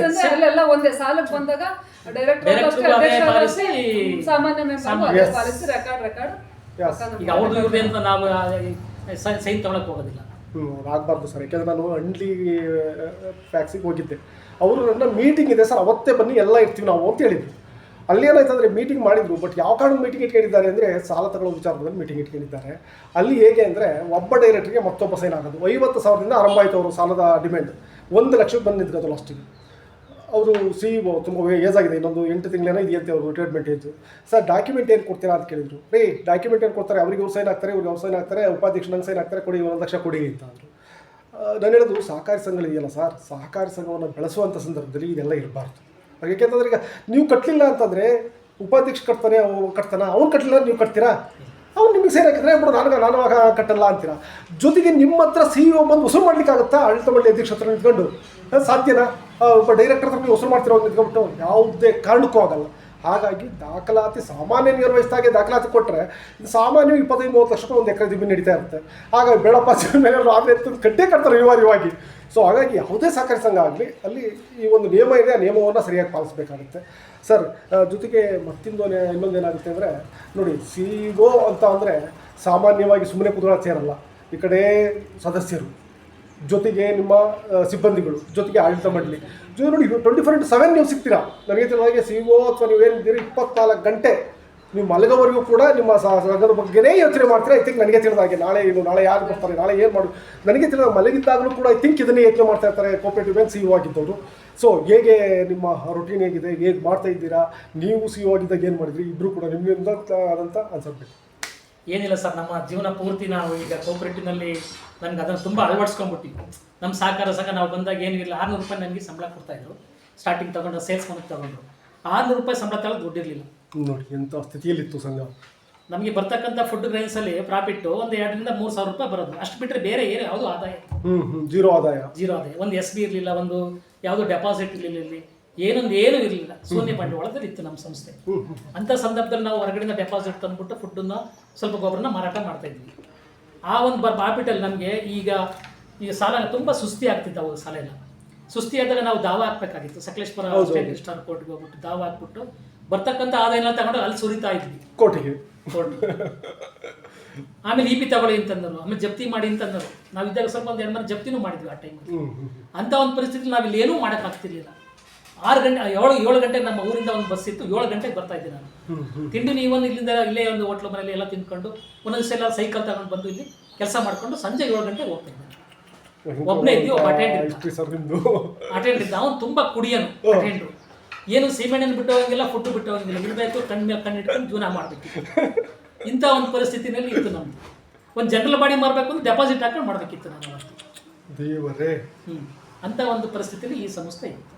ಅಲ್ಲೆಲ್ಲ ಒಂದೇ ಸಾಲಕ್ಕೆ ಬಂದಾಗ ಸಾಮಾನ್ಯ ಮೆಂಬರ್ ಪಾಲಿಸಿ ರೆಕಾರ್ಡ್ ಈಗ ಅವ್ರದ್ದು ಇವ್ರದ್ದು ಅಂತ ನಾವು ಸೈನ್ ತಗೊಳಕ್ ಹೋಗೋದಿಲ್ಲ. ಆಗಬಾರ್ದು ಸರ್. ಯಾಕೆಂದರೆ ನಾನು ಅಂಡ್ಲಿ ಫ್ಯಾಕ್ಸಿಗೆ ಹೋಗಿದ್ದೆ, ಅವರು ನನ್ನ ಮೀಟಿಂಗ್ ಇದೆ ಸರ್ ಅವತ್ತೇ ಬನ್ನಿ ಎಲ್ಲ ಇರ್ತೀವಿ ನಾವು ಅಂತ ಹೇಳಿದ್ರು. ಅಲ್ಲಿ ಏನಾಯ್ತಂದರೆ ಮೀಟಿಂಗ್ ಮಾಡಿದ್ರು, ಬಟ್ ಯಾವ ಕಾರಣಕ್ಕೆ ಮೀಟಿಂಗ್ ಇಟ್ಕೊಂಡಿದ್ದಾರೆ ಅಂದರೆ ಸಾಲ ತಗೊಳ್ಳೋ ವಿಚಾರದಲ್ಲಿ ಮೀಟಿಂಗ್ ಇಟ್ಕೊಂಡಿದ್ದಾರೆ. ಅಲ್ಲಿ ಹೇಗೆ ಅಂದರೆ ಒಬ್ಬ ಡೈರೆಕ್ಟ್ರಿಗೆ ಮತ್ತೊಬ್ಬ ಸೈನ್ ಆಗೋದು. 50,000ದಿಂದ ಆರಂಭ ಆಯಿತು ಅವರು ಸಾಲದ ಡಿಮ್ಯಾಂಡ್. 1 ಲಕ್ಷಕ್ಕೆ ಬಂದು ನಿಂತ್ಕೋದು ಲಾಸ್ಟಿಗೆ. ಅವರು CEO ತುಂಬ ಏಜ್ ಆಗಿದೆ, ಇನ್ನೊಂದು 8 ತಿಂಗಳೇನೋ ಇದೆಯಂತೆ ಅವರು ರಿಟೈರ್ಮೆಂಟ್ ಏಜು. ಸರ್ ಡಾಕ್ಯುಮೆಂಟ್ ಏನು ಕೊಡ್ತೀರಾ ಅಂತ ಕೇಳಿದ್ರು. ಡಾಕ್ಯುಮೆಂಟ್ ಏನು ಕೊಡ್ತಾರೆ, ಅವ್ರಿಗೆ ಅವ್ರು ಸೈನ್ ಆಗ್ತಾರೆ, ಇವ್ರಿಗೆ ಅವ್ರು ಸೈನ್ ಆಗ್ತಾರೆ, ಉಪಾಧ್ಯಕ್ಷ ನಂಗೆ ಸೈನ್ ಆಗ್ತಾರೆ, ಕೊಡಿ 1 ಲಕ್ಷ ಕೊಡಿ ಅಂತ ಅಂದರು. ನಾನು ಹೇಳೋದು ಸಹಕಾರಿ ಸಂಘಗಳಿದೆಯಲ್ಲ ಸರ್, ಸಹಕಾರಿ ಸಂಘವನ್ನು ಬೆಳೆಸುವಂಥ ಸಂದರ್ಭದಲ್ಲಿ ಇದೆಲ್ಲ ಇರಬಾರ್ದು. ಯಾಕೆಂತಂದ್ರೆ ಈಗ ನೀವು ಕಟ್ಟಲಿಲ್ಲ ಅಂತಂದರೆ ಉಪಾಧ್ಯಕ್ಷ ಕಟ್ತಾನೆ, ಅವ್ನು ಕಟ್ಟಲಿಲ್ಲ ನೀವು ಕಟ್ತೀರಾ, ಅವ್ನು ನಿಮಗೆ ಸೈನ್ ಹಾಕಿದ್ರೆ ಬಿಡು ನಾನು ಕಟ್ಟಲ್ಲ ಅಂತೀರಾ. ಜೊತೆಗೆ ನಿಮ್ಮ ಹತ್ರ CEO ಬಂದು ವಸೂಲು ಮಾಡ್ಲಿಕ್ಕಾಗುತ್ತಾ? ಆಡಳಿತ ಮಂಡಳಿ ಅಧ್ಯಕ್ಷ ಹತ್ರ ನಿಂತ್ಕೊಂಡು ಸಾಧ್ಯನಾ? ಒಬ್ಬ ಡೈರೆಕ್ಟರ್ ಹತ್ರ ನೀವು ವಸೂಲು ಮಾಡ್ತಿರೋ ನಿಂತ್ಕೊಂಡ್ಬಿಟ್ಟು ಯಾವುದೇ ಕಾರಣಕ್ಕೂ ಆಗಲ್ಲ. ಹಾಗಾಗಿ ದಾಖಲಾತಿ ಸಾಮಾನ್ಯ ನಿರ್ವಹಿಸಿದಾಗೆ ದಾಖಲಾತಿ ಕೊಟ್ಟರೆ ಇದು ಸಾಮಾನ್ಯ 25-30 ಲಕ್ಷಕ್ಕೆ 1 ಎಕರೆ ಜಮೀನು ನಡೀತಾ ಇರುತ್ತೆ. ಹಾಗಾಗಿ ಬೇಡಪ್ಪ ಆದರೆ ಕಟ್ಟೇ ಕಟ್ತಾರೆ ಅನಿವಾರ್ಯವಾಗಿ. ಸೊ ಹಾಗಾಗಿ ಯಾವುದೇ ಸಹಕಾರಿ ಸಂಘ ಆಗಲಿ ಅಲ್ಲಿ ಈ ಒಂದು ನಿಯಮ ಇದೆ, ಆ ನಿಯಮವನ್ನು ಸರಿಯಾಗಿ ಪಾಲಿಸಬೇಕಾಗುತ್ತೆ ಸರ್. ಜೊತೆಗೆ ಇನ್ನೊಂದೇನಾಗುತ್ತೆ ಅಂದರೆ ನೋಡಿ, CEO ಅಂತ ಅಂದರೆ ಸಾಮಾನ್ಯವಾಗಿ ಸುಮ್ಮನೆ ಕುದುರೆ ಸೇರಲ್ಲ. ಈ ಕಡೆ ಸದಸ್ಯರು, ಜೊತೆಗೆ ನಿಮ್ಮ ಸಿಬ್ಬಂದಿಗಳು, ಜೊತೆಗೆ ಆಡಳಿತ ಮಂಡಳಿ ನೋಡಿ 24/7 ನೀವು ಸಿಗ್ತೀರಾ. ನನಗೆ ತಿಳಿದಾಗೆ CEO ಅಥವಾ ನೀವೇನಿದ್ದೀರಿ 24 ಗಂಟೆ ನೀವು ಮಲಗೋವರೆಗೂ ಕೂಡ ನಿಮ್ಮ ಸಂಘದ ಬಗ್ಗೆನೇ ಯೋಚನೆ ಮಾಡ್ತೀರಾ. ಐ ಥಿಂಕ್ ನನಗೆ ತಿಳಿದಾಗೆ ನಾಳೆ ಯಾರು ಬರ್ತಾರೆ, ನಾಳೆ ಏನು ಮಾಡೋದು, ನನಗೆ ತಿಳಿದ ಮಲಗಿದ್ದಾಗಲೂ ಕೂಡ ಐ ಥಿಂಕ್ ಇದನ್ನೇ ಯೋಚನೆ ಮಾಡ್ತಾ ಇರ್ತಾರೆ ಕೋಆಪರೇಟಿವ್ ಬ್ಯಾಂಕ್ CEO ಆಗಿದ್ದವರು. ಸೊ ಹೇಗೆ ನಿಮ್ಮ ರೊಟೀನ್ ಹೇಗಿದೆ, ಹೇಗೆ ಮಾಡ್ತಾ ಇದ್ದೀರಾ, ನೀವು CEO ಆಗಿದ್ದಾಗ ಏನು ಮಾಡಿದ್ರಿ, ಇಬ್ಬರು ಕೂಡ ನಿಮ್ಮಿಂದ ಆದಂಥ ಆನ್ಸರ್ ಬೇಕು. ಏನಿಲ್ಲ ಸರ್, ನಮ್ಮ ಜೀವನ ಪೂರ್ತಿ ನಾವು ಈಗ ಕೋಆಪರೇಟಿವ್ನಲ್ಲಿ ನನಗೆ ಅದನ್ನು ತುಂಬ ಅಳವಡಿಸ್ಕೊಂಡ್ಬಿಟ್ಟಿವಿ. ನಮ್ಮ ಸಹಕಾರ ಸಂಘ ನಾವು ಬಂದಾಗ ಏನಿಲ್ಲ, 600 ರೂಪಾಯಿ ನನಗೆ ಸಂಬಳ ಕೊಡ್ತಾಯಿದ್ರು. ಸ್ಟಾರ್ಟಿಂಗ್ ತೊಗೊಂಡು ಸೇಲ್ಸ್ ಮನೆಗೆ ತೊಗೊಂಡ್ರು 600 ರೂಪಾಯಿ ಸಂಬಳ ತಗೊಳ್ಳೋದು ದುಡ್ಡಿರಲಿಲ್ಲ ನೋಡಿ ಎಂಥ ಸ್ಥಿತಿಯಲ್ಲಿತ್ತು ಸಂಘ. ನಮಗೆ ಬರ್ತಕ್ಕಂಥ ಫುಡ್ ಗ್ರೈನ್ಸಲ್ಲಿ ಪ್ರಾಫಿಟ್ಟು ಒಂದು 2,000 3,000 ರೂಪಾಯಿ ಬರೋದು. ಅಷ್ಟು ಬಿಟ್ಟರೆ ಬೇರೆ ಏನು ಯಾವುದೂ ಆದಾಯ ಜೀರೋ ಆದಾಯ. ಒಂದು SB ಇರಲಿಲ್ಲ, ಒಂದು ಯಾವುದೋ ಡೆಪಾಸಿಟ್ ಇರಲಿಲ್ಲ, ಇಲ್ಲಿ ಏನೂ ಇರಲಿಲ್ಲ. ಶೂನ್ಯ ಬಂಡವಾಳದಲ್ಲಿ ಇತ್ತು ನಮ್ಮ ಸಂಸ್ಥೆ. ಅಂಥ ಸಂದರ್ಭದಲ್ಲಿ ನಾವು ಹೊರಗಡೆಯಿಂದ ಡೆಪಾಸಿಟ್ ತಂದುಬಿಟ್ಟು ಫುಡ್ಡನ್ನು ಸ್ವಲ್ಪ ಗೊಬ್ಬರನ ಮಾರಾಟ ಮಾಡ್ತಾ ಇದ್ವಿ. ಆ ಒಂದು ಪ್ರಾಫಿಟಲ್ಲಿ ನಮಗೆ ಈಗ ಸಾಲ ತುಂಬ ಸುಸ್ತಿ ಆಗ್ತಿತ್ತು. ಅವಾಗ ಸಾಲ ಎಲ್ಲ ಸುಸ್ತಿ ಆದಾಗ ನಾವು ದಾವ ಹಾಕ್ಬೇಕಾಗಿತ್ತು. ಸಕಲೇಶ್ಪುರ ಸ್ಟೇಟ್ ರಿಜಿಸ್ಟ್ರಾರ್ ಕೋರ್ಟ್ಗೆ ಹೋಗ್ಬಿಟ್ಟು ದಾವ ಹಾಕ್ಬಿಟ್ಟು ಬರ್ತಕ್ಕಂಥ ಆದಾಯ ಎಲ್ಲ ತಗೊಂಡು ಅಲ್ಲಿ ಸುರಿತಾ ಇದ್ವಿ ಕೋರ್ಟ್. ಆಮೇಲೆ EP ತಗೊಳ್ಳಿ ಅಂತಂದರು, ಆಮೇಲೆ ಜಪ್ತಿ ಮಾಡಿ ಅಂತಂದರು. ನಾವಿದ್ದಾಗ ಸ್ವಲ್ಪ ಒಂದು 2 ಮನೆ ಜಪ್ತಿನೂ ಮಾಡಿದ್ವಿ ಆ ಟೈಮಲ್ಲಿ. ಅಂಥ ಒಂದು ಪರಿಸ್ಥಿತಿ ನಾವಿಲ್ಲಿ ಏನೂ ಮಾಡೋಕ್ಕಾಗ್ತಿರ್ಲಿಲ್ಲ. 7 ಗಂಟೆಗೆ ನಮ್ಮ ಊರಿಂದ ಒಂದು ಬಸ್ ಇತ್ತು, 7 ಗಂಟೆಗೆ ಬರ್ತಾ ಇದ್ದೆ ನಾನು. ತಿಂಡಿ ನೀವೊಂದು ಇಲ್ಲಿಂದ ಇಲ್ಲೇ ಒಂದು ಹೋಟ್ಲು ಮನೆಯಲ್ಲಿ ಎಲ್ಲ ತಿಂದ್ಕೊಂಡು ಒಂದೊಂದು ಸಲ ಸೈಕಲ್ ತಗೊಂಡು ಬಂದು ಇಲ್ಲಿ ಕೆಲಸ ಮಾಡಿಕೊಂಡು ಸಂಜೆ 7 ಗಂಟೆಗೆ ಹೋಗ್ತಾ ಇದ್ದೆ. ಒಬ್ಬನೇ ಇದ್ವಿ, ಒಬ್ಬ ಅಟೆಂಡ್ ಇದ್ದ. ಅವನು ತುಂಬ ಕುಡಿಯನು ಅಟೆಂಡ್ರು. ಏನು ಸೀಮೆಣ್ಣೆನ ಬಿಟ್ಟು ಹೋಗಿಲ್ಲ, ಫುಡ್ ಬಿಟ್ಟು ಹೋಗಿಲ್ಲ, ಇರಬೇಕು, ಕಣ್ಣಿಟ್ಕೊಂಡು ಜೀವನ ಮಾಡಬೇಕು. ಇಂಥ ಒಂದು ಪರಿಸ್ಥಿತಿನಲ್ಲಿ ಇತ್ತು ನಮ್ಮದು. ಒಂದು ಜನರಲ್ ಬಾಡಿ ಮಾಡಬೇಕು ಅಂದ್ರೆ ಡೆಪಾಸಿಟ್ ಹಾಕೊಂಡು ಮಾಡಬೇಕಿತ್ತು ನಾನು ಅವತ್ತು. ದೇವರೇ, ಅಂಥ ಒಂದು ಪರಿಸ್ಥಿತಿಯಲ್ಲಿ ಈ ಸಂಸ್ಥೆ ಇತ್ತು.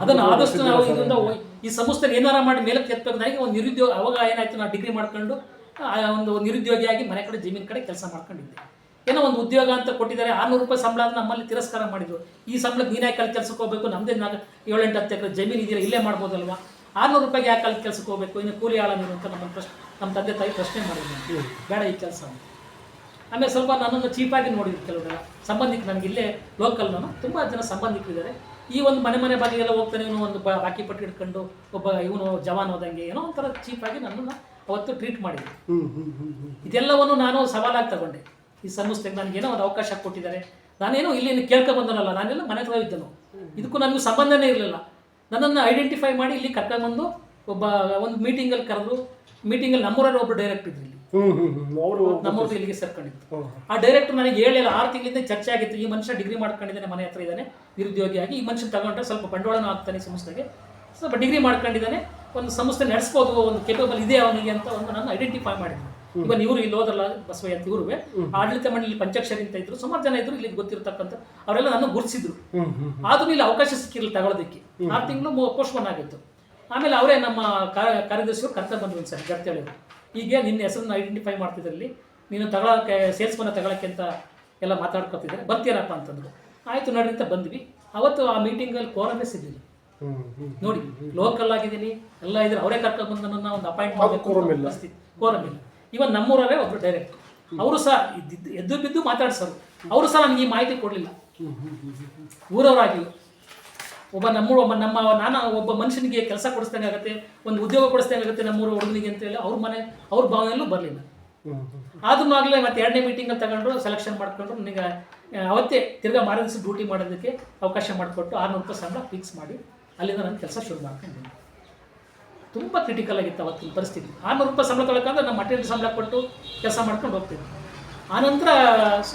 ಅದನ್ನು ಆದಷ್ಟು ನಾವು ಇದರಿಂದ ಈ ಸಂಸ್ಥೆಗೆ ಏನಾರ ಮಾಡಿ ಮೇಲೆ ಎತ್ತಬೇಕು. ನನಗೆ ಒಂದು ನಿರುದ್ಯೋಗ, ಅವಾಗ ಏನಾಯ್ತು, ನಾನು ಡಿಗ್ರಿ ಮಾಡ್ಕೊಂಡು ಒಂದು ನಿರುದ್ಯೋಗಿಯಾಗಿ ಮನೆ ಕಡೆ ಜಮೀನು ಕಡೆ ಕೆಲಸ ಮಾಡ್ಕೊಂಡಿದ್ದೆ. ಏನೋ ಒಂದು ಉದ್ಯೋಗ ಅಂತ ಕೊಟ್ಟಿದ್ದಾರೆ, 600 ರೂಪಾಯಿ ಸಂಬಳ ಅಂತ ನಮ್ಮಲ್ಲಿ ತಿರಸ್ಕಾರ ಮಾಡಿದ್ರು. ಈ ಸಂಬಳಕ್ಕೆ ನೀನು ಯಾಕೆ ಅಲ್ಲಿ ಕೆಲಸಕ್ಕೆ ಹೋಗಬೇಕು, ನಮ್ಮದೇ 7-8 ಎಕರೆ ಜಮೀನು ಇದೆಯಲ್ಲ, ಇಲ್ಲೇ ಮಾಡ್ಬೋದಲ್ವಾ, 600 ರೂಪಾಯಿಗೆ ಯಾಕೆ ಅಲ್ಲಿ ಕೆಲಸಕ್ಕೆ ಹೋಗಬೇಕು, ಇನ್ನು ಕೂಲಿ ಆಳ ನೀನು ಅಂತ ನಮ್ಮ ತಂದೆ ತಾಯಿ ಪ್ರಶ್ನೆ ಮಾಡಿದ್ರು. ಬೇಡ ಈ ಕೆಲಸ. ಆಮೇಲೆ ಸ್ವಲ್ಪ ನನ್ನನ್ನು ಚೀಪಾಗಿ ನೋಡಿದ್ರು ಕೆಲವರೆಲ್ಲ ಸಂಬಂಧಿಕರು. ನನಗೆ ಇಲ್ಲೇ ಲೋಕಲ್ ನಾನು ತುಂಬ ಜನ ಸಂಬಂಧಿಕರಿದ್ದಾರೆ. ಈ ಒಂದು ಮನೆ ಬಾಗಿಲೆಲ್ಲ ಹೋಗ್ತಾನೆ, ಇವನು ಒಂದು ಬಾಕಿ ಪಟ್ಟಿ ಹಿಡ್ಕೊಂಡು ಒಬ್ಬ ಇವನು ಜವಾನ್ ಹೋದಂಗೆ ಏನೋ ಒಂಥರ ಚೀಪಾಗಿ ನನ್ನನ್ನು ಅವತ್ತು ಟ್ರೀಟ್ ಮಾಡಿದ್ರು. ಇದೆಲ್ಲವನ್ನು ನಾನು ಸವಾಲಾಗಿ ತಗೊಂಡೆ. ಈ ಸಂಸ್ಥೆಗೆ ನನಗೇನೋ ಒಂದು ಅವಕಾಶ ಕೊಟ್ಟಿದ್ದಾರೆ, ನಾನೇನೋ ಇಲ್ಲಿ ಕೇಳ್ಕೊಂಬಂದನಲ್ಲ, ನಾನೆಲ್ಲ ಮನೆ ಹತ್ರ ಇದ್ದನು, ಇದಕ್ಕೂ ನನಗೂ ಸಂಬಂಧನೇ ಇರಲಿಲ್ಲ. ನನ್ನನ್ನು ಐಡೆಂಟಿಫೈ ಮಾಡಿ ಇಲ್ಲಿ ಕರ್ಕೊಂಡ್ಬಂದು ಒಂದು ಮೀಟಿಂಗಲ್ಲಿ ಕರೆದು, ಮೀಟಿಂಗಲ್ಲಿ ನಮ್ಮೂರಲ್ಲಿ ಒಬ್ಬರು ಡೈರೆಕ್ಟರ್ ಇದ್ರು, ಇಲ್ಲಿ ನಮ್ಮೂರು ಇಲ್ಲಿಗೆ ಸೇರ್ಕೊಂಡಿತ್ತು. ಆ ಡೈರೆಕ್ಟರ್ ನನಗೆ ಹೇಳಿಲ್ಲ, 6 ತಿಂಗಳಿಂದ ಚರ್ಚೆ ಆಗಿತ್ತು. ಈ ಮನುಷ್ಯ ಡಿಗ್ರಿ ಮಾಡ್ಕೊಂಡಿದ್ದಾನೆ, ಮನೆ ಹತ್ರ ಇದ್ದಾನೆ, ನಿರುದ್ಯೋಗಿಯಾಗಿ. ಈ ಮನುಷ್ಯನ ತಗೊಂಡ್ರೆ ಸ್ವಲ್ಪ ಬಂಡವಾಳನೂ ಆಗ್ತಾನೆ ಸಂಸ್ಥೆಗೆ, ಸ್ವಲ್ಪ ಡಿಗ್ರಿ ಮಾಡ್ಕೊಂಡಿದ್ದಾನೆ, ಒಂದು ಸಂಸ್ಥೆ ನಡೆಸ್ಬೋದು, ಒಂದು ಕೇಪಬಲ್ ಇದೆ ಅವನಿಗೆ ಅಂತ ಒಂದು ನಾನು ಐಡೆಂಟಿಫೈ ಮಾಡಿದ್ದೆ. ಇವನ್ ಇವರು ಇಲ್ಲಿ ಹೋದಲ್ಲ ಬಸವಯ್ಯ ಅಂತ, ಇವರು ಆಡಳಿತ ಮಂಡಳಿ ಪಂಚಾಕ್ಷರಿ ಅಂತ ಇದ್ರು, ಸುಮಾರು ಜನ ಇದ್ರು ಇಲ್ಲಿ ಗೊತ್ತಿರತಕ್ಕಂಥ, ಅವರೆಲ್ಲ ನನ್ನ ಗುರುತಿಸಿದ್ರು. ಆದ್ರೂ ಇಲ್ಲಿ ಅವಕಾಶ ಸಿಕ್ಕಿರಲಿಲ್ಲ ತಗೊಳ್ಳೋದಕ್ಕೆ. 6 ತಿಂಗಳು ಪೋಸ್ಟ್ಪೋನ್ ಆಗಿತ್ತು. ಆಮೇಲೆ ಅವರೇ ನಮ್ಮ ಕಾರ್ಯದರ್ಶಿಯವರು ಕರ್ಕೊಂಡು ಬಂದ್ರು ಒಂದು ಸರಿ ಗರ್ತೇಳಿದ್ರು, ಹೀಗೆ ನಿನ್ನ ಹೆಸರನ್ನ ಐಡೆಂಟಿಫೈ ಮಾಡ್ತಿದ್ರಲ್ಲಿ, ನೀನು ತಗೊಳಕ್ಕೆ ಸೇಲ್ಸ್ಮನ್ನ ತಗೊಳಕ್ಕೆ ಅಂತ ಎಲ್ಲ ಮಾತಾಡ್ಕೊತಿದ್ದಾರೆ, ಬರ್ತೀರಪ್ಪ ಅಂತಂದ್ರು. ಆಯಿತು ನಡ್ರಿ ಅಂತ ಬಂದ್ವಿ. ಅವತ್ತು ಆ ಮೀಟಿಂಗಲ್ಲಿ ಕೋರಮೇ ಸಿಗಲಿಲ್ಲ. ನೋಡಿ, ಲೋಕಲ್ ಆಗಿದ್ದೀನಿ, ಎಲ್ಲ ಇದ್ರೆ ಅವರೇ ಕರ್ಕೊಂಡು ಬಂದು ನನ್ನ ಒಂದು ಅಪಾಯಿಂಟ್ ಮಾಡಬೇಕು, ಕೋರಮ್ ಇಲ್ಲ. ಇವನ್ ನಮ್ಮೂರವರೇ ಒಬ್ರು ಡೈರೆಕ್ಟರ್, ಅವರು ಸಹ ಎದ್ದು ಬಿದ್ದು ಮಾತಾಡ್ಸೋರು, ಅವರು ಸಹ ನನಗೆ ಈ ಮಾಹಿತಿ ಕೊಡಲಿಲ್ಲ. ಊರವರಾಗಿ ನಾನು ಒಬ್ಬ ಮನುಷ್ಯನಿಗೆ ಕೆಲಸ ಕೊಡಿಸ್ದಂಗೆ ಆಗುತ್ತೆ, ಒಂದು ಉದ್ಯೋಗ ಕೊಡಿಸ್ದಂಗೆ ಆಗುತ್ತೆ ನಮ್ಮೂರು ಹುಡುಗನಿಗೆ ಅಂತ ಹೇಳಿ ಅವ್ರ ಭಾವನೆಯಲ್ಲೂ ಬರಲಿಲ್ಲ. ಆದ್ರೂ ಆಗಲೇ ಮತ್ತೆ 2ನೇ ಮೀಟಿಂಗಲ್ಲಿ ತಗೊಂಡ್ರು, ಸೆಲೆಕ್ಷನ್ ಮಾಡ್ಕೊಂಡ್ರು. ನನಗೆ ಅವತ್ತೇ ತಿರ್ಗಾ ಮಾರನೇ ದಿವಸ ಡ್ಯೂಟಿ ಮಾಡೋದಕ್ಕೆ ಅವಕಾಶ ಮಾಡಿಕೊಟ್ಟು 600 ರೂಪಾಯಿ ಸಂಬಳ ಫಿಕ್ಸ್ ಮಾಡಿ ಅಲ್ಲಿಂದ ನಾನು ಕೆಲಸ ಶುರು ಮಾಡ್ಕೊಂಡು ತುಂಬ ಕ್ರಿಟಿಕಲ್ ಆಗಿತ್ತು ಅವತ್ತಿನ ಪರಿಸ್ಥಿತಿ. 600 ರೂಪಾಯಿ ಸಂಬಳ ತೊಗೊಳಕ್ಕಂದ್ರೆ ನಮ್ಮ ಅಟೆಂಡ್ ಸಂಬಳ ಕೊಟ್ಟು ಕೆಲಸ ಮಾಡ್ಕೊಂಡು ಹೋಗ್ತಿದ್ವಿ. ಆನಂತರ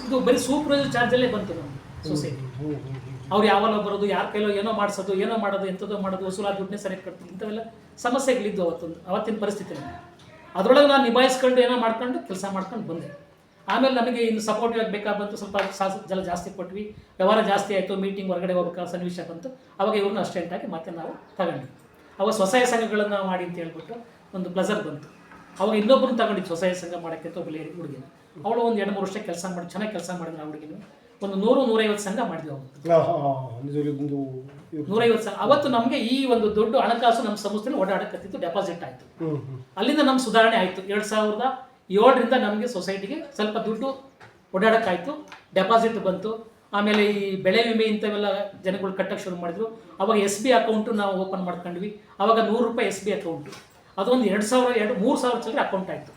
ಇದು ಬರೀ ಸೂಪರ್ವೈಸರ್ ಚಾರ್ಜಲ್ಲೇ ಬಂತು ನಮ್ಮ ಸೊಸೈಟಿ. ಅವ್ರು ಯಾವಾಗ ಬರೋದು, ಯಾರ ಕೈಲೋ ಏನೋ ಮಾಡಿಸೋದು, ಏನೋ ಮಾಡೋದು, ಎಂಥದೋ ಮಾಡೋದು, ವಸೂಲಾದ ದುಡ್ಡನ್ನೇ ಸರಿಯಾಗಿ ಕಟ್ತೀನಿ, ಇಂಥವೆಲ್ಲ ಸಮಸ್ಯೆಗಳಿದ್ದು ಅವತ್ತಿನ ಪರಿಸ್ಥಿತಿಯಲ್ಲಿ. ಅದರೊಳಗೆ ನಾನು ನಿಭಾಯಿಸ್ಕೊಂಡು ಏನೋ ಮಾಡ್ಕೊಂಡು ಕೆಲಸ ಮಾಡ್ಕೊಂಡು ಬಂದೆ. ಆಮೇಲೆ ನಮಗೆ ಇನ್ನು ಸಪೋರ್ಟಿವ್ ಆಗಿ ಬೇಕಾಗ್ಬಂತು, ಸ್ವಲ್ಪ ಜಲ ಜಾಸ್ತಿ ಕೊಟ್ವಿ, ವ್ಯವಹಾರ ಜಾಸ್ತಿ ಆಯಿತು, ಮೀಟಿಂಗ್ ಹೊರಗಡೆ ಹೋಗ್ಬೇಕಾದ ಸನ್ನಿವೇಶ ಬಂತು. ಅವಾಗ ಇವ್ರನ್ನ ಅಷ್ಟೆಂಟಾಗಿ ಮತ್ತೆ ನಾವು ತಗೊಂಡ್ವಿ. ಅವಾಗ ಸ್ವಸಹಾಯ ಸಂಘಗಳನ್ನು ಮಾಡಿ ಅಂತ ಹೇಳ್ಬಿಟ್ಟು ಒಂದು ಪ್ಲಸರ್ ಬಂತು. ಅವಾಗ ಇನ್ನೊಬ್ಬರನ್ನ ತಗೊಂಡಿದ್ದು ಸ್ವಸಹಾಯ ಸಂಘ ಮಾಡೋಕ್ಕೆ ಅಂತ ಒಬ್ಬ ಹುಡುಗಿನ, ಅವಳು ಒಂದು 2-3 ವರ್ಷ ಕೆಲಸ ಮಾಡಿ ಚೆನ್ನಾಗಿ ಕೆಲಸ ಮಾಡಿದ್ರು. ಆ ಹುಡುಗಿನ ಒಂದು 100-150 ಸಂಘ ಮಾಡಿದ್ವಿ. ಅವತ್ತು 150 ಸಂಘ. ಅವತ್ತು ನಮಗೆ ಈ ಒಂದು ದೊಡ್ಡ ಹಣಕಾಸು ನಮ್ಮ ಸಂಸ್ಥೆಯಲ್ಲಿ ಓಡಾಡಕತ್ತಿತ್ತು, ಡೆಪಾಸಿಟ್ ಆಯಿತು. ಅಲ್ಲಿಂದ ನಮ್ಮ ಸುಧಾರಣೆ ಆಯಿತು. 2007ರಿಂದ ನಮಗೆ ಸೊಸೈಟಿಗೆ ಸ್ವಲ್ಪ ದುಡ್ಡು ಓಡಾಡೋಕ್ಕಾಯಿತು, ಡೆಪಾಸಿಟ್ ಬಂತು. ಆಮೇಲೆ ಈ ಬೆಳೆ ವಿಮೆ ಇಂಥವೆಲ್ಲ ಜನಗಳು ಕಟ್ಟಕ್ಕೆ ಶುರು ಮಾಡಿದ್ರು. ಅವಾಗ SB ಅಕೌಂಟು ನಾವು ಓಪನ್ ಮಾಡ್ಕೊಂಡ್ವಿ. ಅವಾಗ 100 ರೂಪಾಯಿ SB ಅಕೌಂಟು, ಅದೊಂದು 3,000 ಚಿಲ್ಲರೆ ಅಕೌಂಟ್ ಆಯಿತು.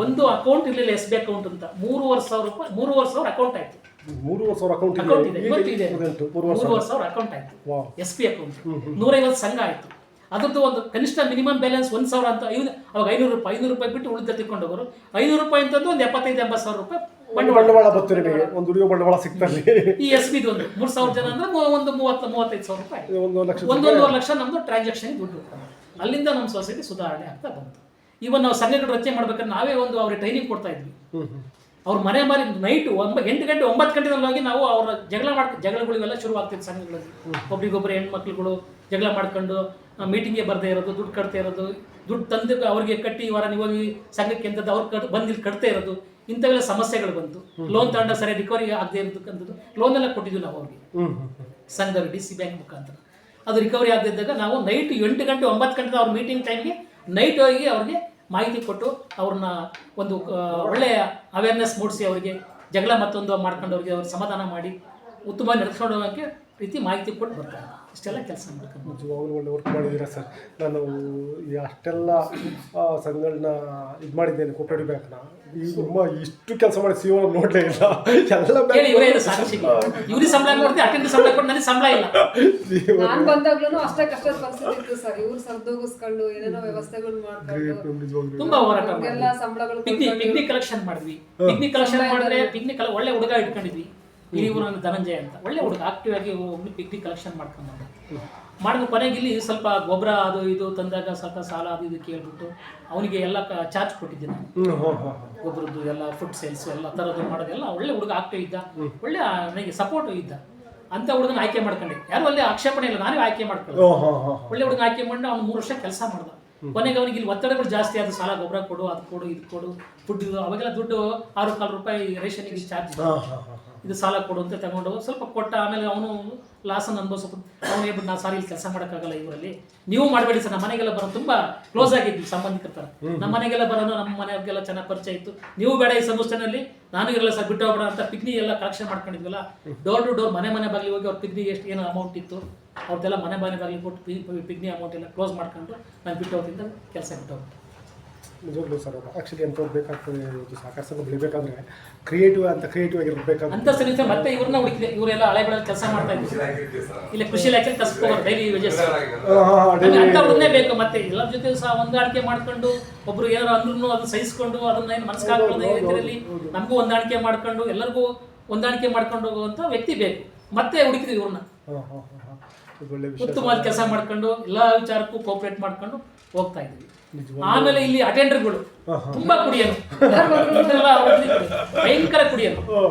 ಒಂದು ಅಕೌಂಟ್ ಇರಲಿಲ್ಲ SB ಅಕೌಂಟ್ ಅಂತ, 3,500 ಅಕೌಂಟ್ ಆಯಿತು. 3,500 ಅಕೌಂಟ್ ಇದೆ, ಇವತ್ತು ಇದೆ. 3,500 ಅಕೌಂಟ್ ಆಯಿತು SB ಅಕೌಂಟ್. 150 ಸಂಘ ಆಯಿತು. ಅದ್ರದ್ದು ಒಂದು ಕನಿಷ್ಠ ಮಿನಿಮಮ್ ಬ್ಯಾಲೆನ್ಸ್ 1,000 ಅಂತ. ಅವಾಗ 500 ರೂಪಾಯಿ ಬಿಟ್ಟು ಉಳಿದ ತಿಳ್ಕೊಂಡು ಹೋಗೋರು. 500 ರೂಪಾಯಿ ಅಂತಂದು ಒಂದು 75-80 ಸಾವಿರ ರೂಪಾಯಿ ಬಂಡವಾಳ ಬತ್ತು ನಿಮಗೆ, ಒಂದು ದುಡಿಯೋ ಬಂಡವಾಳ ಸಿಗ್ತದೆ. ಈ SB ಒಂದು 3,000 ಜನ ಅಂದ್ರೆ ಒಂದು 35 ಸಾವಿರ ರೂಪಾಯಿ, 1.5 ಲಕ್ಷ ನಮ್ದು ಟ್ರಾನ್ಸಾಕ್ಷನ್ ದುಡ್ಡು. ಅಲ್ಲಿಂದ ನಮ್ಮ ಸೊಸೈಟಿ ಸುಧಾರಣೆ ಆಗ್ತಾ ಬಂತು. ಇವನ್ ನಾವು ಸಂಘಗಳು ರಚನೆ ಮಾಡ್ಬೇಕಾದ್ರೆ ನಾವೇ ಒಂದು ಅವ್ರಿಗೆ ಟ್ರೈನಿಂಗ್ ಕೊಡ್ತಾ ಇದ್ವಿ. ಅವ್ರ ಮನೆ ಮಾರಿ ನೈಟ್ 8 ಗಂಟೆ 9 ಗಂಟೆನಲ್ಲಿ ಹೋಗಿ ನಾವು ಅವರ ಜಗಳಗಳಿವೆಲ್ಲ ಶುರು ಆಗ್ತಿತ್ತು ಸಂಘಗಳಲ್ಲಿ. ಒಬ್ರಿಗೊಬ್ಬರು ಹೆಣ್ಮಕ್ಳುಗಳು ಜಗಳ ಮಾಡ್ಕೊಂಡು ಮೀಟಿಂಗ್ಗೆ ಬರದೇ ಇರೋದು, ದುಡ್ಡು ಕಟ್ತಾ ಇರೋದು, ದುಡ್ಡು ತಂದು ಅವ್ರಿಗೆ ಕಟ್ಟಿ ವಾರ ನೀವು ಹೋಗಿ ಸಂಘಕ್ಕೆ ಅಂತದ್ದು ಅವ್ರು ಬಂದಿಲ್ಲಿ ಕಟ್ತಾ ಇರೋದು, ಇಂಥವೆಲ್ಲ ಸಮಸ್ಯೆಗಳು ಬಂತು. ಲೋನ್ ತಗೊಂಡ ಸರಿ ರಿಕವರಿ ಆಗದೆ ಇರೋದಕ್ಕಂಥದ್ದು ಲೋನ್ ಎಲ್ಲ ಕೊಟ್ಟಿದ್ವಿ ನಾವು ಅವ್ರಿಗೆ ಸಂಘದಲ್ಲಿ DC ಬ್ಯಾಂಕ್ ಮುಖಾಂತರ. ಅದು ರಿಕವರಿ ಆಗದಿದ್ದಾಗ ನಾವು ನೈಟ್ 8 ಗಂಟೆ 9 ಗಂಟೆ ಅವ್ರ ಮೀಟಿಂಗ್ ಟೈಮ್ಗೆ ನೈಟ್ ಹೋಗಿ ಅವ್ರಿಗೆ ಮಾಹಿತಿ ಕೊಟ್ಟು ಅವ್ರನ್ನ ಒಂದು ಒಳ್ಳೆಯ ಅವೇರ್ನೆಸ್ ಮೂಡಿಸಿ ಅವರಿಗೆ ಜಗಳ ಮತ್ತೊಂದು ಮಾಡ್ಕೊಂಡು ಅವ್ರಿಗೆ ಅವ್ರ ಸಮಾಧಾನ ಮಾಡಿ ಉತ್ತಮ ನಡೆಸ್ಕೊಂಡು ಹೋಗೋಕ್ಕೆ ರೀತಿ ಮಾಹಿತಿ ಕೊಟ್ಟು ಬರ್ತಾರೆ. ಇಷ್ಟೆಲ್ಲ ಕೆಲಸ ಮಾಡ್ಕೊಂಡು ನಿಜವಾಗ್ಲೂ ಒಳ್ಳೆ ವರ್ಕ್ ಮಾಡಿದ್ದೀರಾ ಸರ್. ನಾನು ಈ ಅಷ್ಟೆಲ್ಲ ಸಂಘಗಳನ್ನ ಇದು ಮಾಡಿದ್ದೇನೆ ಕೋಆಪರೇಟಿವ್ ಬ್ಯಾಂಕ್ನ. ನಿಮ್ಮ ಇಷ್ಟು ಕೆಲಸ ಮಾಡಿ CEO ನೋಡಲೇ ಇಲ್ಲ. ಎಲ್ಲ ಇವ್ರಿಗೆ ಸಂಬಳ ಕೊಡ್ತೀವಿ, ಅಟೆಂಡ್ ಸಂಬಳ ಕೊಟ್ಟು ನನಗೆ ಸಂಬಳ ಇಲ್ಲ. ನಾನು ಬಂದಾಗ್ಲೂ ಅಷ್ಟೇ ಕಷ್ಟದ ಪರಿಸ್ಥಿತಿ ಇತ್ತು ಸರ್. ಇವ್ರು ಸರ್ದೋಗಿಸ್ಕೊಂಡು ಏನೇನೋ ವ್ಯವಸ್ಥೆಗಳು ಮಾಡ್ಕೊಂಡು ತುಂಬಾ ಹೋರಾಟ ಎಲ್ಲ ಸಂಬಳಗಳು ಪಿಗ್ನಿ ಕಲೆಕ್ಷನ್ ಮಾಡಿದ್ವಿ. ಪಿಗ್ನಿ ಕಲೆಕ್ಷನ್ ಮಾಡಿದ್ರೆ ಒಳ್ಳೆ ಹುಡುಗ ಇಟ್ಕೊಂಡಿದ್ವಿ. ಇವರು ನನ್ನ ಧನಂಜಯ ಅಂತ ಒಳ್ಳೆ ಹುಡುಗ ಆಕ್ಟಿವ್ ಆಗಿ ಹೋಗಿ ಪಿಗ್ನಿ ಕಲೆಕ್ಷನ್ ಮಾಡ್ಕೊಂಡು ಮಾಡಿದ ಕೊನೆಗೆ ಇಲ್ಲಿ ಸ್ವಲ್ಪ ಗೊಬ್ಬರ ಅದು ಇದು ತಂದಾಗ ಸ್ವಲ್ಪ ಸಾಲ ಅದು ಇದು ಕೇಳ್ಬಿಟ್ಟು ಅವನಿಗೆ ಎಲ್ಲ ಚಾರ್ಜ್ ಕೊಟ್ಟಿದ್ದೆ ನಾನು. ಗೊಬ್ಬರದ್ದು ಎಲ್ಲ ಫುಡ್ ಸೇಲ್ಸ್ ಎಲ್ಲ ಥರದ್ದು ಮಾಡೋದೆಲ್ಲ ಒಳ್ಳೆ ಹುಡುಗ ಆಕ್ಟಿವ್ ಇದ್ದ, ಒಳ್ಳೆ ನನಗೆ ಸಪೋರ್ಟ್ ಇದ್ದ. ಅಂತ ಹುಡುಗನ ಆಯ್ಕೆ ಮಾಡ್ಕೊಂಡೆ. ಯಾರು ಅಲ್ಲಿ ಆಕ್ಷೇಪಣೆ ಇಲ್ಲ, ನಾನೇ ಆಯ್ಕೆ ಮಾಡ್ಕೊಳ್ಳಿ. ಒಳ್ಳೆ ಹುಡುಗ ಆಯ್ಕೆ ಮಾಡಿ ಅವ್ನು 3 ವರ್ಷ ಕೆಲಸ ಮಾಡ್ದ. ಕೊನೆಗೆ ಅವನಿಗೆ ಇಲ್ಲಿ ಒತ್ತಡಗಳು ಜಾಸ್ತಿ ಆದ, ಸಾಲ ಗೊಬ್ಬರ ಕೊಡು, ಅದು ಕೊಡು, ಇದು ಕೊಡು, ಫುಡ್ ಇದು, ಅವಾಗೆಲ್ಲ ದುಡ್ಡು 6 ರೂಪಾಯಿ ರೇಷನ್ಗೆ ಚಾರ್ಜ್, ಇದು ಸಾಲ ಕೊಡು ಅಂತ ತಗೊಂಡು ಸ್ವಲ್ಪ ಕೊಟ್ಟ. ಆಮೇಲೆ ಅವನು ಲಾಸನ್ನು ಅನುಭವಿಸ್ಬಿಟ್ಟು ಅವನು ಹೇಳ್ಬಿಟ್ಟು ನಾನು ಸಾರಿ ಇಲ್ಲಿ ಕೆಲಸ ಮಾಡೋಕ್ಕಾಗಲ್ಲ ಇವರಲ್ಲಿ, ನೀವು ಮಾಡಬೇಡಿ ಸರ್. ನಮ್ಮ ಮನೆಗೆಲ್ಲ ಬರೋದು ತುಂಬ ಕ್ಲೋಸ್ ಆಗಿದ್ವಿ ಸಂಬಂಧಿಕರ ಥರ. ನಮ್ಮ ಮನೆಗೆಲ್ಲ ಬರೋದು, ನಮ್ಮ ಮನೆಯವ್ರಿಗೆಲ್ಲ ಚೆನ್ನಾಗಿ ಪರಿಚಯ ಇತ್ತು. ನೀವು ಬೇಡ ಈ ಸಂಸ್ಥೆನಲ್ಲಿ, ನಾನು ಇರಲ್ಲ ಸರ್, ಬಿಟ್ಟು ಹೋಗ್ಬೇಡ ಅಂತ ಪಿಗ್ನಿ ಎಲ್ಲ ಕಲೆಕ್ಷನ್ ಮಾಡ್ಕೊಂಡಿದ್ವಲ್ಲ. ಡೋರ್ ಟು ಡೋರ್ ಮನೆ ಬಾಗಿಲಿಗೆ ಹೋಗಿ ಅವ್ರ ಪಿಗ್ನಿಗೆ ಎಷ್ಟು ಏನು ಅಮೌಂಟ್ ಇತ್ತು ಅವ್ರದ್ದೆಲ್ಲ ಮನೆ ಬಾಗಿಲಿಗೆ ಕೊಟ್ಟು ಪಿಗ್ನಿ ಅಮೌಂಟ್ ಎಲ್ಲ ಕ್ಲೋಸ್ ಮಾಡ್ಕೊಂಡು ನಾನು ಬಿಟ್ಟು ಹೋಗಿದ್ದ ಕೆಲಸ ಬಿಟ್ಟು ಹೋಗ್ತೀನಿ. ನಿಜವಾಗ್ಲೂ ಸರ್, ಆ್ಯಕ್ಚುಲಿ ಎಂಥವ್ರು ಬೇಕಾಗ್ತದೆ. ಇದು ಸಹಕಾರ ಸಂಘ ಬೆಳಿಬೇಕಾದ್ರೆ ಕ್ರಿಯೇಟಿವ್ ಆಗಿರ್ಬೇಕಾಗುತ್ತೆ ಅಂತ ಸರಿ. ಮತ್ತೆ ಇವ್ರನ್ನ ಹುಡುಕಿದೆ, ಇವರೆಲ್ಲ ಹಳೆ ಬೆಳೆ ಕೆಲಸ ಮಾಡ್ತಾ ಇದ್ರು ಇಲ್ಲ, ಕೃಷಿ ಇಲಾಖೆ ಕಸ್ಕೋರ್ ಡೈಲಿ ವೇಜಸ್ ಅಂತ ಹುಡುಗನೇ ಬೇಕು. ಮತ್ತೆ ಎಲ್ಲರ ಜೊತೆ ಸಹ ಹೊಂದಾಣಿಕೆ ಮಾಡ್ಕೊಂಡು, ಒಬ್ರು ಏನಾರು ಅಂದ್ರೂ ಅದು ಸಹಿಸ್ಕೊಂಡು ಅದನ್ನ ಏನು ಮನಸ್ಸು ಹಾಕೊಳ್ಳೋದು ಈ ರೀತಿಯಲ್ಲಿ ನಮಗೂ ಹೊಂದಾಣಿಕೆ ಮಾಡ್ಕೊಂಡು ಎಲ್ಲರಿಗೂ ಹೊಂದಾಣಿಕೆ ಮಾಡ್ಕೊಂಡು ಹೋಗುವಂಥ ವ್ಯಕ್ತಿ ಬೇಕು. ಮತ್ತೆ ಹುಡುಕಿದ್ವಿ ಇವ್ರನ್ನ, ಉತ್ತಮವಾದ ಕೆಲಸ ಮಾಡ್ಕೊಂಡು ಎಲ್ಲ ವಿಚಾರಕ್ಕೂ ಕೋಆಪರೇಟ್ ಮಾಡ್ಕೊಂಡು ಹೋಗ್ತಾ ಇದ್ವಿ. ಆಮೇಲೆ ಇಲ್ಲಿ ಅಟೆಂಡರ್ಗಳು ತುಂಬಾ ಕುಡಿಯೋರು, ಭಯಂಕರ ಕುಡಿಯೋರು.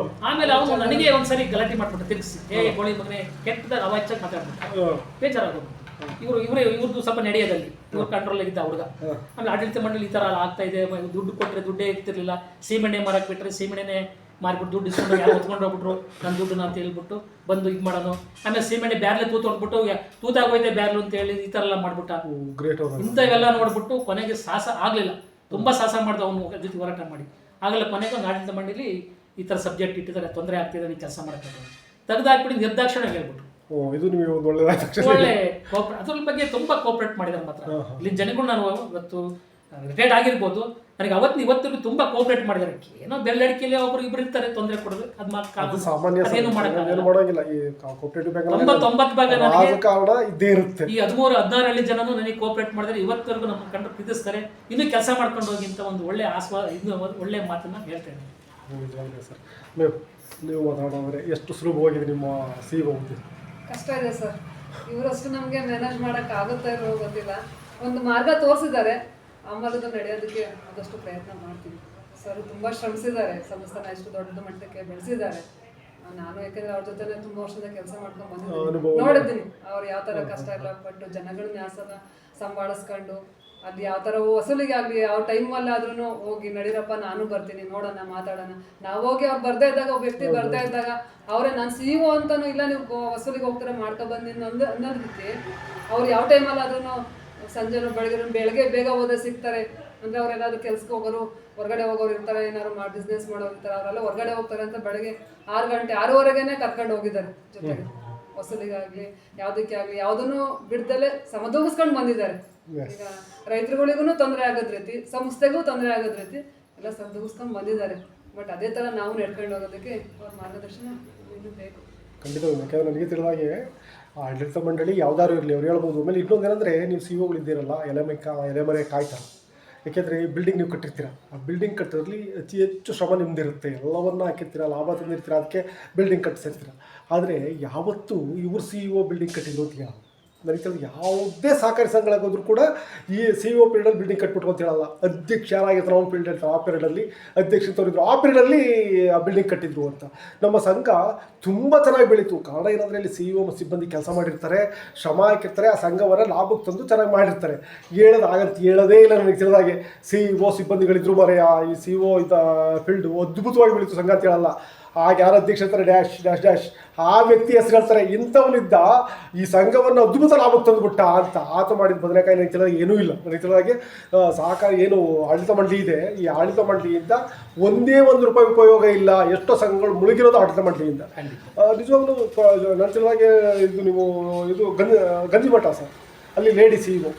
ಆಮೇಲೆ ಅವನು ನನಗೆ ಒಂದ್ಸರಿ ಗಲಾಟೆ ಮಾಡ್ಬಿಟ್ಟು ತಿರ್ಗಿಸಿ, ಗೋಳಿ ಮಗನೆ ಕೆಟ್ಟದಾಗ ಅವಾಚ್ಯ ಮಾತಾಡ್ಬಿಟ್ಟು ಬೇಜಾರಾಗೋದು. ಇವ್ರದ್ದು ಸ್ವಲ್ಪ ನಡೆಯೋದಲ್ಲಿ ಇವ್ರ ಕಂಟ್ರೋಲ್ ಇದ್ದ ಹುಡುಗ. ಆಮೇಲೆ ಆಡಳಿತ ಮಂಡಳಿ ಈ ತರ ಆಗ್ತಾ ಇದೆ, ದುಡ್ಡು ಕೊಟ್ಟರೆ ದುಡ್ಡೇ ಇರ್ತಿರ್ಲಿಲ್ಲ, ಸೀಮೆಣ್ಣೆ ಮಾರಕ್ ಬಿಟ್ರೆ ಸೀಮೆಣ್ಣೆ ಮಾರ್ಬಿಟ್ಟು ದುಡ್ಡು ಇಸ್ಕೊಂಡು ಯಾರು ಹೊತ್ಕೊಂಡು ಹೋಗ್ಬಿಟ್ರು ನನ್ನ ದುಡ್ಡು ಅಂತ ಹೇಳ್ಬಿಟ್ಟು ಬಂದು ಇದು ಮಾಡೋನು. ಆಮೇಲೆ ಸೀಮೆಣ್ಣೆ ಬ್ಯಾರ್ಲೆ ತೂತ್ಕೊಂಡ್ಬಿಟ್ಟು ತೂತಾಗೋಯ್ತೆ ಬ್ಯಾರ್ಲು ಅಂತ ಹೇಳಿ ಈ ಥರ ಎಲ್ಲ ಮಾಡ್ಬಿಟ್ಟ. ಇಂಥವೆಲ್ಲ ನೋಡ್ಬಿಟ್ಟು ಕೊನೆಗೆ ಸಾಹಸ ಆಗಲಿಲ್ಲ, ತುಂಬ ಸಾಹಸ ಮಾಡ್ದ ಅವನು ಜೊತೆ ಹೋರಾಟ ಮಾಡಿ. ಆಗಲ್ಲ ಕೊನೆಗೆ ಒಂದು ಆಡಳಿತ ಮಂಡಳಿ ಈ ಥರ ಸಬ್ಜೆಕ್ಟ್ ಇಟ್ಟಿದ್ದಾರೆ, ತೊಂದರೆ ಆಗ್ತಿದೆ, ನೀವು ಕೆಲಸ ಮಾಡೋಕ್ಕಾಗಲ್ಲ, ತೆಗೆದಾಕ್ಬಿಟ್ಟು ನಿರ್ದಾಕ್ಷಿಣ್ಯ ಹೇಳ್ಬಿಟ್ಟು ಒಳ್ಳೆ ಅದ್ರ ಬಗ್ಗೆ ತುಂಬ ಕೋಆಪರೇಟ್ ಮಾಡಿದಾರೆ. ಮಾತ್ರ ಇಲ್ಲಿ ಜನಗಳು ನಾನು ಇವತ್ತು ರಿಟೈರ್ಡ್ ಆಗಿರ್ಬೋದು, ನನಗೆ ಇವತ್ತಿಗೂ ತುಂಬಾ ಕೋಆಪರೇಟ್ ಮಾಡಿದ್ದಾರೆ. ಏನೋ ಬೆರಳಿಕೆಯಲ್ಲಿ ಒಬ್ರು ಇಬ್ರು ಇರ್ತಾರೆ ತೊಂದರೆ ಕೊಡೋದು, ಅದೇನು ಮಾಡೋಕ್ಕಾಗಲ್ಲ. ಈ 13-14 ಹಳ್ಳಿ ಜನನು ನನಗೆ ಕೋಆಪರೇಟ್ ಮಾಡಿದ್ರೆ ಇವತ್ತವರೆಗೂ ನಮ್ಮ ಕಂಡು ಪ್ರೀತಿಸ್ತಾರೆ. ಇನ್ನೂ ಕೆಲಸ ಮಾಡ್ಕೊಂಡು ಹೋಗಿ ಅಂತ ಒಂದು ಒಳ್ಳೆ ಒಳ್ಳೆ ಮಾತನ್ನ ಹೇಳ್ತಾ ಇದ್ದೀನಿ ಸರ್. ನೀವು ಮಾತಾಡೋದ್ರೆ ಎಷ್ಟು ಸುಲಭವಾಗಿದೆ ನಿಮ್ಮ CEO? ಕಷ್ಟ ಇದೆ ಸರ್, ಇವರಷ್ಟು ನಮಗೆ ಮ್ಯಾನೇಜ್ ಮಾಡಕ್ ಆಗುತ್ತಾ ಇರೋ ಗೊತ್ತಿಲ್ಲ. ಒಂದು ಮಾರ್ಗ ತೋರಿಸಿದ್ದಾರೆ, ಆ ಮಾರ್ಗದ ನಡೆಯೋದಕ್ಕೆ ಆದಷ್ಟು ಪ್ರಯತ್ನ ಮಾಡ್ತೀವಿ. ಸರ್ ತುಂಬ ಶ್ರಮಿಸಿದ್ದಾರೆ, ಸಂಸ್ಥೆನ ಎಷ್ಟು ದೊಡ್ಡ ಮಟ್ಟಕ್ಕೆ ಬೆಳೆಸಿದ್ದಾರೆ. ನಾನು ಯಾಕಂದ್ರೆ ಅವ್ರ ಜೊತೆ ತುಂಬ ವರ್ಷದ ಕೆಲಸ ಮಾಡ್ಕೊಂಡು ಬಂದಿದ್ದೀನಿ, ನೋಡಿದ್ದೀನಿ ಅವ್ರು ಯಾವ ಥರ ಕಷ್ಟ ಎಲ್ಲ ಪಟ್ಟು ಜನಗಳನ್ನ ಯಾವ ಸಂಭಾಳಿಸ್ಕೊಂಡು ಅಲ್ಲಿ ಯಾವ ಥರ ವಸೂಲಿಗೆ ಆಗಲಿ ಯಾವ ಟೈಮಲ್ಲಿ ಆದ್ರೂ ಹೋಗಿ ನಡೀರಪ್ಪ ನಾನು ಬರ್ತೀನಿ ನೋಡೋಣ ಮಾತಾಡೋಣ. ನಾವು ಹೋಗಿ ಅವ್ರು ಬರ್ದೇ ಇದ್ದಾಗ ಒಬ್ಬ ವ್ಯಕ್ತಿ ಬರ್ದೇ ಇದ್ದಾಗ ಅವರೇ ನಾನು CEO ಅಂತಾನು ಇಲ್ಲ ನೀವು ವಸೂಲಿಗೆ ಹೋಗ್ತಾರೆ ಮಾಡ್ಕೊಬಂದಿ ಅನ್ನೋದು ರೀತಿ ಅವ್ರು ಯಾವ ಟೈಮಲ್ಲಿ ಆದ್ರೂ ಸಂಜೆನೂ ಬೆಳಗ್ಗೆ ಬೇಗ ಹೋದ್ರೆ ಸಿಗ್ತಾರೆ. ಅಂದರೆ ಅವರೆಲ್ಲಾದ್ರೂ ಕೆಲ್ಸಕ್ಕೆ ಹೋಗೋರು, ಹೊರಗಡೆ ಹೋಗೋರು ಇರ್ತಾರೆ, ಏನಾದ್ರು ಬಿಸ್ನೆಸ್ ಮಾಡೋರು ಇರ್ತಾರೆ, ಅವರೆಲ್ಲ ಹೊರಗಡೆ ಹೋಗ್ತಾರೆ ಅಂತ ಬೆಳಗ್ಗೆ 6 ಗಂಟೆ 6:30ಗೆ ಕರ್ಕೊಂಡು ಹೋಗಿದ್ದಾರೆ ಜೊತೆಗೆ. ವಸೂಲಿಗಾಗಲಿ ಯಾವುದಕ್ಕೆ ಆಗಲಿ ಯಾವುದನ್ನು ಬಿಡ್ದಲ್ಲೇ ಸಮದೂಗಿಸ್ಕೊಂಡು ಬಂದಿದ್ದಾರೆ. ಈಗ ರೈತರುಗಳಿಗೂ ತೊಂದರೆ ಆಗೋದ್ ರೀತಿ, ಸಂಸ್ಥೆಗೂ ತೊಂದರೆ ಆಗೋದ್ ರೀತಿ ಎಲ್ಲ ಸಮದೂಗಿಸ್ಕೊಂಡು ಬಂದಿದ್ದಾರೆ. ಬಟ್ ಅದೇ ಥರ ನಾವು ನಡ್ಕೊಂಡು ಹೋಗೋದಕ್ಕೆ ಅವ್ರ ಮಾರ್ಗದರ್ಶನ ಇನ್ನೂ ಬೇಕು. ಖಂಡಿತ. ಯಾಕೆಂದರೆ ನನಗೆ ತಿಳಿದಾಗೆ ಆಡಳಿತ ಮಂಡಳಿ ಯಾವ್ದಾದ್ರು ಇರಲಿ ಅವ್ರು ಹೇಳ್ಬೋದು. ಆಮೇಲೆ ಇನ್ನೊಂದು ಏನಂದರೆ ನೀವು ಸಿಒಗಳಿದ್ದೀರಲ್ಲ, ಎಲೆಮರೆ ಕಾಯ್ತಾರೆ. ಏಕೆಂದರೆ ಬಿಲ್ಡಿಂಗ್ ನೀವು ಕಟ್ಟಿರ್ತೀರ, ಆ ಬಿಲ್ಡಿಂಗ್ ಕಟ್ಟೋದ್ರಲ್ಲಿ ಅತಿ ಹೆಚ್ಚು ಶ್ರಮ ನಿಮ್ದಿರುತ್ತೆ, ಎಲ್ಲವನ್ನ ಹಾಕಿರ್ತೀರ, ಲಾಭ ತಂದಿರ್ತೀರ, ಅದಕ್ಕೆ ಬಿಲ್ಡಿಂಗ್ ಕಟ್ಟಿಸಿರ್ತೀರ. ಆದರೆ ಯಾವತ್ತೂ ಇವ್ರು CEO ಬಿಲ್ಡಿಂಗ್ ಕಟ್ಟಿದ್ರು ಅಂತ ಹೇಳಲ್ಲ. ನನಗೆ ತಿಳಿದು ಯಾವುದೇ ಸಹಕಾರಿ ಸಂಘಗಳಿಗೆ ಹೋದ್ರೂ ಕೂಡ ಈ CEO ಪೀರಿಯಡಲ್ಲಿ ಬಿಲ್ಡಿಂಗ್ ಕಟ್ಬಿಟ್ಟು ಅಂತ ಹೇಳಲ್ಲ. ಅಧ್ಯಕ್ಷ ಯಾರಾಗಿರ್ತಾರೆ ಅವ್ನು ಪೀರಿಯಡ್ ಇರ್ತಾರೆ, ಆ ಪೀರಿಯಡಲ್ಲಿ ಅಧ್ಯಕ್ಷ ತೋರಿದ್ರು, ಆ ಪೀರಿಯಡಲ್ಲಿ ಆ ಬಿಲ್ಡಿಂಗ್ ಕಟ್ಟಿದ್ರು ಅಂತ. ನಮ್ಮ ಸಂಘ ತುಂಬ ಚೆನ್ನಾಗಿ ಬೆಳೀತು. ಕಾರಣ ಏನಂದರೆ ಇಲ್ಲಿ CEO ಸಿಬ್ಬಂದಿ ಕೆಲಸ ಮಾಡಿರ್ತಾರೆ, ಶ್ರಮ ಹಾಕಿರ್ತಾರೆ, ಆ ಸಂಘವನ್ನು ಲಾಭಕ್ಕೆ ತಂದು ಚೆನ್ನಾಗಿ ಮಾಡಿರ್ತಾರೆ. ಹೇಳೋದೇ ಇಲ್ಲ. ನನಗೆ ತಿಳಿದಾಗೆ CEO ಸಿಬ್ಬಂದಿಗಳಿದ್ರು ಮರೆಯ ಈ CEO ಫೀಲ್ಡು ಅದ್ಭುತವಾಗಿ ಬೆಳೀತು ಸಂಘ ಅಂತ ಹೇಳಲ್ಲ. ಆಗ ಯಾರು ಅಧ್ಯಕ್ಷ ಇರ್ತಾರೆ ಡ್ಯಾಶ್ ಆ ವ್ಯಕ್ತಿ ಹೆಸರು ಹೇಳ್ತಾರೆ, ಇಂಥವನಿದ್ದ ಈ ಸಂಘವನ್ನು ಅದ್ಭುತ ಲಾಭಕ್ಕೆ ತಂದುಬಿಟ್ಟ ಅಂತ. ಆತ ಮಾಡಿದ ಬದನೆಕಾಯಿ ನನಗೆ ತಿಳಿದಾಗ ಏನೂ ಇಲ್ಲ. ನನಗೆ ತಿಳಿದಾಗೆ ಸಹಕಾರಿ ಏನು ಆಡಳಿತ ಮಂಡಳಿ ಇದೆ, ಈ ಆಡಳಿತ ಮಂಡಳಿಯಿಂದ ಒಂದೇ ₹1 ಉಪಯೋಗ ಇಲ್ಲ. ಎಷ್ಟೋ ಸಂಘಗಳು ಮುಳುಗಿರೋದು ಆಡಳಿತ ಮಂಡಳಿಯಿಂದ. ನಿಜವಾಗ್ಲೂ ನನ್ನ ತಿಳಿದಾಗೆ ಇದು ನೀವು ಇದು ಗಂಜಿಮಠ ಸರ್, ಅಲ್ಲಿ ಲೇಡಿ CEO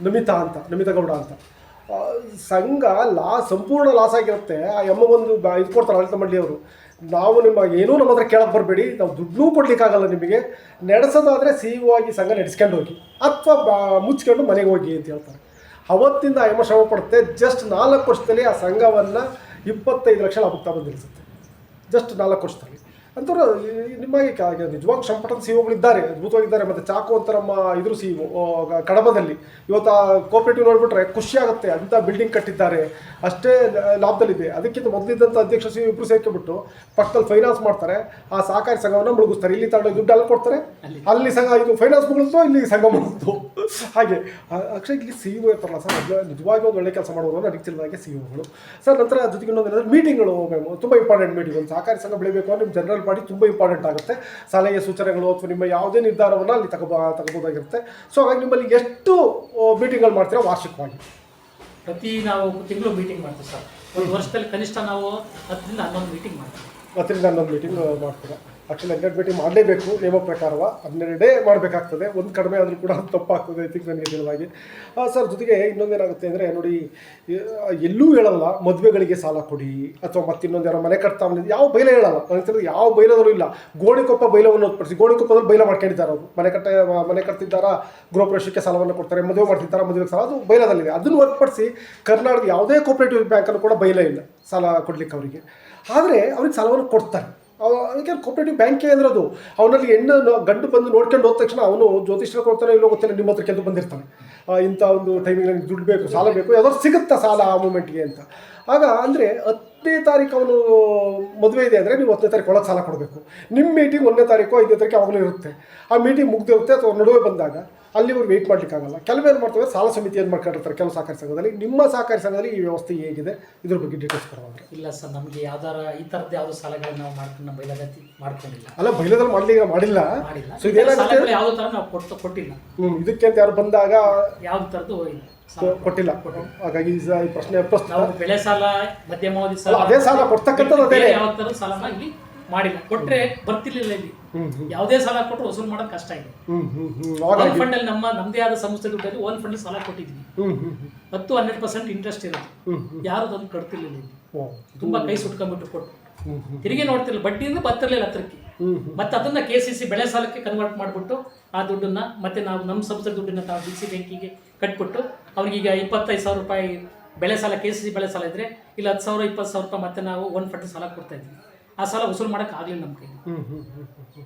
ನಮಿತಾ ಗೌಡ ಅಂತ. ಸಂಘ ಸಂಪೂರ್ಣ ಲಾಸ್ ಆಗಿರುತ್ತೆ. ಆ ಎಮ್ಮಗೊಂದು ಇದು ಕೊಡ್ತಾರೆ ಆಡಳಿತ ಮಂಡಳಿಯವರು, ನಾವು ಏನೂ ನಮ್ಮ ಹತ್ರ ಕೇಳಕ್ಕೆ ಬರಬೇಡಿ, ನಾವು ದುಡ್ಡನ್ನೂ ಕೊಡ್ಲಿಕ್ಕಾಗಲ್ಲ ನಿಮಗೆ, ನಡೆಸೋದಾದರೆ CEO ಆಗಿ ಸಂಘ ನಡೆಸ್ಕೊಂಡು ಹೋಗಿ ಅಥವಾ ಮುಚ್ಕೊಂಡು ಮನೆಗೆ ಹೋಗಿ ಅಂತ ಹೇಳ್ತಾರೆ. ಅವತ್ತಿಂದ ಎಮ್ಮ ಶ್ರಮ ಪಡುತ್ತೆ. ಜಸ್ಟ್ 4 ವರ್ಷದಲ್ಲಿ ಆ ಸಂಘವನ್ನು 25 ಲಕ್ಷ ಲಾಭಕ್ಕೆ ಬಂದಿರಿಸುತ್ತೆ. ಜಸ್ಟ್ 4 ವರ್ಷದಲ್ಲಿ. ಅಂಥವ್ರು ನಿಮಗೆ ನಿಜವಾಗ ಶ್ರಮಪಟ್ಟಂಥ CEOಗಳಿದ್ದಾರೆ, ಅದ್ಭುತವಾಗಿದ್ದಾರೆ. ಮತ್ತು ಚಾಕು ಅಂತ ನಮ್ಮ ಇದ್ರ CEO ಕಡಬದಲ್ಲಿ ಇವತ್ತು ಆ ಕೋಆಪರೇಟಿವ್ ನೋಡಿಬಿಟ್ರೆ ಖುಷಿಯಾಗುತ್ತೆ. ಅಂಥ ಬಿಲ್ಡಿಂಗ್ ಕಟ್ಟಿದ್ದಾರೆ, ಅಷ್ಟೇ ಲಾಭದಲ್ಲಿದೆ. ಅದಕ್ಕಿಂತ ಮೊದಲಿದ್ದಂಥ ಅಧ್ಯಕ್ಷ CEO ಇಬ್ಬರು ಸೇರ್ಕೊಂಡ್ಬಿಟ್ಟು ಪಕ್ಕದಲ್ಲಿ ಫೈನಾನ್ಸ್ ಮಾಡ್ತಾರೆ, ಆ ಸಹಕಾರಿ ಸಂಘವನ್ನು ಮುಳುಗಿಸ್ತಾರೆ. ಇಲ್ಲಿ ತಗೊಂಡು ದುಡ್ಡು ಅಲ್ಲಿ ಕೊಡ್ತಾರೆ, ಅಲ್ಲಿ ಸಂಘ ಇದು ಫೈನಾನ್ಸ್ ಮುಗಿಸ್ತು, ಇಲ್ಲಿ ಸಂಘ ಮುಗಿಸ್ತು. ಹಾಗೆ ಅಕ್ಷಯ್ ಇಲ್ಲಿ CEO ಇರ್ತಾರಲ್ಲ ಸರ್, ನಿಜವಾಗಿ ಒಂದು ಒಳ್ಳೆ ಕೆಲಸ ಮಾಡೋರು ನನಗೆ ತಿಳಿದಾಗೆ CEOಗಳು ಸರ್. ನಂತರ ಜೊತೆಗೆ ಇನ್ನೊಂದು ಮೀಟಿಂಗ್ಗಳು ತುಂಬ ಇಂಪಾರ್ಟೆಂಟ್ ಮೀಟಿಂಗ್. ಒಂದು ಸಹಕಾರಿ ಸಂಘ ಬೆಳಿಬೇಕು ಅಂದರೆ ನಿಮ್ಮ ಜನರಲ್ ಬಾಡಿ ತುಂಬ ಇಂಪಾರ್ಟೆಂಟ್ ಆಗುತ್ತೆ. ಸಲಹೆ ಸೂಚನೆಗಳು ಅಥವಾ ನಿಮ್ಮ ಯಾವುದೇ ನಿರ್ಧಾರವನ್ನು ಅಲ್ಲಿ ತಗೋಬೋದಾಗಿರುತ್ತೆ. ಸೊ ಹಾಗಾಗಿ ನಿಮ್ಮಲ್ಲಿ ಎಷ್ಟು ಮೀಟಿಂಗ್ಗಳು ಮಾಡ್ತೀರಾ ವಾರ್ಷಿಕವಾಗಿ? ನಾವು ತಿಂಗಳು ಮೀಟಿಂಗ್ ಮಾಡ್ತೀವಿ ಸರ್. ಒಂದು ವರ್ಷದಲ್ಲಿ ಕನಿಷ್ಠ ನಾವು 10ರಿಂದ 11 ಮೀಟಿಂಗ್ ಮಾಡ್ತೀವಿ. 10ರಿಂದ 11 ಮೀಟಿಂಗ್ ಮಾಡ್ತೀರಾ? ಆ್ಯಕ್ಚುಲಿ 12 ಮೀಟಿಂಗ್ ಮಾಡಲೇಬೇಕು, ನಿಯಮ ಪ್ರಕಾರವ 12 ಮಾಡಬೇಕಾಗ್ತದೆ. ಒಂದು ಕಡಿಮೆ ಆದರೂ ಕೂಡ ತಪ್ಪಾಗ್ತದೆ ಐ ಥಿಂಕ್ ನನಗೆ ತಿಳಿದಾಗಿ. ಸರ್ ಜೊತೆಗೆ ಇನ್ನೊಂದೇನಾಗುತ್ತೆ ಅಂದರೆ ನೋಡಿ, ಎಲ್ಲೂ ಹೇಳಲ್ಲ ಮದುವೆಗಳಿಗೆ ಸಾಲ ಕೊಡಿ ಅಥವಾ ಮತ್ತಿನ್ನೊಂದು ಯಾರೋ ಮನೆ ಕಟ್ತಾ ಬಂದಿದ್ದು ಯಾವ ಬೈಲ ಹೇಳಲ್ಲ. ನನಗೆ ತಿಳಿದು ಯಾವ ಬೈಲದಲ್ಲೂ ಇಲ್ಲ. ಗೋಣಿಕೊಪ್ಪ ಬೈಲವನ್ನು ಹೊರತುಪಡಿಸಿ, ಗೋಣಿಕೊಪ್ಪದಲ್ಲಿ ಬೈಲ ಮಾಡ್ಕೊಂಡಿದ್ದಾರೆ ಅವರು. ಮನೆ ಕಟ್ತಿದ್ದಾರಾ, ಗೃಹ ಪ್ರವೇಶಕ್ಕೆ ಸಾಲವನ್ನು ಕೊಡ್ತಾರೆ, ಮದುವೆ ಮಾಡ್ತಿದ್ದಾರೆ, ಮದುವೆಗೆ ಸಾಲ, ಅದು ಬೈಲದಲ್ಲಿದೆ. ಅದನ್ನು ಹೊರತುಪಡಿಸಿ ಕರ್ನಾಟಕದ ಯಾವುದೇ ಕೋಆಪರೇಟಿವ್ ಬ್ಯಾಂಕಲ್ಲೂ ಕೂಡ ಬೈಲ ಇಲ್ಲ ಸಾಲ ಕೊಡಲಿಕ್ಕೆ ಅವರಿಗೆ. ಆದರೆ ಅವ್ರಿಗೆ ಸಾಲವನ್ನು ಕೊಡ್ತಾರೆ. ಅದಕ್ಕೆ ಕೋಆಪರೇಟಿವ್ ಬ್ಯಾಂಕೇ ಅಂದ್ರೆ ಅದು. ಅವನಲ್ಲಿ ಗಂಡು ಬಂದು ನೋಡ್ಕೊಂಡು ಹೋದ ತಕ್ಷಣ ಅವನು ಜ್ಯೋತಿಷ್ಯರು ಕೊಡ್ತಾನೆ ಇಲ್ಲೋ ಗೊತ್ತಿಲ್ಲ, ನಿಮ್ಮ ಹತ್ರ ಕೆದ್ದು ಬಂದಿರ್ತಾನೆ, ಇಂಥ ಒಂದು ಟೈಮಿಗೆ ನನಗೆ ದುಡ್ಡು ಬೇಕು, ಸಾಲ ಬೇಕು, ಯಾವ್ದಾದ್ರು ಸಿಗುತ್ತಾ ಸಾಲ ಆ ಮೂಮೆಂಟ್ಗೆ ಅಂತ. ಆಗ ಅಂದರೆ 10ನೇ ತಾರೀಕು ಅವನು ಮದುವೆ ಇದೆ ಅಂದರೆ ನೀವು 10ನೇ ತಾರೀಕು ಒಳಗೆ ಸಾಲ ಕೊಡಬೇಕು. ನಿಮ್ಮ ಮೀಟಿಂಗ್ 1ನೇ ತಾರೀಕು 5ನೇ ತಾರೀಕು ಯಾವಾಗಲೂ ಇರುತ್ತೆ. ಆ ಮೀಟಿಂಗ್ ಮುಗ್ದಿರುತ್ತೆ ಅಥವಾ ನಡುವೆ ಬಂದಾಗ ಅಲ್ಲಿವರೆಗೆ ವೆಯ್ಟ್ ಮಾಡಲಿಕ್ಕಾಗಲ್ಲ. ಕೆಲವೇನು ಮಾಡ್ತವೆ, ಸಾಲ ಸಮಿತಿಯನ್ನು ಮಾಡ್ಕೊಂಡಿರ್ತಾರೆ ಕೆಲವು ಸಹಕಾರಿ ಸಂಘದಲ್ಲಿ. ನಿಮ್ಮ ಸಹಕಾರಿ ಸಂಘದಲ್ಲಿ ಈ ವ್ಯವಸ್ಥೆ ಹೇಗಿದೆ, ಇದ್ರ ಬಗ್ಗೆ ಡೀಟೇಲ್ಸ್ ಕೊಡೋದು? ಇಲ್ಲ ಸರ್, ನಮಗೆ ಯಾವ್ದಾರ ಈ ಥರದ್ದು ಯಾವುದೋ ಸಾಲಗಳು ನಾವು ಮಾಡ್ಕೊಂಡು ನಮ್ಮ ಬೈಲಗತಿ ಮಾಡ್ಕೊಂಡಿಲ್ಲ. ಅಲ್ಲ, ಬೈಲದಲ್ಲಿ ಮಾಡಿಲ್ಲ. ಸೊ ಇದೇನಾಗುತ್ತೆ, ಯಾವುದೋ ಥರ ನಾವು ಕೊಟ್ಟಿಲ್ಲ. ಇದಕ್ಕೆ ಅಂತ ಯಾರು ಬಂದಾಗ ಯಾವ್ದು ಥರದ್ದು ಕೊಟ್ಟಿಲ್ಲ. ಹಾಗಾಗಿ ಈ ಪ್ರಶ್ನೆ ನಾವು ಬೆಳೆ ಸಾಲ, ಮಧ್ಯಮಾವಧಿ ಸಾಲ, ಅದೇ ಸಾಲ ಕೊಡ್ತಕ್ಕಂಥದ್ದು ಅದೇ ಯಾವ ಥರದ ಸಾಲನ ಇಲ್ಲಿ ಮಾಡಿಲ್ಲ. ಕೊಟ್ಟರೆ ಬರ್ತಿರ್ಲಿಲ್ಲ. ಇಲ್ಲಿ ಯಾವುದೇ ಸಾಲ ಕೊಟ್ಟರು ವಸೂಲು ಮಾಡೋದು ಕಷ್ಟ ಇದೆ. ಓನ್ ಫಂಡ್ ಅಲ್ಲಿ ನಮ್ಮದೇ ಆದ ಸಂಸ್ಥೆ ದುಡ್ಡಲ್ಲಿ ಓನ್ ಫಂಡ್ ಸಾಲ ಕೊಟ್ಟಿದ್ವಿ. 10-12% ಇಂಟ್ರೆಸ್ಟ್ ಇರುತ್ತೆ. ಯಾರು ಅದನ್ನು ಕಟ್ತಿರ್ಲಿಲ್ಲ. ಇಲ್ಲಿ ತುಂಬಾ ಕೈ ಸುಟ್ಕೊಂಡ್ಬಿಟ್ಟು ಕೊಟ್ಟು ತಿರುಗಿ ನೋಡ್ತಿರ್ಲಿಲ್ಲ, ಬಡ್ಡಿಯಿಂದ ಬರ್ತಿರ್ಲಿಲ್ಲ ಹತ್ರಕ್ಕೆ. ಮತ್ತೆ ಅದನ್ನ KCC ಬೆಳೆ ಸಾಲಕ್ಕೆ ಕನ್ವರ್ಟ್ ಮಾಡಿಬಿಟ್ಟು ಆ ದುಡ್ಡನ್ನ ಮತ್ತೆ ನಾವು ನಮ್ಮ ಸಂಸ್ಥೆ ದುಡ್ಡನ್ನ ನಾವು BC ಬ್ಯಾಂಕಿಗೆ ಕಟ್ಬಿಟ್ಟು ಅವ್ರಿಗೀಗ 25,000 ರೂಪಾಯಿ ಬೆಳೆ ಸಾಲ, KCC ಬೆಳೆ ಸಾಲ ಇದ್ರೆ ಇಲ್ಲ 10,000 20,000 ರೂಪಾಯಿ ಮತ್ತೆ ನಾವು ಓನ್ ಫಂಡ್ ಸಾಲ ಕೊಡ್ತಾ ಇದ್ವಿ. ಆ ಸಾಲ ವಸೂಲು ಮಾಡೋಕೆ ಆಗಲಿಲ್ಲ ನಮ್ಮ ಕೈಲಿ.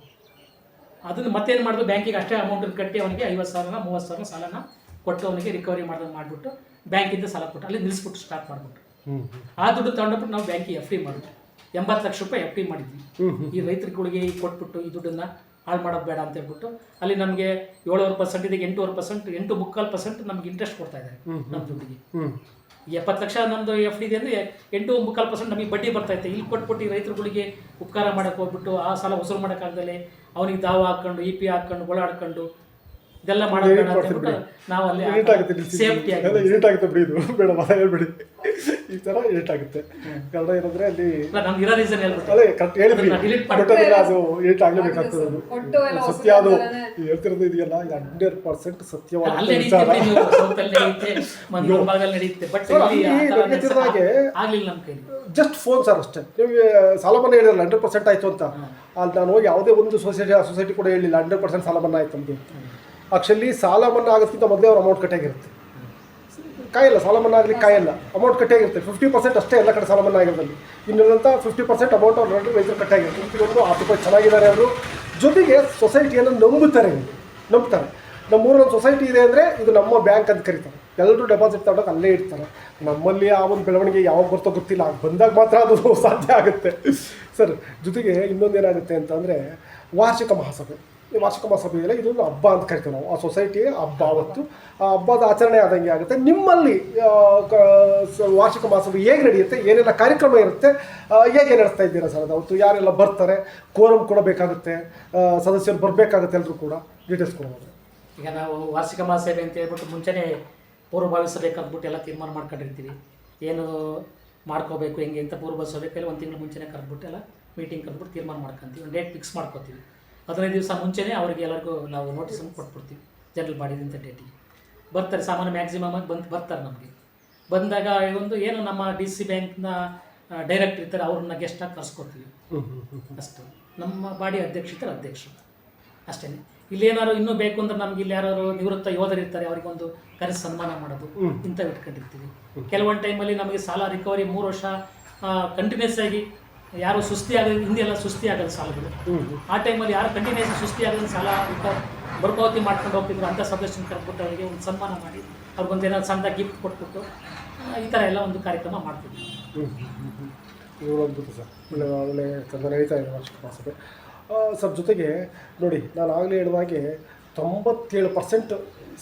ಅದನ್ನು ಮತ್ತೇನು ಮಾಡಿದ್ರು, ಬ್ಯಾಂಕಿಗೆ ಅಷ್ಟೇ ಅಮೌಂಟನ್ನು ಕಟ್ಟಿ ಅವನಿಗೆ 50,000 30,000 ಸಾಲನ ಕೊಟ್ಟು ಅವನಿಗೆ ರಿಕವರಿ ಮಾಡಿಬಿಟ್ಟು ಬ್ಯಾಂಕಿಂದ ಸಾಲ ಕೊಟ್ಟು ಅಲ್ಲಿ ನಿಲ್ಲಿಸ್ಬಿಟ್ಟು ಸ್ಟಾರ್ಟ್ ಮಾಡಿಬಿಟ್ಟು ಆ ದುಡ್ಡು ತಗೊಂಡೋಗ್ಬಿಟ್ಟು ನಾವು ಬ್ಯಾಂಕಿಗೆ FD ಮಾಡಿದ್ವಿ. 80 ಲಕ್ಷ ರೂಪಾಯಿ FD ಮಾಡಿದ್ವಿ. ಈ ರೈತರುಗಳಿಗೆ ಕೊಟ್ಬಿಟ್ಟು ಈ ದುಡ್ಡನ್ನು ಹಾಳು ಮಾಡೋದು ಬೇಡ ಅಂತ ಹೇಳ್ಬಿಟ್ಟು ಅಲ್ಲಿ ನಮಗೆ 7% ಇದಕ್ಕೆ 8%, 8.25% ನಮ್ಗೆ ಇಂಟ್ರೆಸ್ಟ್ ಕೊಡ್ತಾ ಇದ್ದಾರೆ ನಮ್ಮ ದುಡ್ಡಿಗೆ. 70 ಲಕ್ಷ ನಮ್ಮದು FD ಇದೆ ಅಂದರೆ 8.25% ನಮಗೆ ಬಡ್ಡಿ ಬರ್ತಾ ಇತ್ತು. ಇಲ್ಲಿ ಕೊಟ್ಬಿಟ್ಟು ಈ ರೈತರುಗಳಿಗೆ ಉಪಕಾರ ಮಾಡೋಕ್ಕೆ ಹೋಗ್ಬಿಟ್ಟು ಆ ಸಾಲ ವಸೂಲು ಮಾಡೋಕ್ಕಾಗದಲ್ಲೇ ಅವನಿಗೆ ದಾವ ಹಾಕ್ಕೊಂಡು EP ಹಾಕ್ಕೊಂಡು ಓಡಾಡ್ಕೊಂಡು ಇದೆಲ್ಲ ಮಾಡೋದು ಬೇಡ ಅಂತ ಹೇಳ್ಬಿಟ್ಟು ನಾವು ಇರಿಟ್ ಆಗುತ್ತೆ ಅಲ್ಲಿ ಸೇಫ್ಟಿ ಆಗಿ ಎಲ್ಲ ಇರಿಟ್ ಆಗುತ್ತೆ ಬಿಡಿ, ಇದು ಬೇಡ ಮತ ಹೇಳ್ಬೇಡಿ, ಈ ಥರ ಇರಿಟ್ ಆಗುತ್ತೆ. ಕಾರಣ ಏನಂದ್ರೆ ಅಲ್ಲಿ ನಮ್ಗೆ ಇರೋ ರೀಸನ್ ಹೇಳ್ಬಿಟ್ಟು ಅದೇ ಕರೆಕ್ಟ್ ಹೇಳಿದ್ರಿ, ಡಿಲೀಟ್ ಬಟ್ ಅದನ್ನ ಅದು ಇರಿಟ್ ಆಗಲೇಬೇಕಾಗ್ತದೆ. ಅದು ಕೊಟ್ಟು ಎಲ್ಲ ಸತ್ಯ, ಅದು ಹೇಳ್ತಿರೋದು ಇದೆಯಲ್ಲ 100% ಸತ್ಯವಾದ ಅಲ್ಲಿ ವಿಚಾರ. ನಡೆಯುತ್ತೆ, ನೀವು ಸೌತಲ್ಲಿ ನಡೆಯುತ್ತೆ, ಮಂಗಳೂರು ಭಾಗದಲ್ಲಿ ನಡೆಯುತ್ತೆ, ಬಟ್ ಇಲ್ಲಿ ಆ ಥರ ನನಗೆ ತಿಳಿದಾಗೆ ಆಗ್ಲಿಲ್ಲ ನಮ್ಮ ಕೈಲಿ. ಜಸ್ಟ್ ಫೋನ್ ಸರ್ ಅಷ್ಟೇ. ನಿಮಗೆ ಸಾಲ ಮನ್ನಾ ಹೇಳಿರಲ್ಲ 100% ಆಯಿತು ಅಂತ, ಅಲ್ಲಿ ನಾನು ಹೋಗಿ ಯಾವುದೇ ಒಂದು ಸೊಸೈಟಿ ಕೂಡ ಹೇಳಿಲ್ಲ 100% ಸಾಲ ಮನ್ನಾ ಆಯ್ತು ನಮಗೆ. ಆ್ಯಕ್ಚುಲಿ ಸಾಲ ಮನ್ನಾ ಆಗೋದಕ್ಕಿಂತ ಮೊದಲೇ ಅವ್ರ ಅಮೌಂಟ್ ಕಟ್ಟಾಗಿರುತ್ತೆ, ಕಾಯಿಲ್ಲ ಸಾಲ ಮನ್ನಾ ಆಗಲಿಕ್ಕೆ ಕಾಯಿಲ್ಲ, ಅಮೌಂಟ್ ಕಟ್ಟಾಗಿರುತ್ತೆ. 50% ಅಷ್ಟೇ ಎಲ್ಲ ಕಡೆ ಸಾಲ ಮನ್ನಾ ಆಗಿರೋದಲ್ಲಿ, ಇನ್ನುಳಿದಂಥ 50% ಅಮೌಂಟ್ ಅವ್ರು ರೈತರು ಕಟ್ಟಾಗಿರುತ್ತೆ. ಒಂದು 10 ರೂಪಾಯಿ ಚೆನ್ನಾಗಿದ್ದಾರೆ ಅವರು. ಜೊತೆಗೆ ಸೊಸೈಟಿಯನ್ನು ನಂಬುತ್ತಾರೆ. ನಮ್ಮೂರಲ್ಲಿ ಒಂದು ಸೊಸೈಟಿ ಇದೆ ಅಂದರೆ ಇದು ನಮ್ಮ ಬ್ಯಾಂಕ್ ಅಂತ ಕರೀತಾರೆ. ಎಲ್ಲರೂ ಡೆಪಾಸಿಟ್ ತಗೊಂಡೋಗಿ ಅಲ್ಲೇ ಇಡ್ತಾರೆ. ನಮ್ಮಲ್ಲಿ ಆ ಒಂದು ಬೆಳವಣಿಗೆ ಯಾವಾಗ ಬರ್ತೋ ಗೊತ್ತಿಲ್ಲ, ಬಂದಾಗ ಮಾತ್ರ ಅದು ಸಾಧ್ಯ ಆಗುತ್ತೆ ಸರ್. ಜೊತೆಗೆ ಇನ್ನೊಂದು ಏನಾಗುತ್ತೆ ಅಂತಂದರೆ ವಾರ್ಷಿಕ ಮಹಾಸಭೆಯಲ್ಲಿ ಇದೊಂದು ಹಬ್ಬ ಅಂತ ಕರಿತೀವಿ ನಾವು. ಆ ಸೊಸೈಟಿ ಹಬ್ಬ, ಅವತ್ತು ಆ ಹಬ್ಬದ ಆಚರಣೆ ಆದಂಗೆ ಆಗುತ್ತೆ. ನಿಮ್ಮಲ್ಲಿ ವಾರ್ಷಿಕ ಮಹಾಸಭೆ ಹೇಗೆ ನಡೆಯುತ್ತೆ, ಏನೆಲ್ಲ ಕಾರ್ಯಕ್ರಮ ಇರುತ್ತೆ, ಹೇಗೆ ನಡೆಸ್ತಾ ಇದ್ದೀರಾ ಸರ್? ಅದು ಅವತ್ತು ಯಾರೆಲ್ಲ ಬರ್ತಾರೆ, ಕೋರಮ್ ಕೂಡ ಬೇಕಾಗುತ್ತೆ, ಸದಸ್ಯರು ಬರಬೇಕಾಗುತ್ತೆ, ಎಲ್ಲರೂ ಕೂಡ ಡೀಟೇಲ್ಸ್ ಕೊಡ್ಬೋದು. ಈಗ ನಾವು ವಾರ್ಷಿಕ ಮಹಾಸಭೆ ಅಂತ ಹೇಳ್ಬಿಟ್ಟು ಮುಂಚೆನೇ ಪೂರ್ವಭಾವಿ ಸಭೆ ಕರೆದ್ಬಿಟ್ಟು ಎಲ್ಲ ತೀರ್ಮಾನ ಮಾಡ್ಕೊಂಡಿರ್ತೀವಿ, ಏನು ಮಾಡ್ಕೋಬೇಕು ಹೆಂಗೆ ಅಂತ. ಪೂರ್ವಭಾವಿ ಸಭೆಯಲ್ಲಿ ಒಂದು ತಿಂಗಳು ಮುಂಚೆನೇ ಕರೆದ್ಬಿಟ್ಟು ಎಲ್ಲ ಮೀಟಿಂಗ್ ಕರೆದ್ಬಿಟ್ಟು ತೀರ್ಮಾನ ಮಾಡ್ಕೊತೀವಿ, ಒಂದು ಡೇಟ್ ಫಿಕ್ಸ್ ಮಾಡ್ಕೋತೀವಿ. 15 ದಿವಸ ಮುಂಚೆನೇ ಅವ್ರಿಗೆ ಎಲ್ಲರಿಗೂ ನಾವು ನೋಟಿಸನ್ನು ಕೊಟ್ಬಿಡ್ತೀವಿ, ಜನರಲ್ ಬಾಡಿದಂಥ ಡೇಟಿಗೆ ಬರ್ತಾರೆ. ಸಾಮಾನ್ಯ ಮ್ಯಾಕ್ಸಿಮಮ್ ಆಗಿ ಬರ್ತಾರೆ. ನಮಗೆ ಬಂದಾಗ ಒಂದು ಏನು ನಮ್ಮ DC ಬ್ಯಾಂಕ್ನ ಡೈರೆಕ್ಟರ್ ಇರ್ತಾರೆ, ಅವ್ರನ್ನ ಗೆಸ್ಟಾಗಿ ಕರ್ಸ್ಕೊತೀವಿ ಅಷ್ಟು. ನಮ್ಮ ಬಾಡಿ ಅಧ್ಯಕ್ಷರು ಅಷ್ಟೇ. ಇಲ್ಲೇನಾದ್ರು ಇನ್ನೂ ಬೇಕು ಅಂದ್ರೆ ನಮ್ಗೆ ಇಲ್ಲಿ ಯಾರು ನಿವೃತ್ತ ಯೋಧರು ಇರ್ತಾರೆ, ಅವರಿಗೊಂದು ಕರೆಸಿ ಸನ್ಮಾನ ಮಾಡೋದು ಇಂಥವು ಇಟ್ಕೊಂಡಿರ್ತೀವಿ. ಕೆಲವೊಂದು ಟೈಮಲ್ಲಿ ನಮಗೆ ಸಾಲ ರಿಕವರಿ 3 ವರ್ಷ ಕಂಟಿನ್ಯೂಸ್ ಆಗಿ ಯಾರು ಸುಸ್ತಿ ಆಗೋದು, ಹಿಂದೆಲ್ಲ ಸುಸ್ತಿ ಆಗೋದು ಸಾಲಗಳು. ಆ ಟೈಮಲ್ಲಿ ಯಾರು ಕಂಟಿನ್ಯೂಸ್ ಸುಸ್ತಿ ಆಗೋದು ಸಾಲ ಬರ್ಪಾವತಿ ಮಾಡ್ಕೊಂಡು ಹೋಗ್ತಿದ್ರು, ಅಂಥ ಸದಸ್ಯನ ಕರೆದ್ಬಿಟ್ಟು ಅವರಿಗೆ ಒಂದು ಸನ್ಮಾನ ಮಾಡಿ ಅವ್ರಿಗೊಂದು ಏನಾದ್ರು ಸಣ್ಣದಾಗಿ ಗಿಫ್ಟ್ ಕೊಟ್ಬಿಟ್ಟು ಈ ಥರ ಎಲ್ಲ ಒಂದು ಕಾರ್ಯಕ್ರಮ ಮಾಡ್ತಿದ್ವಿ. ಅದ್ಭುತ ಸರ್, ಒಳ್ಳೆ ಚಂದ ನಡೀತಾ ಇದೆ ವಾರ್ಷಿಕ ಮಹಾಸಭೆ ಸರ್. ಜೊತೆಗೆ ನೋಡಿ, ನಾನು ಆಗಲೇ ಹೇಳಿದಾಗೆ 97%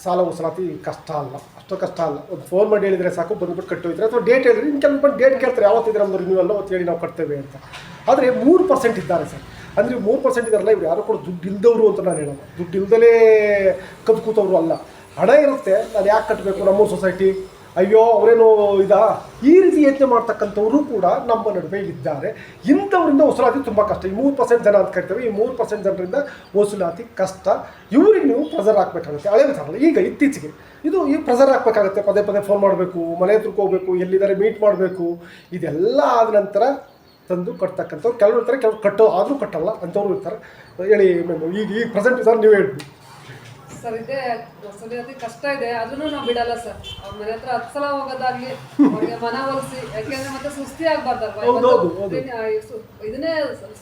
ಸಾಲ ವಸೂಲಾತಿ ಕಷ್ಟ ಅಲ್ಲ, ಅಷ್ಟು ಕಷ್ಟ ಅಲ್ಲ. ಒಂದು ಫೋನ್ ಮಾಡಿ ಹೇಳಿದರೆ ಸಾಕು, ಬಂದುಬಿಟ್ಟು ಕಟ್ಟೋಯ್ತಾರೆ. ಅಥವಾ ಡೇಟ್ ಹೇಳಿದ್ರೆ ಇನ್ನು ಕೆಲವು ಬಂದು ಡೇಟ್ ಕೇಳ್ತಾರೆ, ಯಾವತ್ತಿದ್ರೆ ನಮ್ಮದು ರಿನ್ಯೂವಲ್ ಅವತ್ತು ಹೇಳಿ ನಾವು ಕಟ್ತೇವೆ ಅಂತ. ಆದರೆ 3% ಇದ್ದಾರೆ ಸರ್. ಅಂದರೆ 3% ಇದ್ದಾರಲ್ಲ, ಇವ್ರು ಯಾರು ಕೂಡ ದುಡ್ಡು ಇಲ್ದವರು ಅಂತ ನಾನು ಹೇಳೋದು. ದುಡ್ಡು ಇಲ್ದಲೇ ಕದ್ದು ಕೂತವರು ಅಲ್ಲ. ಹಣ ಇರುತ್ತೆ, ನಾನು ಯಾಕೆ ಕಟ್ಟಬೇಕು, ನಮ್ಮ ಸೊಸೈಟಿ ಅಯ್ಯೋ ಅವರೇನೋ ಈ ರೀತಿ ಯೋಚನೆ ಮಾಡ್ತಕ್ಕಂಥವರು ಕೂಡ ನಮ್ಮ ನಡುವೆ ಇದ್ದಾರೆ. ಇಂಥವರಿಂದ ವಸೂಲಾತಿ ತುಂಬ ಕಷ್ಟ. ಈ 3% ಜನ ಅಂತ ಕರಿತೇವೆ, ಈ 3% ಜನರಿಂದ ವಸೂಲಾತಿ ಕಷ್ಟ. ಇವ್ರಿಗೆ ನೀವು ಪ್ರೆಸರ್ ಹಾಕಬೇಕಾಗುತ್ತೆ. ಹಳೆ ವಿಚಾರಲ್ಲ, ಈಗ ಇತ್ತೀಚೆಗೆ ಈಗ ಪ್ರೆಸರ್ ಹಾಕಬೇಕಾಗುತ್ತೆ. ಪದೇ ಫೋನ್ ಮಾಡಬೇಕು, ಮನೆ ಹತ್ರಕ್ಕೆ ಹೋಗ್ಬೇಕು, ಎಲ್ಲಿದ್ದಾರೆ ಮೀಟ್ ಮಾಡಬೇಕು. ಇದೆಲ್ಲ ಆದ ನಂತರ ತಂದು ಕಟ್ತಕ್ಕಂಥವ್ರು ಕೆಲವರು ಇರ್ತಾರೆ, ಕೆಲವರು ಆದರೂ ಕಟ್ಟಲ್ಲ ಅಂಥವ್ರು ಇರ್ತಾರೆ. ಹೇಳಿ ಮ್ಯಾಮ್, ಈಗ ಪ್ರೆಸೆಂಟ್ ಸರ್ ನೀವೇ ಹೇಳ್ತೀವಿ ಸರ್. ಇದೆ ವಸೂಲಾತಿ ಕಷ್ಟ ಇದೆ, ಅದನ್ನು ನಾವು ಬಿಡಲ್ಲ ಸರ್. ಅವ್ರ ಮನೆ ಹತ್ರ 10 ಸಲ ಹೋಗೋದಾಗ್ಲಿ, ಅವ್ರಿಗೆ ಮನವೊಲಿಸಿ, ಯಾಕೆಂದ್ರೆ ಮತ್ತೆ ಸುಸ್ತಿ ಆಗ್ಬಾರ್ದಲ್ವಾ. ಇದನ್ನೇ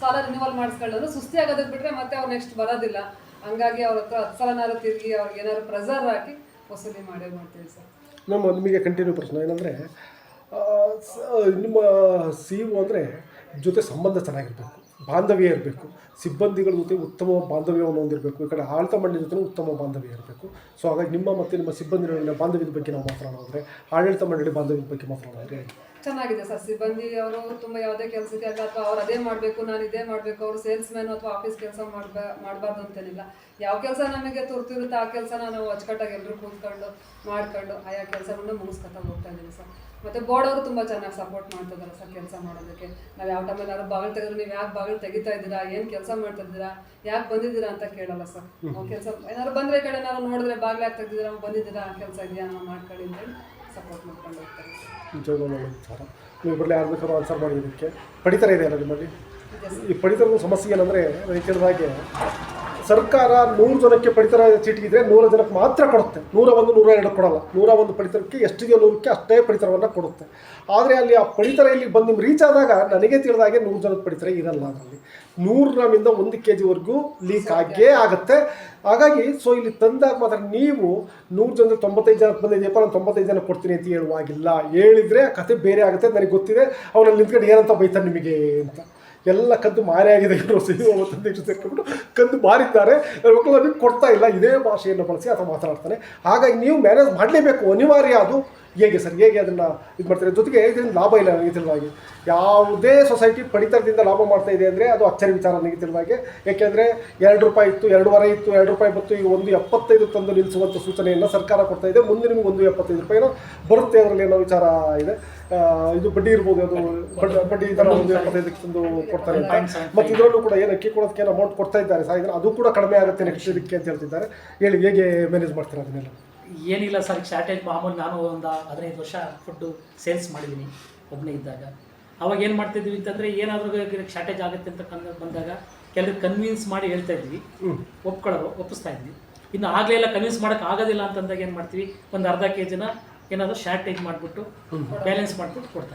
ಸಾಲ ರಿನ್ಯೂವಲ್ ಮಾಡಿಸ್ಕೊಂಡ್ರು ಸುಸ್ತಿ ಆಗೋದಕ್ಕೆ ಬಿಟ್ರೆ ಮತ್ತೆ ಅವ್ರು ನೆಕ್ಸ್ಟ್ ಬರೋದಿಲ್ಲ. ಹಂಗಾಗಿ ಅವ್ರ ಹತ್ರ 10 ಸಲನಾದ್ರು ತಿರುಗಿ ಅವ್ರಿಗೆ ಏನಾದ್ರು ಪ್ರೆಸರ್ ಹಾಕಿ ವಸೂಲಿ ಮಾಡ್ತೀವಿ ಸರ್. ನಮ್ಮ ನಿಮಗೆ ಕಂಟಿನ್ಯೂ ಪ್ರಶ್ನೆ ಏನಂದರೆ, ನಿಮ್ಮ CEO ಅಂದರೆ ಜೊತೆ ಸಂಬಂಧ ಚೆನ್ನಾಗಿರಬೇಕು, ಬಾಂಧವ್ಯ ಇರಬೇಕು, ಸಿಬ್ಬಂದಿಗಳ ಜೊತೆ ಉತ್ತಮ ಬಾಂಧವ್ಯವನ್ನು ಹೊಂದಿರಬೇಕು, ಈ ಕಡೆ ಆಡಳಿತ ಮಂಡಳಿ ಜೊತೆ ಉತ್ತಮ ಬಾಂಧವ್ಯ ಇರಬೇಕು. ಸೊ ಹಾಗಾಗಿ ನಿಮ್ಮ ಸಿಬ್ಬಂದಿಗಳ ಬಾಂಧವ್ಯದ ಬಗ್ಗೆ ನಾವು ಮಾತನಾಡೋದ್ರೆ, ಆಡಳಿತ ಮಂಡಳಿ ಬಾಂಧವ್ಯದ ಬಗ್ಗೆ ಮಾತನಾಡೋದ್ರೆ ಚೆನ್ನಾಗಿದೆ ಸರ್. ಸಿಬ್ಬಂದಿ ಅವರು ತುಂಬ ಯಾವುದೇ ಕೆಲಸಕ್ಕೆ ಅಥವಾ ಅವ್ರು ಅದೇ ಮಾಡಬೇಕು, ನಾನು ಇದೇ ಮಾಡಬೇಕು, ಅವರು ಸೇಲ್ಸ್ ಮ್ಯಾನ್ ಅಥವಾ ಆಫೀಸ್ ಕೆಲಸ ಮಾಡಬಾರ್ದು ಅಂತೇನಿಲ್ಲ. ಯಾವ ಕೆಲಸ ನಮಗೆ ತುರ್ತಿರುತ್ತೆ ಆ ಕೆಲಸನ ನಾವು ಅಚ್ಚುಕಟ್ಟಾಗಿ ಎಲ್ಲರೂ ಕೂತ್ಕೊಂಡು ಮಾಡ್ಕೊಂಡು ಆಯಾ ಕೆಲಸಗಳನ್ನ ಮುಗಿಸ್ಕೊತಾ ಹೋಗ್ತಾ ಇದ್ದೀವಿ ಸರ್. ಮತ್ತು ಬೋರ್ಡ್ ಅವರು ತುಂಬ ಚೆನ್ನಾಗಿ ಸಪೋರ್ಟ್ ಮಾಡ್ತಿದ್ದಾರೆ ಸರ್ ಕೆಲಸ ಮಾಡೋದಕ್ಕೆ. ನಾವು ಯಾವ ಟೈಮಲ್ಲಿ ಯಾರು ಬಾಗಿಲು ತೆಗೆದ್ರು ನೀವು ಯಾಕೆ ಬಾಗಿಲು ತೆಗಿತಾ ಇದ್ದೀರಾ, ಏನು ಕೆಲಸ ಮಾಡ್ತಾ ಇದ್ದೀರಾ, ಯಾಕೆ ಬಂದಿದ್ದೀರಾ ಅಂತ ಕೇಳಲ್ಲ ಸರ್. ನಾವು ಕೆಲಸ ಏನಾದ್ರು ಬಂದರೆ ಈ ಕಡೆ ನಾವು ನೋಡಿದ್ರೆ ಬಾಗಿಲು ಯಾಕೆ ತೆಗೆದಿದ್ದೀರಾ, ಬಂದಿದ್ದೀರಾ, ಕೆಲಸ ಇದೆಯಾ, ನಾವು ಮಾಡ್ಕೊಳ್ಳಿ ಅಂತ ಸಪೋರ್ಟ್ ಮಾಡ್ಕೊಂಡು ಹೋಗ್ತಾರೆ ಸರ್. ನಿಜವಾಗ್ಲೂ ವಿಚಾರ. ನೀವು ಬರಲಿ ಯಾರು ಬೇಕಾದ್ರೂ ಆನ್ಸರ್ ಮಾಡಿ. ಇದಕ್ಕೆ ಪಡಿತರ ಇದೆಯಲ್ಲ ನಿಮ್ಮಲ್ಲಿ, ಈ ಪಡಿತರದ ಸಮಸ್ಯೆ ಏನಂದರೆ, ರೈತರಾಗೆ ಸರ್ಕಾರ 100 ಜನಕ್ಕೆ ಪಡಿತರ ಚೀಟಿಗಿದ್ರೆ 100 ಜನಕ್ಕೆ ಮಾತ್ರ ಕೊಡುತ್ತೆ. 101, 102 ಕೊಡಲ್ಲ. 101 ಪಡಿತರಕ್ಕೆ ಎಷ್ಟಿದೆಯೋ 100ಕ್ಕೆ ಅಷ್ಟೇ ಪಡಿತರವನ್ನು ಕೊಡುತ್ತೆ. ಆದರೆ ಅಲ್ಲಿ ಆ ಪಡಿತರ ಇಲ್ಲಿ ಬಂದು ನಿಮ್ಗೆ ರೀಚ್ ಆದಾಗ ನನಗೆ ತಿಳಿದಾಗೆ 100 ಜನದ ಪಡಿತರ ಇರಲ್ಲ. ಅದರಲ್ಲಿ 100 ಗ್ರಾಮಿಂದ 1 kg ಲೀಕ್ ಆಗೇ ಆಗುತ್ತೆ. ಹಾಗಾಗಿ ಸೊ ಇಲ್ಲಿ ತಂದಾಗ ಮಾತ್ರ ನೀವು 100 ಜನದ 95 ಜನಕ್ಕೆ ಬಂದಿದೆಯಪ್ಪ, ನಾನು 95 ಜನಕ್ಕೆ ಕೊಡ್ತೀನಿ ಅಂತ ಹೇಳುವಾಗಿಲ್ಲ. ಹೇಳಿದರೆ ಆ ಕತೆ ಬೇರೆ ಆಗುತ್ತೆ. ನನಗೆ ಗೊತ್ತಿದೆ, ಅವನಲ್ಲಿ ನಿಂತ್ಕೊಂಡು ಏನಂತ ಬೈತಾರೆ ನಿಮಗೆ ಅಂತ. ಎಲ್ಲ ಕದ್ದು ಮಾರೇ ಆಗಿದೆ. ಇವರು ಸೇರ್ಕೊಂಡ್ಬಿಟ್ಟು ಕದ್ದು ಮಾರಿದ್ದಾರೆ, ಮಕ್ಕಳು ನಮಗೆ ಕೊಡ್ತಾ ಇಲ್ಲ. ಇದೇ ಭಾಷೆಯನ್ನು ಬಳಸಿ ಆತ ಮಾತನಾಡ್ತಾನೆ. ಹಾಗಾಗಿ ನೀವು ಮ್ಯಾನೇಜ್ ಮಾಡಲೇಬೇಕು, ಅನಿವಾರ್ಯ. ಅದು ಹೇಗೆ ಸರ್, ಹೇಗೆ ಅದನ್ನು ಇದು ಮಾಡ್ತಾರೆ? ಜೊತೆಗೆ ಇದರಿಂದ ಲಾಭ ಇಲ್ಲ ನನಗೆ ತಿಳಿದಾಗೆ. ಯಾವುದೇ ಸೊಸೈಟಿ ಪಡಿತರದಿಂದ ಲಾಭ ಮಾಡ್ತಾ ಇದೆ ಅಂದರೆ ಅದು ಅಚ್ಚರಿ ವಿಚಾರ ನನಗೆ ತಿಳಿದಾಗೆ. ಯಾಕೆಂದರೆ 2 ರೂಪಾಯಿ ಇತ್ತು, 2.5 ಇತ್ತು, 2 ರೂಪಾಯಿ ಬತ್ತು, ಈಗ 1.75 ತಂದು ನಿಲ್ಲಿಸುವಂಥ ಸೂಚನೆಯನ್ನು ಸರ್ಕಾರ ಕೊಡ್ತಾ ಇದೆ. ಮುಂದೆ ನಿಮಗೆ 1.75 ರೂಪಾಯಿನೋ ಬರುತ್ತೆ, ಅದರಲ್ಲಿ ಏನೋ ವಿಚಾರ ಇದೆ. ಇದು ಬಡ್ಡಿ ಇರ್ಬೋದು, ಅದು ಬಡ್ಡಿ ದರ 1.75 ತಂದು ಕೊಡ್ತಾರೆ ಅಂತ. ಮತ್ತು ಇದರಲ್ಲೂ ಕೂಡ ಏನು ಅಕ್ಕಿ ಕೊಡೋದಕ್ಕೆ ಏನು ಅಮೌಂಟ್ ಕೊಡ್ತಾ ಇದ್ದಾರೆ ಸಾಯಿದ್ರೆ ಅದು ಕೂಡ ಕಡಿಮೆ ಆಗುತ್ತೆ ನೆಕ್ಸ್ಟ್ ಇದಕ್ಕೆ ಅಂತ ಹೇಳ್ತಿದ್ದಾರೆ. ಹೇಳಿ, ಹೇಗೆ ಮ್ಯಾನೇಜ್ ಮಾಡ್ತಾರೆ ಅದನ್ನೆಲ್ಲ? ಏನಿಲ್ಲ ಸರ್, ಶಾರ್ಟೇಜ್ ಮಾಮೂಲಿ. ನಾನು ಒಂದು 15 ವರ್ಷ ಫುಡ್ಡು ಸೇಲ್ಸ್ ಮಾಡಿದ್ದೀನಿ ಒಬ್ಬನೇ ಇದ್ದಾಗ. ಅವಾಗ ಏನು ಮಾಡ್ತಿದ್ವಿ ಅಂತಂದರೆ, ಏನಾದರೂ ಶಾರ್ಟೇಜ್ ಆಗುತ್ತೆ ಅಂತ ಬಂದಾಗ ಕೆಲವರು ಕನ್ವಿನ್ಸ್ ಮಾಡಿ ಹೇಳ್ತಾ ಇದ್ವಿ, ಒಪ್ಪಿಸ್ತಾ ಇದ್ವಿ. ಇನ್ನು ಆಗಲೇ ಎಲ್ಲ ಕನ್ವಿನ್ಸ್ ಮಾಡೋಕ್ಕೆ ಆಗೋದಿಲ್ಲ ಅಂತಂದಾಗ ಏನು ಮಾಡ್ತೀವಿ, ಒಂದು ಅರ್ಧ kg ಏನಾದರೂ ಶಾರ್ಟೇಜ್ ಮಾಡಿಬಿಟ್ಟು ಬ್ಯಾಲೆನ್ಸ್ ಮಾಡಿಬಿಟ್ಟು ಕೊಡ್ತಾ ಇದ್ವಿ.